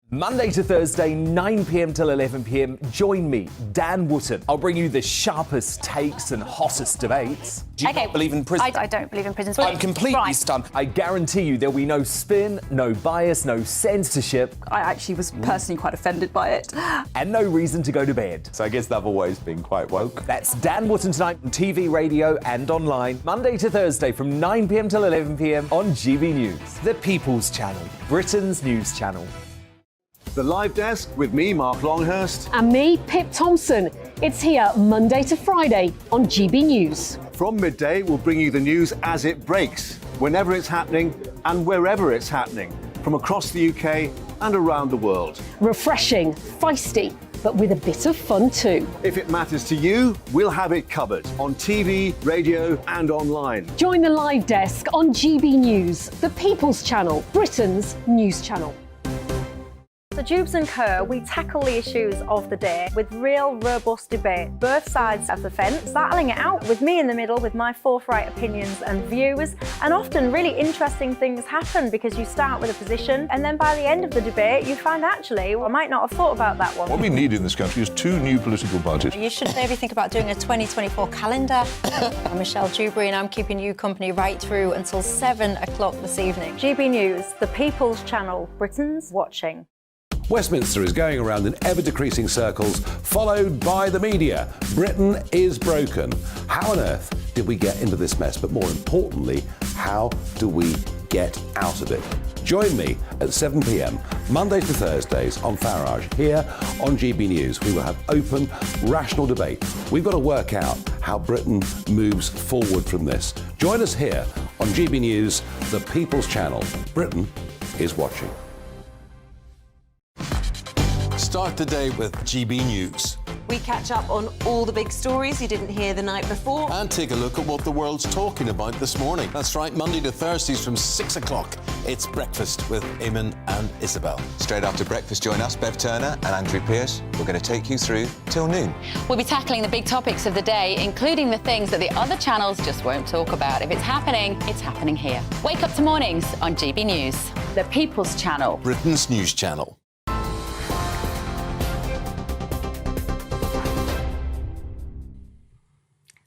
Monday to Thursday, 9 p.m. till 11 p.m. Join me, Dan Wootton. I'll bring you the sharpest takes and hottest debates. Do you not believe in prison? I don't believe in prisons. I'm completely stunned. I guarantee you there'll be no spin, no bias, no censorship. I actually was personally quite offended by it. And no reason to go to bed. So I guess they've always been quite woke. That's Dan Wootton tonight on TV, radio and online. Monday to Thursday from 9 p.m. till 11 p.m. on GB News. The People's Channel, Britain's news channel. The Live Desk with me, Mark Longhurst. And me, Pip Thompson. It's here Monday to Friday on GB News. From midday, we'll bring you the news as it breaks, whenever it's happening and wherever it's happening, from across the UK and around the world. Refreshing, feisty, but with a bit of fun too. If it matters to you, we'll have it covered on TV, radio and online. Join the Live Desk on GB News, the People's Channel, Britain's news channel. So Jubes and Kerr, we tackle the issues of the day with real robust debate, both sides of the fence, battling it out with me in the middle with my forthright opinions and views, and often really interesting things happen because you start with a position and then by the end of the debate you find actually, well, I might not have thought about that one. What we need in this country is 2 new political parties. You should maybe think about doing a 2024 calendar. I'm Michelle Dewberry and I'm keeping you company right through until 7 o'clock this evening. GB News, the People's Channel, Britain's watching. Westminster is going around in ever-decreasing circles, followed by the media. Britain is broken. How on earth did we get into this mess? But more importantly, how do we get out of it? Join me at 7 p.m, Mondays to Thursdays on Farage, here on GB News. We will have open, rational debate. We've got to work out how Britain moves forward from this. Join us here on GB News, the People's Channel. Britain is watching. Start the day with GB News. We catch up on all the big stories you didn't hear the night before. And take a look at what the world's talking about this morning. That's right, Monday to Thursdays from 6 o'clock. It's Breakfast with Eamon and Isabel. Straight after breakfast, join us, Bev Turner and Andrew Pearce. We're going to take you through till noon. We'll be tackling the big topics of the day, including the things that the other channels just won't talk about. If it's happening here. Wake up to mornings on GB News. The People's Channel. Britain's news channel.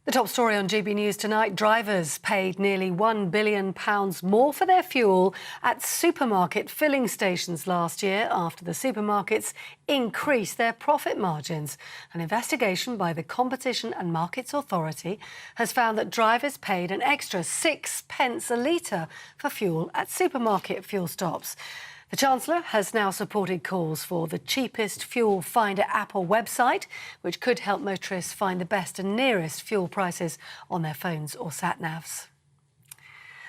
The top story on GB News tonight, drivers paid nearly £1 billion more for their fuel at supermarket filling stations last year after the supermarkets increased their profit margins. An investigation by the Competition and Markets Authority has found that drivers paid an extra 6 pence a litre for fuel at supermarket fuel stops. The Chancellor has now supported calls for the cheapest fuel finder app or website, which could help motorists find the best and nearest fuel prices on their phones or sat-navs.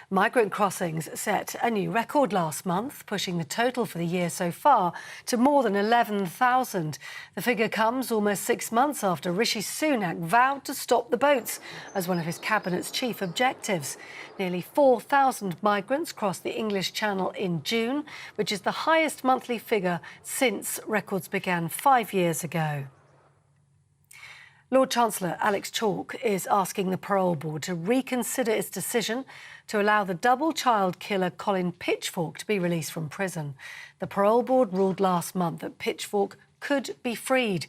Migrant crossings set a new record last month, pushing the total for the year so far to more than 11,000. The figure comes almost 6 months after Rishi Sunak vowed to stop the boats as one of his cabinet's chief objectives. Nearly 4,000 migrants crossed the English Channel in June, which is the highest monthly figure since records began 5 years ago. Lord Chancellor Alex Chalk is asking the Parole Board to reconsider its decision to allow the double child killer Colin Pitchfork to be released from prison. The Parole Board ruled last month that Pitchfork could be freed.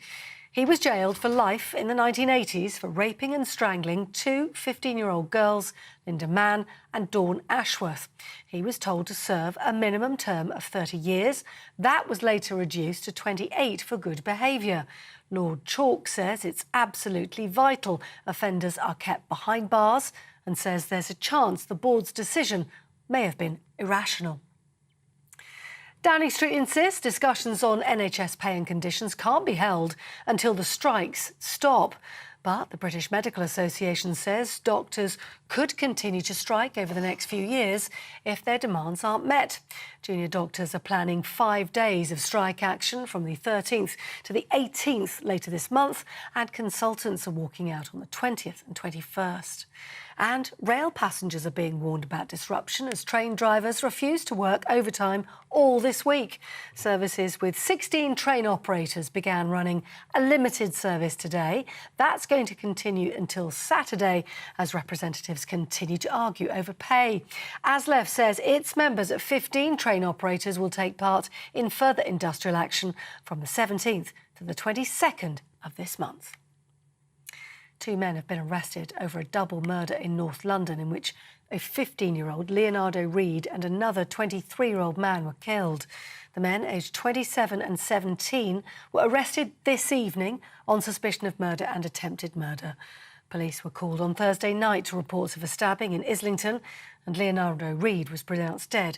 He was jailed for life in the 1980s for raping and strangling two 15-year-old girls, Linda Mann and Dawn Ashworth. He was told to serve a minimum term of 30 years. That was later reduced to 28 for good behaviour. Lord Chalk says it's absolutely vital offenders are kept behind bars and says there's a chance the board's decision may have been irrational. Downing Street insists discussions on NHS pay and conditions can't be held until the strikes stop. But the British Medical Association says doctors could continue to strike over the next few years if their demands aren't met. Junior doctors are planning 5 days of strike action from the 13th to the 18th later this month, and consultants are walking out on the 20th and 21st. And rail passengers are being warned about disruption as train drivers refuse to work overtime all this week. Services with 16 train operators began running a limited service today. That's going to continue until Saturday as representatives continue to argue over pay. ASLEF says its members at 15 train operators will take part in further industrial action from the 17th to the 22nd of this month. 2 men have been arrested over a double murder in North London in which a 15-year-old, Leonardo Reed, and another 23-year-old man were killed. The men, aged 27 and 17, were arrested this evening on suspicion of murder and attempted murder. Police were called on Thursday night to reports of a stabbing in Islington, and Leonardo Reed was pronounced dead